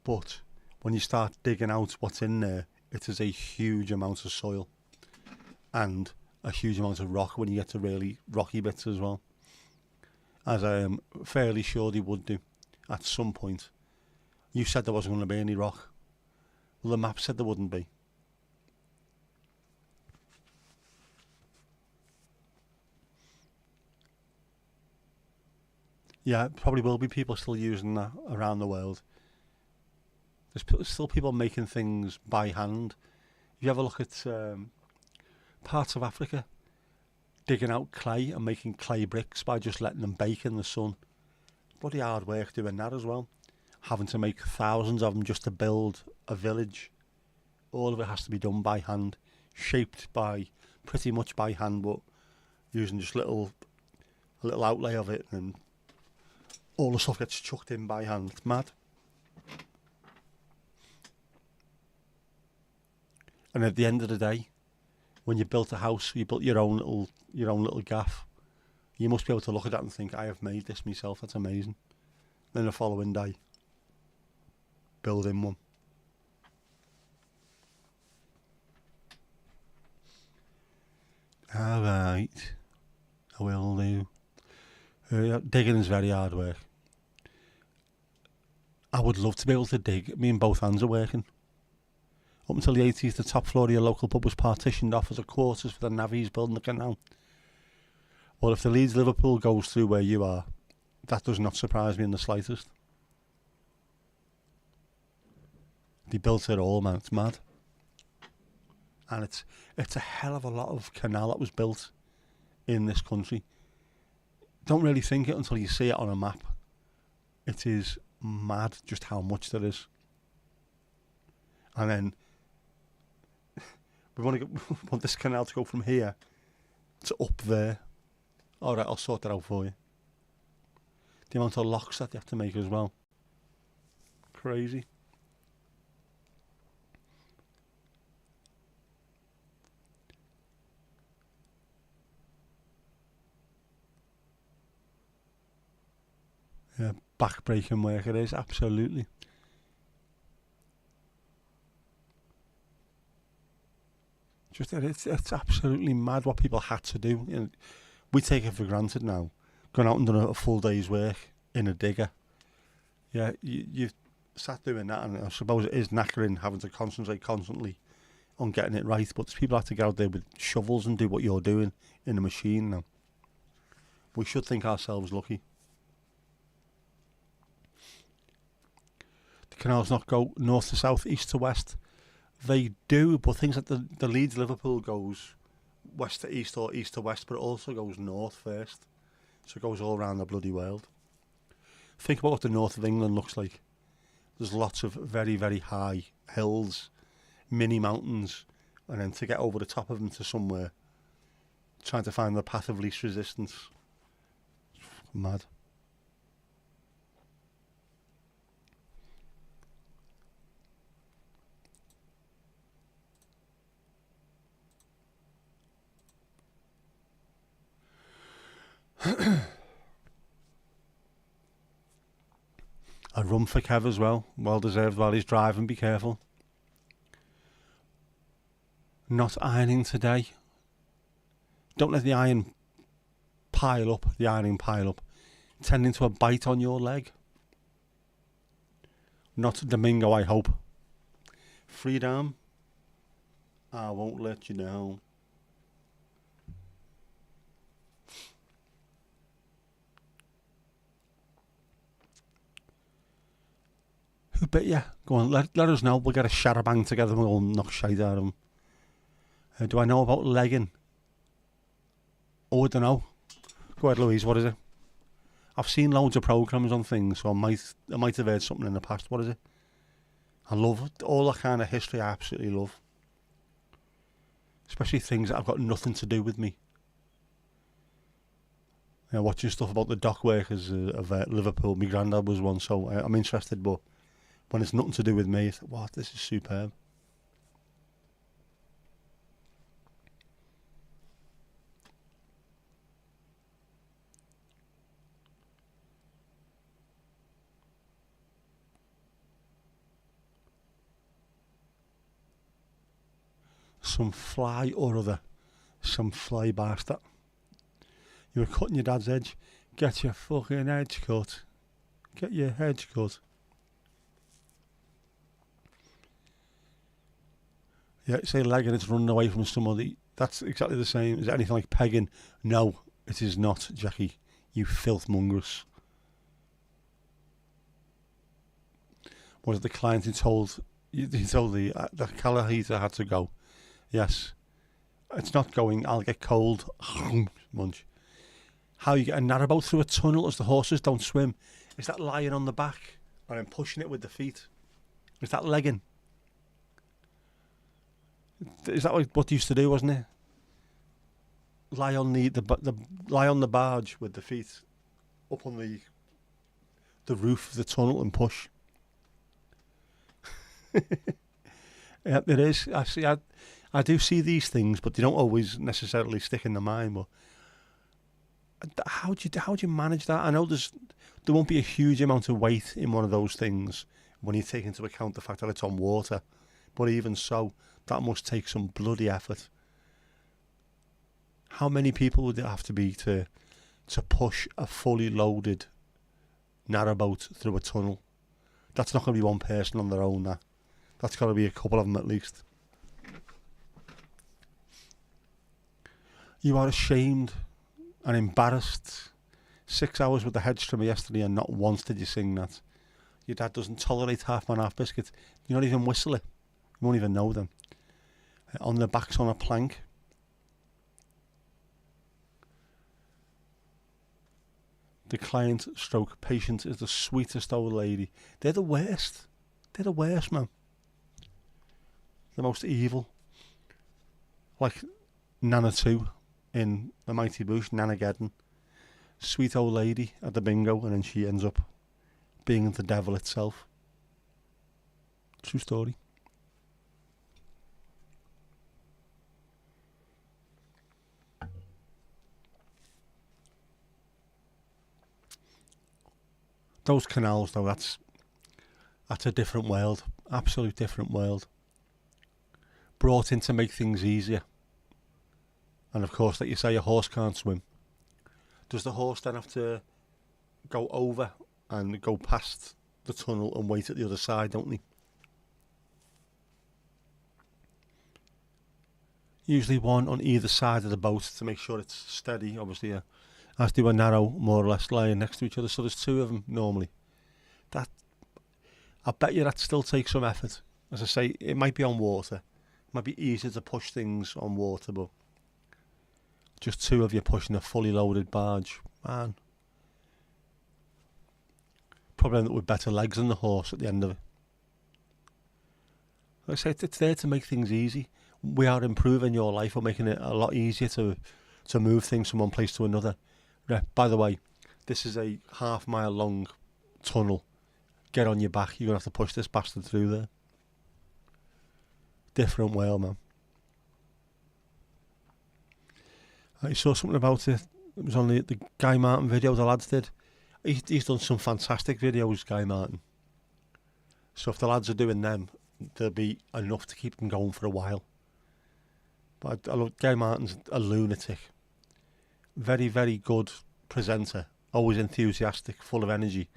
But when you start digging out what's in there, it is a huge amount of soil and a huge amount of rock when you get to really rocky bits as well. As I am fairly sure they would do at some point. You said there wasn't going to be any rock. Well, the map said there wouldn't be. Yeah, probably will be people still using that around the world. There's still people making things by hand. If you have a look at parts of Africa, digging out clay and making clay bricks by just letting them bake in the sun. Bloody hard work doing that as well. Having to make thousands of them just to build a village. All of it has to be done by hand, shaped by pretty much by hand, but using just a little outlay of it, and all the stuff gets chucked in by hand. It's mad. And at the end of the day, when you built a house, you built your own little gaff, you must be able to look at that and think, I have made this myself, that's amazing. Then the following day, building one. Alright, I will do. Digging is very hard work. I would love to be able to dig. Me and both hands are working. Up until the 80s, the top floor of your local pub was partitioned off as a quarters for the navvies building the canal. Well, if the Leeds Liverpool goes through where you are, that does not surprise me in the slightest. They built it all, man. It's mad. And it's a hell of a lot of canal that was built in this country. Don't really think it until you see it on a map. It is mad just how much there is. And then we want this canal to go from here to up there. Alright, I'll sort that out for you. The amount of locks that they have to make as well. Crazy. Yeah, back-breaking work it is, absolutely. Just it's absolutely mad what people had to do. You know, we take it for granted now. Going out and doing a full day's work in a digger. Yeah, you've sat doing that, and I suppose it is knackering having to concentrate constantly on getting it right. But people have to get out there with shovels and do what you're doing in a machine now. We should think ourselves lucky. The canals not go north to south, east to west. They do, but things like the Leeds Liverpool goes west to east or east to west, but it also goes north first. So it goes all around the bloody world. Think about what the north of England looks like. There's lots of very, very high hills, mini mountains, and then to get over the top of them to somewhere, trying to find the path of least resistance. It's mad. A run for Kev as well. Well deserved while he's driving. Be careful. Not ironing today. Don't let the ironing pile up. Tending to a bite on your leg. Not Domingo, I hope. Freedom. I won't let you down. bit you? Go on, let us know. We'll get a sharabang together and we'll knock shite out of them. Do I know about legging? Oh, I don't know. Go ahead, Louise, what is it? I've seen loads of programmes on things, so I might have heard something in the past. What is it? I love it. All that kind of history I absolutely love. Especially things that have got nothing to do with me. You know, watching stuff about the dock workers of Liverpool. My granddad was one, so I'm interested, but when it's nothing to do with me, it's like, wow, this is superb. Some fly or other, some fly bastard. You were cutting your dad's edge. Get your fucking edge cut. Get your edge cut. Yeah, say legging, it's running away from somebody. That's exactly the same. Is it anything like pegging? No, it is not, Jackie. You filth mongrous. Was it the client who told the colour heater had to go? Yes. It's not going. I'll get cold. Munch. How you get a narrowboat through a tunnel as the horses don't swim? Is that lying on the back and then pushing it with the feet? Is that legging? Is that what they used to do, wasn't it? Lie on lie on the barge with the feet up on the roof of the tunnel and push. Yeah, it is. I do see these things, but they don't always necessarily stick in the mind. But how do you manage that? I know there won't be a huge amount of weight in one of those things when you take into account the fact that it's on water. But even so, that must take some bloody effort. How many people would it have to be to push a fully loaded narrowboat through a tunnel? That's not going to be one person on their own. That's got to be a couple of them at least. You are ashamed and embarrassed. 6 hours with the head trimmer yesterday and not once did you sing that. Your dad doesn't tolerate half man, half biscuit. You don't even whistle it. You won't even know them. On their backs on a plank. The client stroke patient is the sweetest old lady. They're the worst. They're the worst, man. The most evil. Like Nana 2 in The Mighty Boosh, Nana Geddon. Sweet old lady at the bingo, and then she ends up being the devil itself. True story. Those canals, though, that's a different world. Absolute different world. Brought in to make things easier. And of course, like you say, a horse can't swim. Does the horse then have to go over and go past the tunnel and wait at the other side, don't they? Usually one on either side of the boat to make sure it's steady, obviously, as they were narrow, more or less, lying next to each other. So there's two of them normally. I bet you that still takes some effort. As I say, it might be on water. It might be easier to push things on water, but just two of you pushing a fully loaded barge, man. Probably end up with better legs than the horse at the end of it. Like I say, it's there to make things easy. We are improving your life. We're making it a lot easier to move things from one place to another. By the way, this is a half-mile long tunnel. Get on your back. You're going to have to push this bastard through there. Different world, man. I saw something about it. It was on the Guy Martin video the lads did. He's done some fantastic videos, Guy Martin. So if the lads are doing them, there'll be enough to keep them going for a while. But I love Guy Martin's a lunatic. Very, very good presenter. Always enthusiastic, full of energy.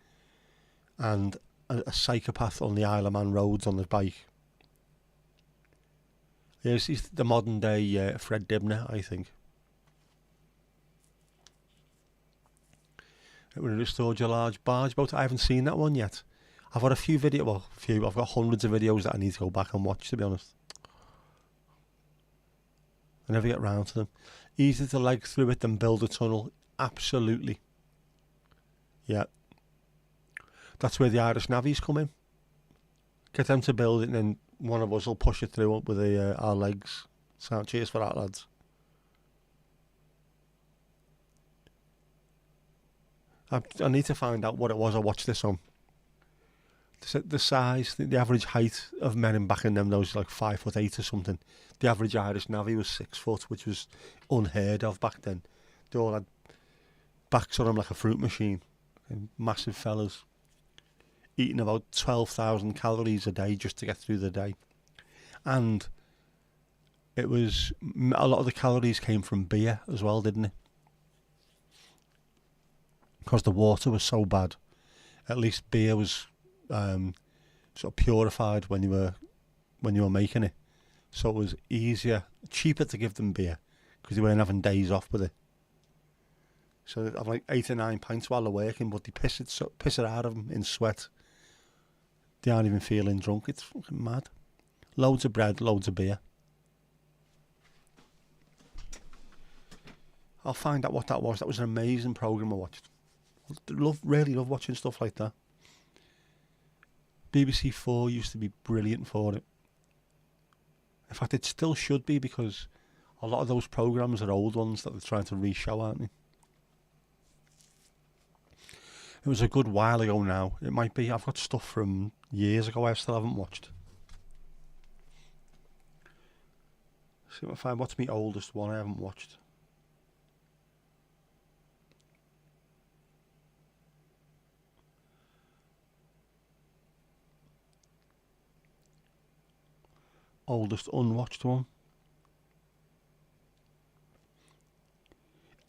And a psychopath on the Isle of Man roads on the bike. Yes, he's the modern day Fred Dibner, I think. When he restored your large barge boat, I haven't seen that one yet. I've got I've got hundreds of videos that I need to go back and watch, to be honest. I never get round to them. Easier to leg through it than build a tunnel. Absolutely. Yeah. That's where the Irish Navies come in. Get them to build it and then one of us will push it through with our legs. So cheers for that, lads. I need to find out what it was I watched this on. The size, the average height of men in back in them days, like 5'8" or something. The average Irish navvy was 6 foot, which was unheard of back then. They all had backs on them like a fruit machine. And massive fellas. Eating about 12,000 calories a day just to get through the day. And it was, a lot of the calories came from beer as well, didn't it? Because the water was so bad. At least beer was sort of purified when you were making it, so it was cheaper to give them beer because they weren't having days off with it. So they have like 8 or 9 pints while they're working, but they piss it out of them in sweat. They aren't even feeling drunk. It's fucking mad. Loads of bread, loads of beer. I'll find out what that was. That was an amazing programme I watched. Really love watching stuff like that. BBC 4 used to be brilliant for it. In fact, it still should be, because a lot of those programmes are old ones that they're trying to re-show, aren't they? It was a good while ago now. It might be. I've got stuff from years ago I still haven't watched. See if I find what's my oldest one I haven't watched. Oldest unwatched one.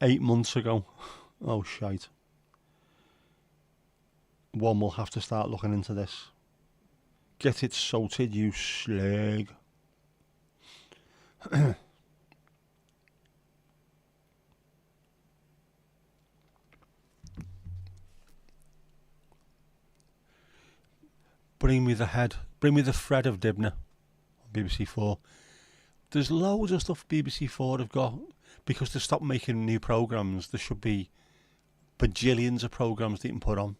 8 months ago. Oh shite. One will have to start looking into this. Get it sorted, you slag. Bring me the thread of Dibner. BBC 4. There's loads of stuff BBC 4 have got, because they stopped making new programmes. There should be bajillions of programmes they can put on,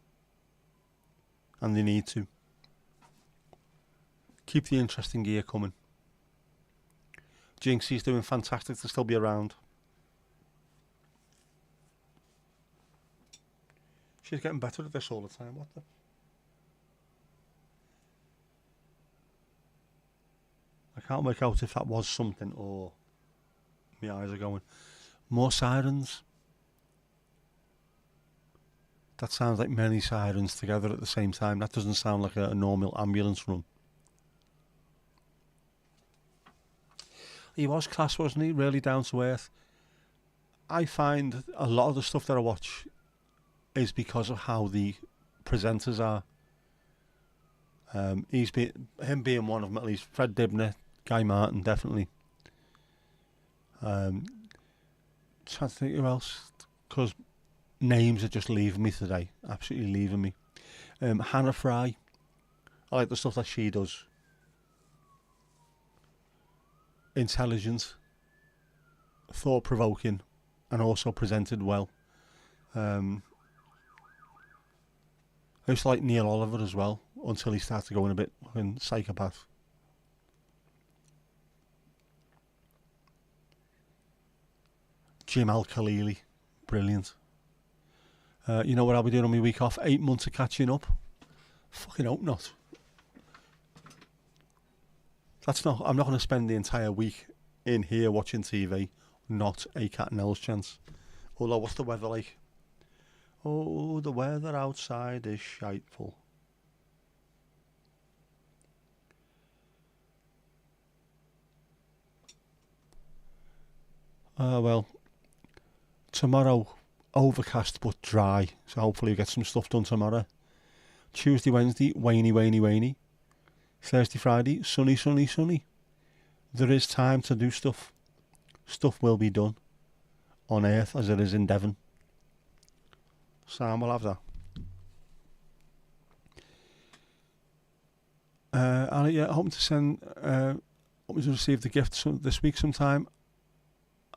and they need to keep the interesting gear coming. Jinxie's doing fantastic to still be around. She's getting better at this all the time. What the? I can't work out if that was something or my eyes are going. More sirens. That sounds like many sirens together at the same time. That doesn't sound like a normal ambulance run. He was class, wasn't he? Really down to earth. I find a lot of the stuff that I watch is because of how the presenters are. Him being one of them, at least. Fred Dibner, Guy Martin, definitely. Trying to think who else, because names are just leaving me today. Absolutely leaving me. Hannah Fry. I like the stuff that she does. Intelligent, thought-provoking, and also presented well. I used to like Neil Oliver as well, until he started going a bit fucking psychopath. Jim Al-Khalili, brilliant. You know what I'll be doing on my week off? 8 months of catching up. Fucking hope not. I'm not going to spend the entire week in here watching TV. Not a cat and owl's chance. Although, what's the weather like? Oh, the weather outside is shiteful. Well, tomorrow, overcast but dry. So hopefully we get some stuff done tomorrow. Tuesday, Wednesday, rainy. Thursday, Friday, sunny. There is time to do stuff. Stuff will be done on Earth as it is in Devon. Sam will have that. Ali, yeah, hoping to receive the gift this week sometime.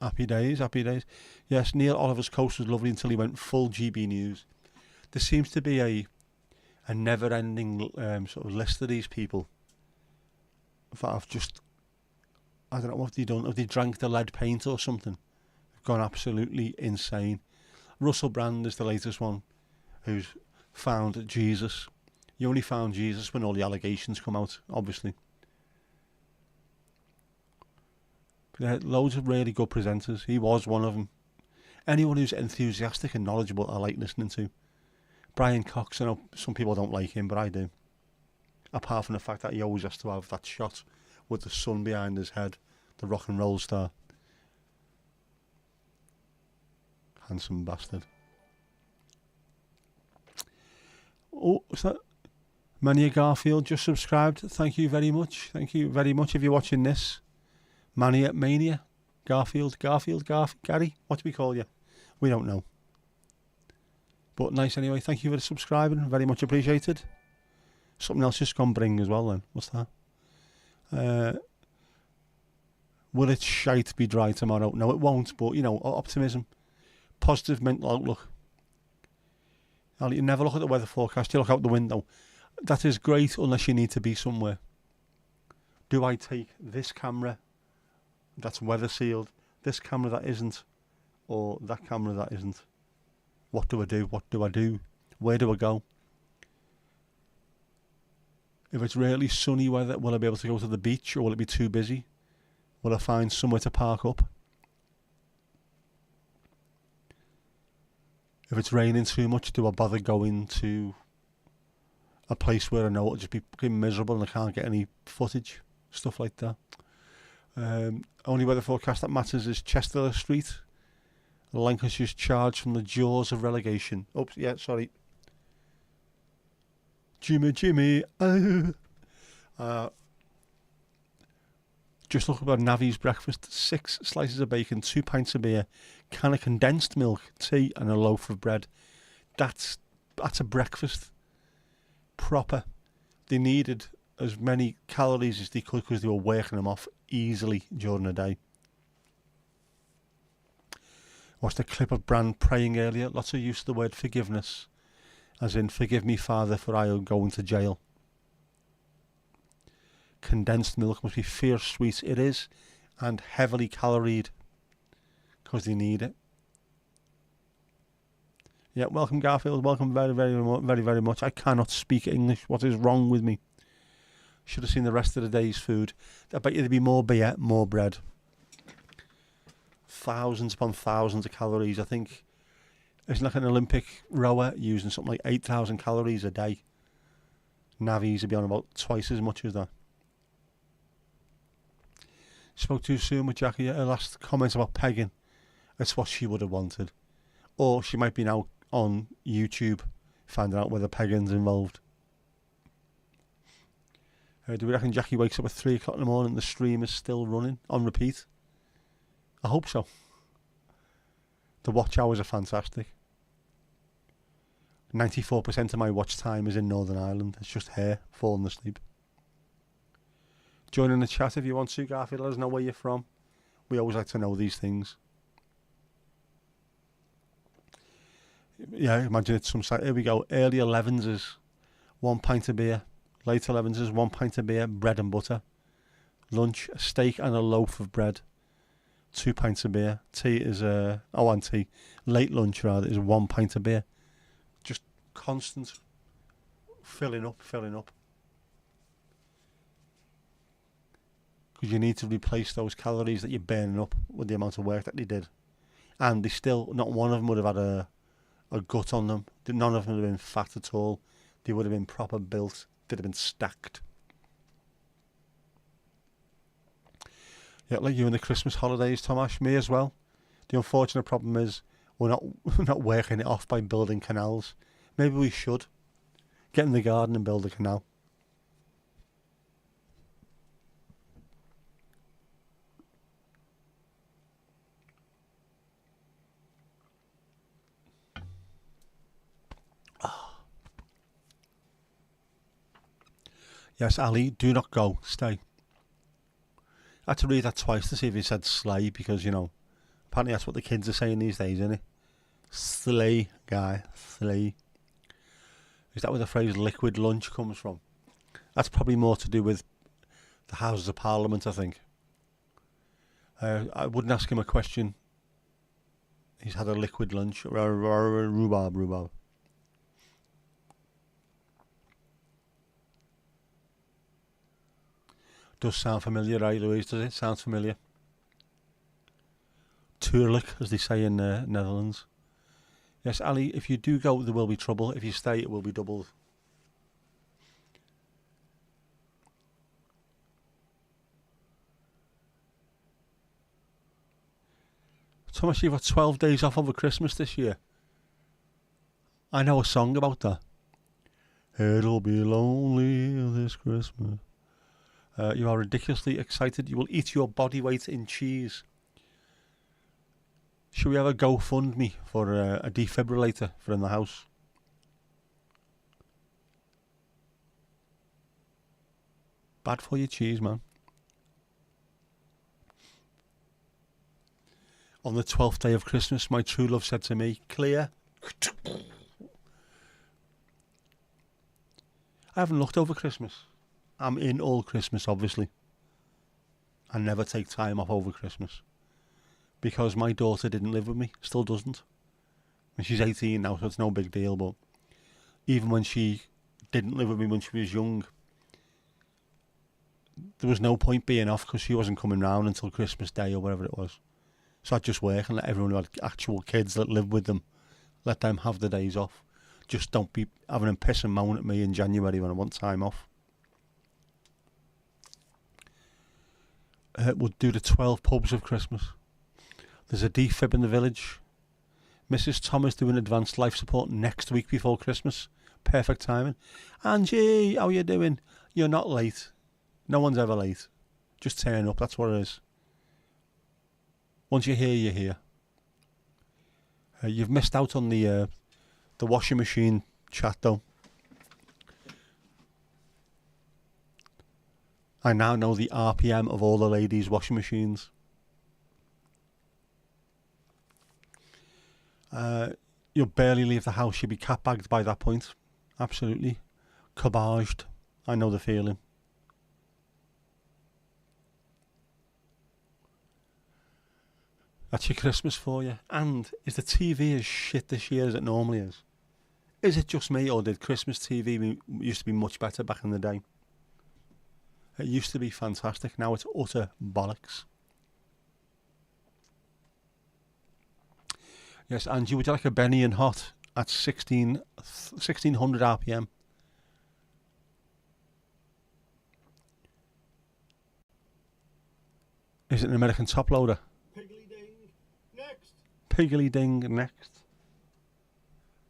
Happy days, happy days. Yes, Neil Oliver's coast was lovely until he went full GB News. There seems to be a never-ending sort of list of these people that have just, I don't know, what have they done? Have they drank the lead paint or something? They've gone absolutely insane. Russell Brand is the latest one, who's found Jesus. You only found Jesus when all the allegations come out, obviously. But there are loads of really good presenters. He was one of them. Anyone who's enthusiastic and knowledgeable, I like listening to. Brian Cox, I know some people don't like him, but I do. Apart from the fact that he always has to have that shot with the sun behind his head, the rock and roll star. Handsome bastard. Oh, is that Mania Garfield just subscribed? Thank you very much. Thank you very much if you're watching this. Mania, Garfield, Gary, what do we call you? We don't know. But nice anyway. Thank you for subscribing. Very much appreciated. Something else just gone bring as well then. What's that? Will it shite be dry tomorrow? No, it won't. But, you know, optimism. Positive mental outlook. You never look at the weather forecast. You look out the window. That is great unless you need to be somewhere. Do I take this camera that's weather sealed, this camera that isn't, or that camera that isn't? What do I do? What do I do? Where do I go? If it's really sunny weather, will I be able to go to the beach, or will it be too busy? Will I find somewhere to park up? If it's raining too much, do I bother going to a place where I know it'll just be fucking miserable and I can't get any footage? Stuff like that. Only weather forecast that matters is Chester Street. Lancashire's charged from the jaws of relegation. Oops, yeah, sorry. Jimmy. Just look about Navi's breakfast. 6 slices of bacon, 2 pints of beer, can of condensed milk, tea and a loaf of bread. That's a breakfast. Proper. They needed as many calories as they could because they were working them off easily during the day. Watched a clip of Brand praying earlier. Lots of use of the word forgiveness. As in, forgive me, Father, for I am going to jail. Condensed milk must be fierce sweet. It is. And heavily caloried. Because they need it. Yeah, welcome Garfield. Welcome very much. I cannot speak English. What is wrong with me? Should have seen the rest of the day's food. I bet you there'd be more beer, more bread. Thousands upon thousands of calories. I think it's like an Olympic rower using something like 8,000 calories a day. Navies would be on about twice as much as that. Spoke too soon with Jackie. Her last comments about pegging. It's what she would have wanted. Or she might be now on YouTube finding out whether pegging's involved. Do we reckon Jackie wakes up at 3 o'clock in the morning and the stream is still running on repeat? I hope so. The watch hours are fantastic. 94% of my watch time is in Northern Ireland. It's just her falling asleep. Join in the chat if you want to, Garfield. Let us know where you're from. We always like to know these things. Yeah, imagine it's some site. Here we go. Early 11s is 1 pint of beer. Late 11s is 1 pint of beer, bread and butter. Lunch, a steak and a loaf of bread. 2 pints of beer. Tea is and tea. Late lunch rather is 1 pint of beer. Just constant filling up. Because you need to replace those calories that you're burning up with the amount of work that they did. And they still, not one of them would have had a gut on them. None of them would have been fat at all. They would have been proper built. They'd have been stacked. Yeah, like you in the Christmas holidays, Tomash, me as well. The unfortunate problem is we're not working it off by building canals. Maybe we should. Get in the garden and build a canal. Yes, Ali, do not go. Stay. I had to read that twice to see if he said slay, because, you know, apparently that's what the kids are saying these days, isn't it? Slay, guy. Slay. Is that where the phrase liquid lunch comes from? That's probably more to do with the Houses of Parliament, I think. I wouldn't ask him a question. He's had a liquid lunch. Rhubarb. Does sound familiar, right, Louise? Does it? Sounds familiar. Tuurlijk, as they say in Netherlands. Yes, Ali, if you do go, there will be trouble. If you stay, it will be doubled. Thomas, you've got 12 days off over Christmas this year. I know a song about that. It'll be lonely this Christmas. You are ridiculously excited. You will eat your body weight in cheese. Should we have a GoFundMe for a defibrillator for in the house? Bad for your cheese, man. On the 12th day of Christmas, my true love said to me, clear. I haven't looked over Christmas. I'm in all Christmas, obviously. I never take time off over Christmas. Because my daughter didn't live with me, still doesn't. And she's 18 now, so it's no big deal, but even when she didn't live with me when she was young, there was no point being off because she wasn't coming round until Christmas Day or whatever it was. So I'd just work and let everyone who had actual kids that lived with them, let them have the days off. Just don't be having them piss and moan at me in January when I want time off. We'll do the 12 pubs of Christmas. There's a defib in the village. Mrs. Thomas doing advanced life support next week before Christmas. Perfect timing. Angie, how you doing? You're not late. No one's ever late. Just turn up, that's what it is. Once you're here, you're here. You've missed out on the washing machine chat though. I now know the RPM of all the ladies' washing machines. You'll barely leave the house. You'll be cat-bagged by that point. Absolutely. Cabaged. I know the feeling. That's your Christmas for you. And is the TV as shit this year as it normally is? Is it just me, or did Christmas TV used to be much better back in the day? It used to be fantastic. Now it's utter bollocks. Yes, Angie, would you like a Benny and Hot at 1600 RPM? Is it an American top loader? Piggly ding. Next. Piggly ding next.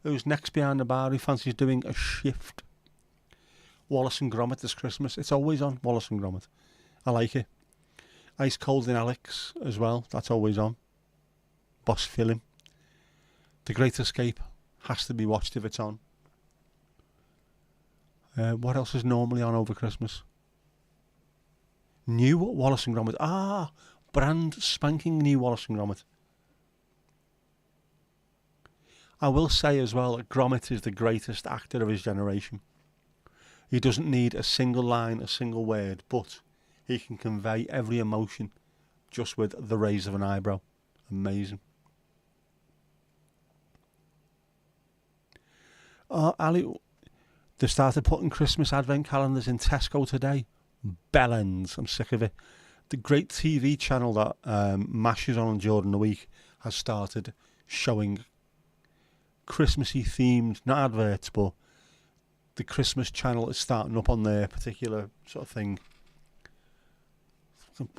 Who's next behind the bar? Who fancies doing a shift? Wallace and Gromit this Christmas. It's always on, Wallace and Gromit. I like it. Ice Cold in Alex as well. That's always on. Boss Film. The Great Escape has to be watched if it's on. What else is normally on over Christmas? New Wallace and Gromit. Ah, brand spanking new Wallace and Gromit. I will say as well that Gromit is the greatest actor of his generation. He doesn't need a single line, a single word, but he can convey every emotion just with the raise of an eyebrow. Amazing. Oh, Ali, they started putting Christmas advent calendars in Tesco today. Bellends. I'm sick of it. The great TV channel that mashes on during the week has started showing Christmassy themed, not adverts, but the Christmas channel is starting up on their particular sort of thing.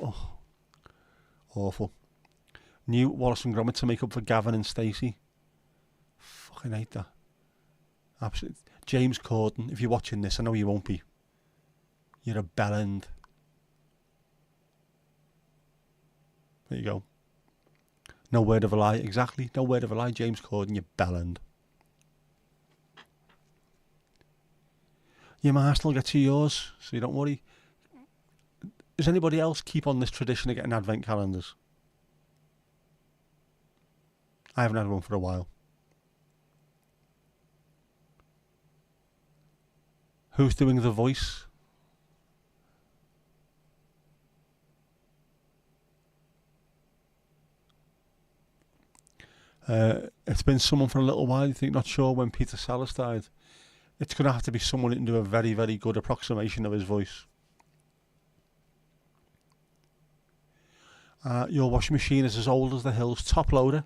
Oh, awful. New Wallace and Gromit to make up for Gavin and Stacey. Fucking hate that. Absolutely. James Corden, if you're watching this, I know you won't be. You're a bellend. There you go. No word of a lie. Exactly. No word of a lie, James Corden, you bellend. Your master will get to yours, so you don't worry. Does anybody else keep on this tradition of getting advent calendars? I haven't had one for a while. Who's doing the voice? It's been someone for a little while. You think, not sure when Peter Sallis died. It's going to have to be someone who can do a very, very good approximation of his voice. Your washing machine is as old as the hills. Top loader.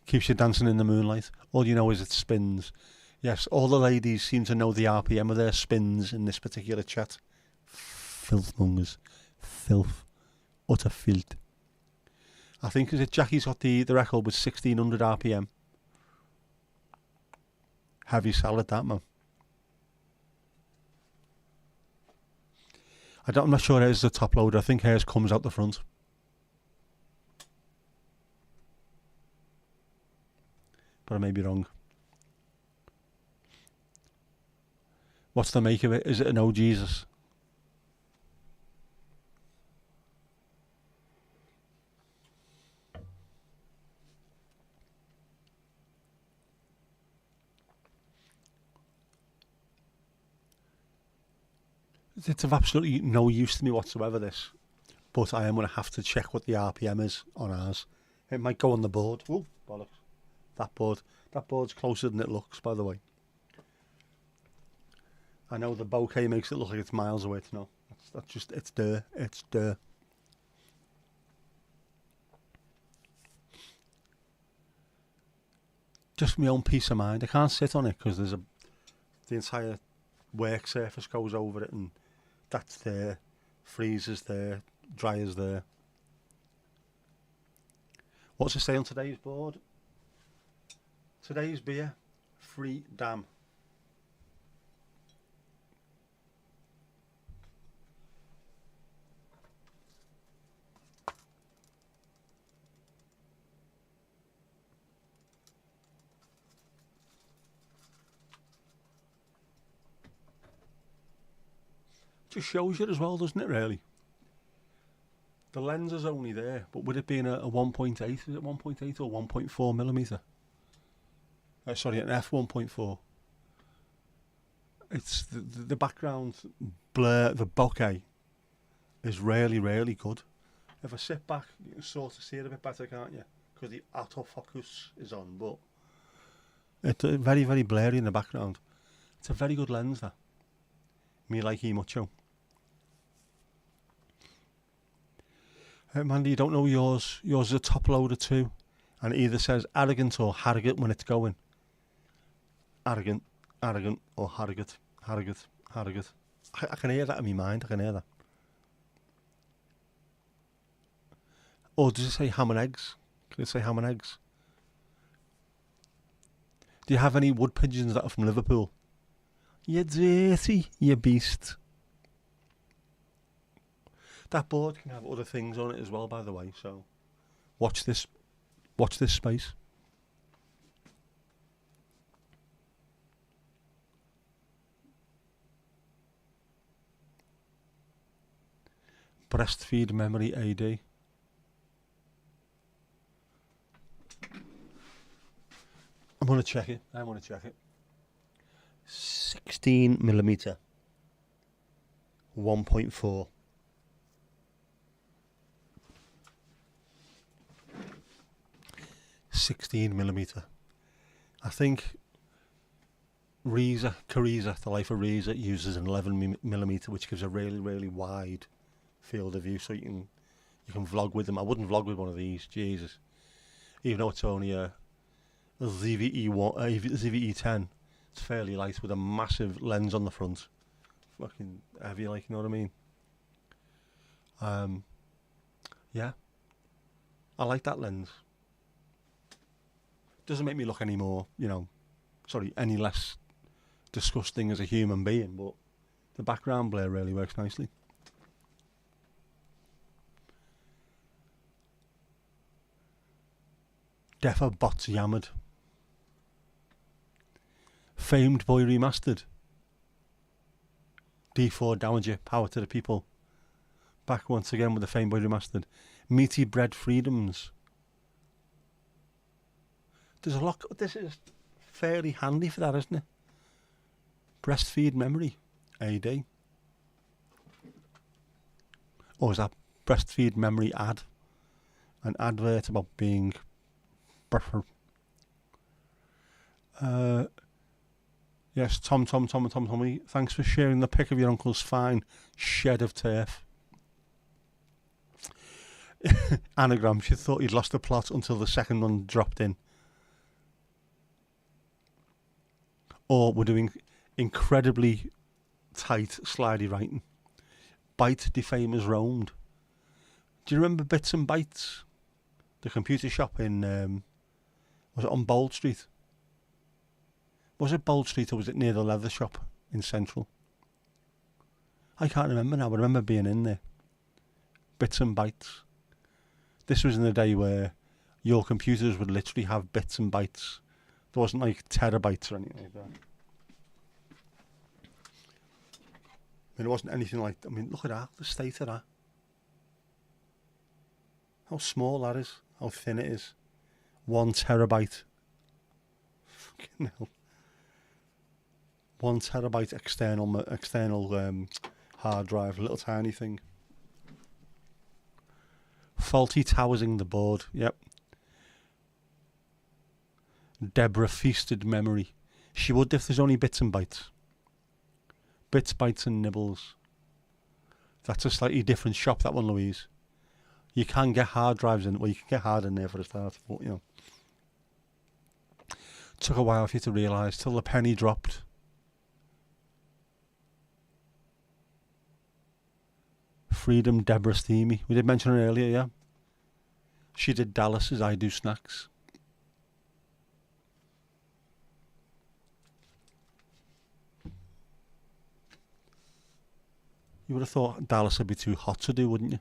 Keeps you dancing in the moonlight. All you know is it spins. Yes, all the ladies seem to know the RPM of their spins in this particular chat. Filthmongers. Filth. Utter filth. I think, is it Jackie's got the record with 1600 RPM. Heavy salad, that, man. I'm not sure hers is the top loader. I think hers comes out the front. But I may be wrong. What's the make of it? Is it an Oh Jesus? It's of absolutely no use to me whatsoever, this. But I am going to have to check what the RPM is on ours. It might go on the board. Oh, bollocks. That board's closer than it looks, by the way. I know the bokeh makes it look like it's miles away. No, that's just, it's there. It's there. Just for my own peace of mind. I can't sit on it because the entire work surface goes over it, and that's there. Freezer's there. Dryer's there. What's it say on today's board? Today's beer, free damn. Just shows you as well, doesn't it, really? The lens is only there, but with it being a 1.8, is it 1.8 or 1.4 millimetre? Sorry, an f1.4. It's the background blur, the bokeh is really, really good. If I sit back, you can sort of see it a bit better, can't you? Because the autofocus is on, but it's very, very blurry in the background. It's a very good lens, that. Me like mucho. Mandy, you don't know yours. Yours is a top loader too. And it either says arrogant or harrogate when it's going. Arrogant, or harrogate. I can hear that in my mind. I can hear that. Or does it say ham and eggs? Can it say ham and eggs? Do you have any wood pigeons that are from Liverpool? You dirty, you beast. That board can have other things on it as well, by the way, so watch this space. Breastfeed memory AD. I'm going to check it. 16mm. 1.4. 16mm. I think Cariza, the life of Reza, uses an 11mm, which gives a really, really wide field of view, so you can vlog with them. I wouldn't vlog with one of these, Jesus. Even though it's only a ZVE10, it's fairly light with a massive lens on the front. Fucking heavy, like, you know what I mean? Yeah, I like that lens. Doesn't make me look any less disgusting as a human being, but the background blur really works nicely. Defo Bots Yammered. Famed Boy Remastered. D4 Dowager, power to the people. Back once again with the Fame Boy Remastered. Meaty Bread Freedoms. There's a lot. This is fairly handy for that, isn't it? Breastfeed Memory. AD. Or is that Breastfeed Memory ad? An advert about being buffer. Yes, Tommy, thanks for sharing the pic of your uncle's fine shed of turf. Anagram, she thought he'd lost the plot until the second one dropped in. Or we're doing incredibly tight, slidey writing. Byte defamers roamed. Do you remember Bits and Bytes? The computer shop in, was it on Bold Street? Was it Bold Street or was it near the leather shop in Central? I can't remember now, but I remember being in there. Bits and Bytes. This was in the day where your computers would literally have bits and bytes. There wasn't like terabytes or anything like that. I mean, it wasn't anything like, I mean, look at that, the state of that. How small that is, how thin it is. 1 terabyte. Fucking hell. 1 terabyte external hard drive, little tiny thing. Faulty towering the board, yep. Deborah feasted memory. She would if there's only bits and bytes. Bits, bytes and nibbles. That's a slightly different shop, that one, Louise. You can get hard drives in, well, you can get hard in there for a start, but, you know. Took a while for you to realise, till the penny dropped. Freedom Deborah Steamy. We did mention her earlier, yeah. She did Dallas's I Do Snacks. You would have thought Dallas would be too hot to do, wouldn't you?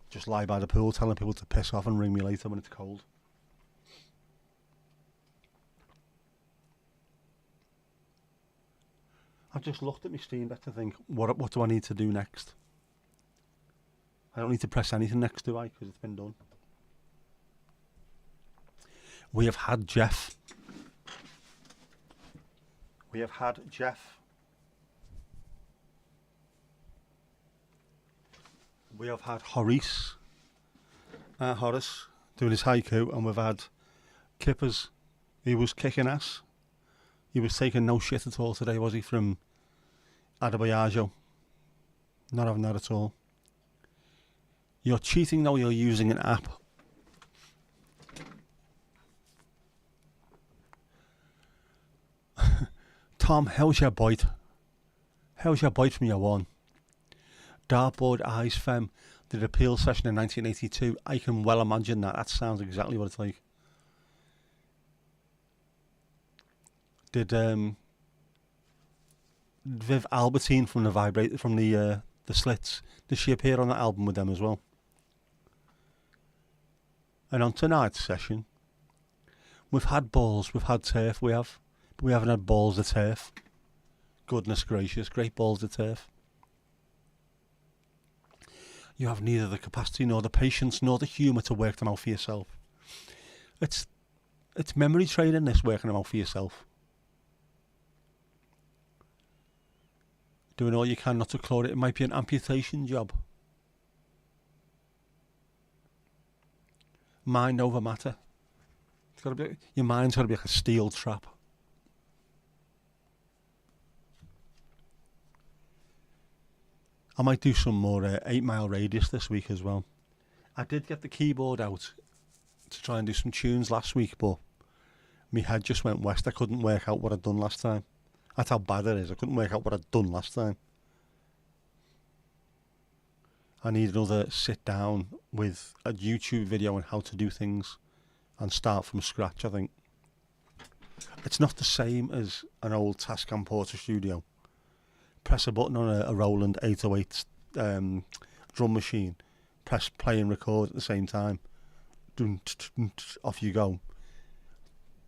Just lie by the pool telling people to piss off and ring me later when it's cold. I've just looked at my Steam Deck to think, what do I need to do next? I don't need to press anything next, do I? Because it's been done. We have had Jeff. We have had Jeff. We have had Horace doing his haiku, and we've had Kippers. He was kicking ass. He was taking no shit at all today, was he, from Adebayajo? Not having that at all. You're cheating though, you're using an app. Tom, how's your bite? How's your bite from your one? Dartboard Eyes Femme did an appeal session in 1982. I can well imagine that. That sounds exactly what it's like. Did Viv Albertine from the Slits, did she appear on that album with them as well? And on tonight's session, we've had balls, we've had turf, but we haven't had balls of turf. Goodness gracious, great balls of turf. You have neither the capacity nor the patience nor the humour to work them out for yourself. It's memory training, this, working them out for yourself. Doing all you can not to claw it. It might be an amputation job. Mind over matter. It's got to be, your mind's got to be like a steel trap. I might do some more 8 Mile Radius this week as well. I did get the keyboard out to try and do some tunes last week, but my head just went west. I couldn't work out what I'd done last time. That's how bad it is. I couldn't work out what I'd done last time. I need another sit down with a YouTube video on how to do things and start from scratch, I think. It's not the same as an old Tascam Porter Studio. Press a button on a Roland 808 drum machine, press play and record at the same time. Off you go.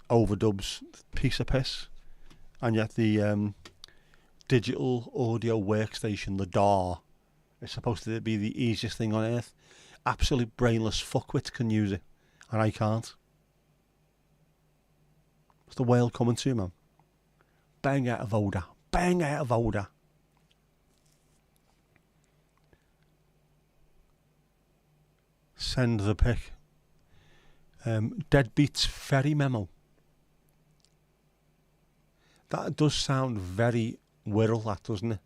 overdubs piece of piss, and yet the digital audio workstation, the DAW, is supposed to be the easiest thing on earth. Absolute brainless fuckwits can use it, and I can't. It's the world coming to you, man. Bang out of order. Bang out of order. Send the pic. Deadbeat's ferry memo. That does sound very Wirral, that, doesn't it?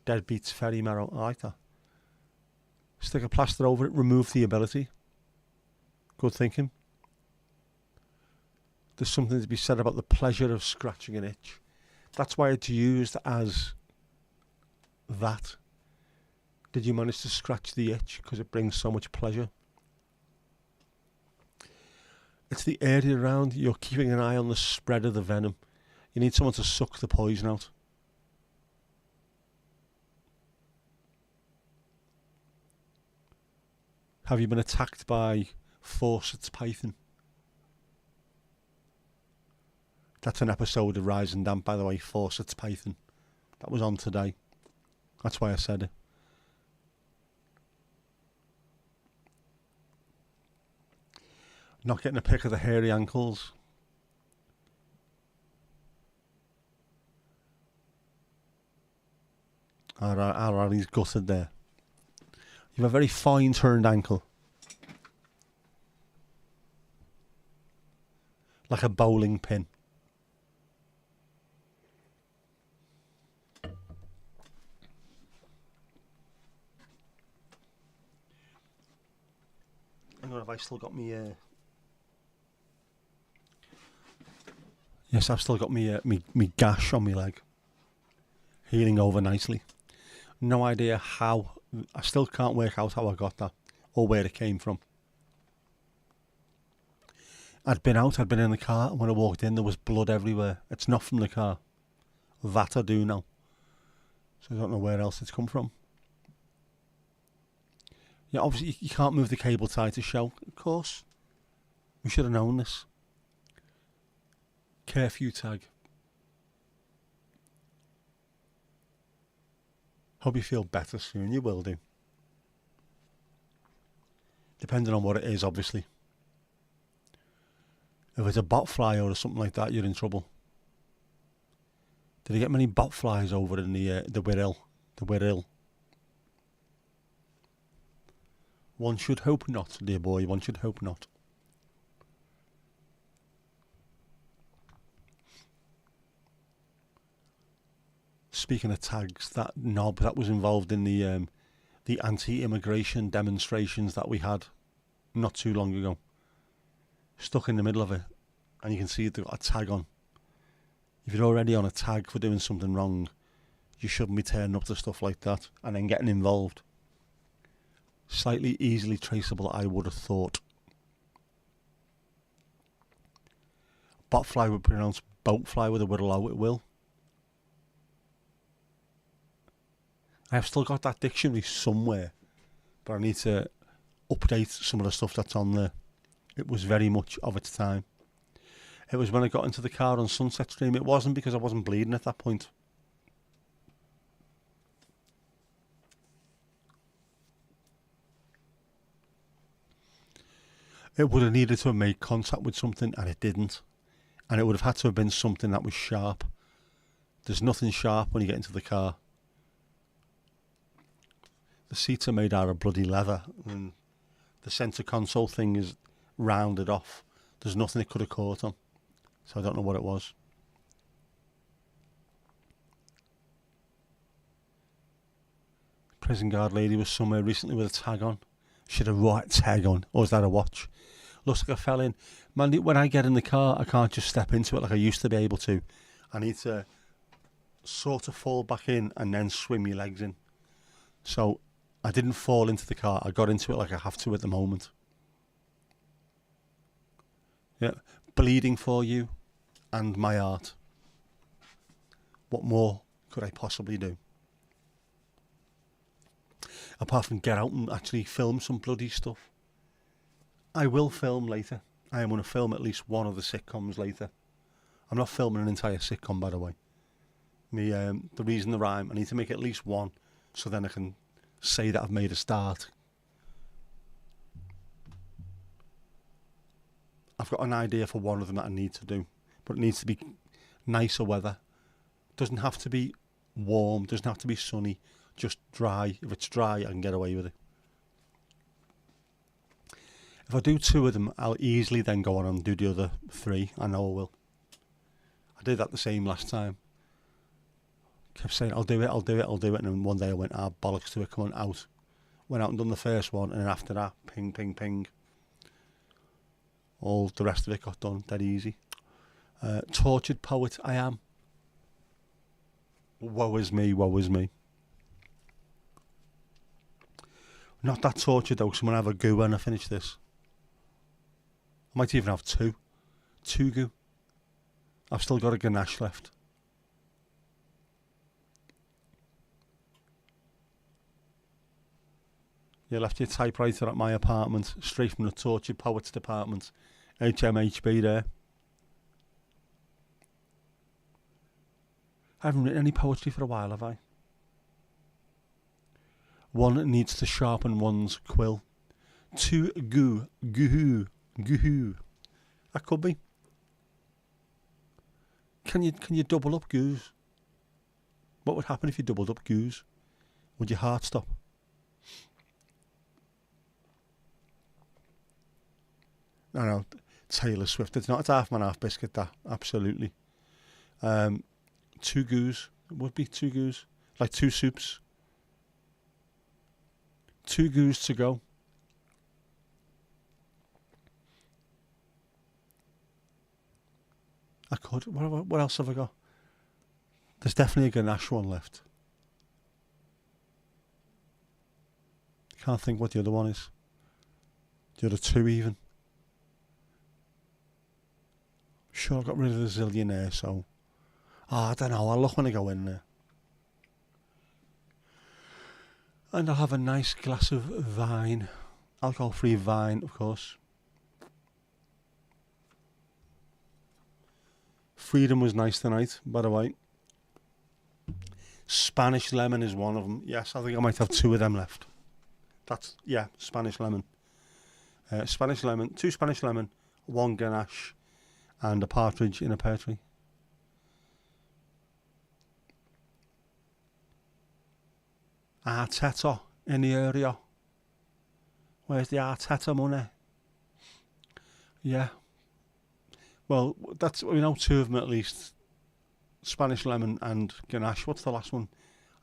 Deadbeat's ferry memo. I like that. Stick a plaster over it, remove the ability. Good thinking. There's something to be said about the pleasure of scratching an itch. That's why it's used as that. Did you manage to scratch the itch? Because it brings so much pleasure. It's the area around. You're keeping an eye on the spread of the venom. You need someone to suck the poison out. Have you been attacked by Fawcett's Python? That's an episode of Rise and Damp, by the way, Fawcett's Python. That was on today. That's why I said it. Not getting a pic of the hairy ankles. He's gutted there. You have a very fine turned ankle. Like a bowling pin. Hang on, have I still got me... Yes, I've still got me gash on my leg. Healing over nicely. No idea how. I still can't work out how I got that or where it came from. I'd been in the car, and when I walked in there was blood everywhere. It's not from the car. That I do know. So I don't know where else it's come from. Yeah, obviously you can't move the cable tie to show. Of course. We should have known this. Curfew tag. Hope you feel better soon. You will do. Depending on what it is, obviously. If it's a botfly or something like that, you're in trouble. Did you get many botflies over in the Wirral? The Wirral. One should hope not, dear boy. One should hope not. Speaking of tags, that knob that was involved in the anti-immigration demonstrations that we had not too long ago, stuck in the middle of it, and you can see they've got a tag on. If you're already on a tag for doing something wrong, you shouldn't be turning up to stuff like that and then getting involved. Slightly easily traceable, I would have thought. Botfly would pronounce boatfly with a Wirral O, it will. I have still got that dictionary somewhere, but I need to update some of the stuff that's on there. It was very much of its time. It was when I got into the car on Sunset Stream. It wasn't because I wasn't bleeding at that point. It would have needed to have made contact with something, and it didn't. And it would have had to have been something that was sharp. There's nothing sharp when you get into the car. The seats are made out of bloody leather, and the centre console thing is rounded off. There's nothing it could have caught on, so I don't know what it was. Prison guard lady was somewhere recently with a tag on. She had a right tag on, or is that a watch? Looks like I fell in. Man, when I get in the car, I can't just step into it like I used to be able to. I need to sort of fall back in and then swing my legs in. So I didn't fall into the car. I got into it like I have to at the moment. Yeah, bleeding for you and my art. What more could I possibly do? Apart from get out and actually film some bloody stuff. I will film later. I am going to film at least one of the sitcoms later. I'm not filming an entire sitcom, by the way. The reason the rhyme, I need to make at least one, so then I can say that I've made a start. I've got an idea for one of them that I need to do, but it needs to be nicer weather. Doesn't have to be warm, doesn't have to be sunny, just dry. If it's dry, I can get away with it. If I do 2 of them, I'll easily then go on and do the other 3. I know I will. I did that the same last time. Kept saying, I'll do it. And then one day I went, bollocks to it, come on, out. Went out and done the first one, and then after that, ping, ping, ping. All the rest of it got done dead easy. Tortured poet I am. Woe is me, woe is me. Not that tortured though, 'cause I'm going to have a goo when I finish this. I might even have 2. 2 goo. I've still got a ganache left. You left your typewriter at my apartment, straight from the Tortured Poets department. HMHB there. I haven't written any poetry for a while, have I? One needs to sharpen one's quill. 2 goo, goo, goo. That could be. Can you double up goos? What would happen if you doubled up goos? Would your heart stop? No, Taylor Swift. It's not. It's half man, half biscuit. That absolutely. 2 goos. It would be 2 goos, like 2 soups. 2 goos to go. I could. What else have I got? There's definitely a ganache one left. Can't think what the other one is. The other 2 even. Sure, I got rid of the zillionaire, so... I don't know, I'll look when I go in there. And I'll have a nice glass of wine. Alcohol-free wine, of course. Freedom was nice tonight, by the way. Spanish lemon is one of them. Yes, I think I might have 2 of them left. Spanish lemon. Spanish lemon, 2 Spanish lemon, 1 ganache, and a partridge in a pear tree. Arteta in the area. Where's the Arteta money? Yeah. Well, that's, 2 of them at least. Spanish lemon and ganache. What's the last one?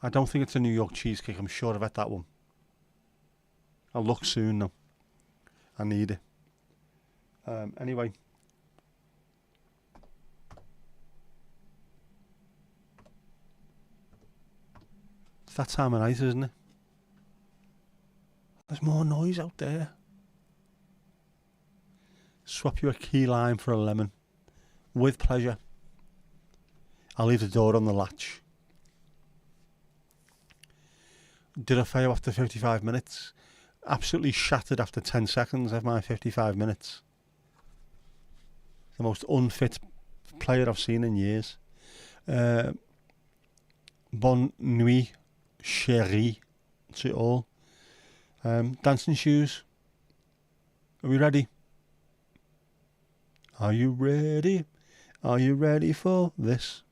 I don't think it's a New York cheesecake. I'm sure I've had that one. I'll look soon though. I need it. Anyway. It's that time of night, isn't it? There's more noise out there. Swap you a key lime for a lemon. With pleasure. I'll leave the door on the latch. Did I fail after 55 minutes? Absolutely shattered after 10 seconds of my 55 minutes. The most unfit player I've seen in years. Bonne nuit, chérie, to all. Dancing shoes. Are we ready? Are you ready? Are you ready for this?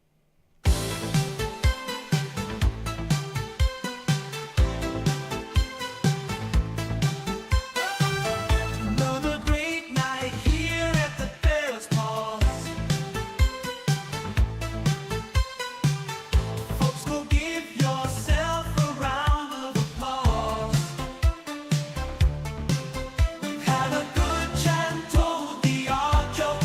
Another great night here at the Bears Paws. Folks, go give yourself a round of applause. We've had a good chat, told the odd joke.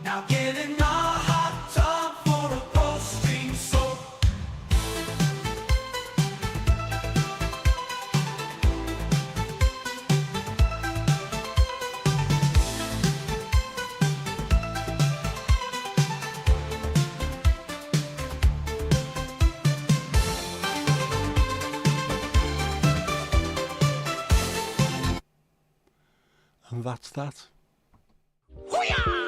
Now get in the hot tub for a post-stream soak. And that's that. Booyah!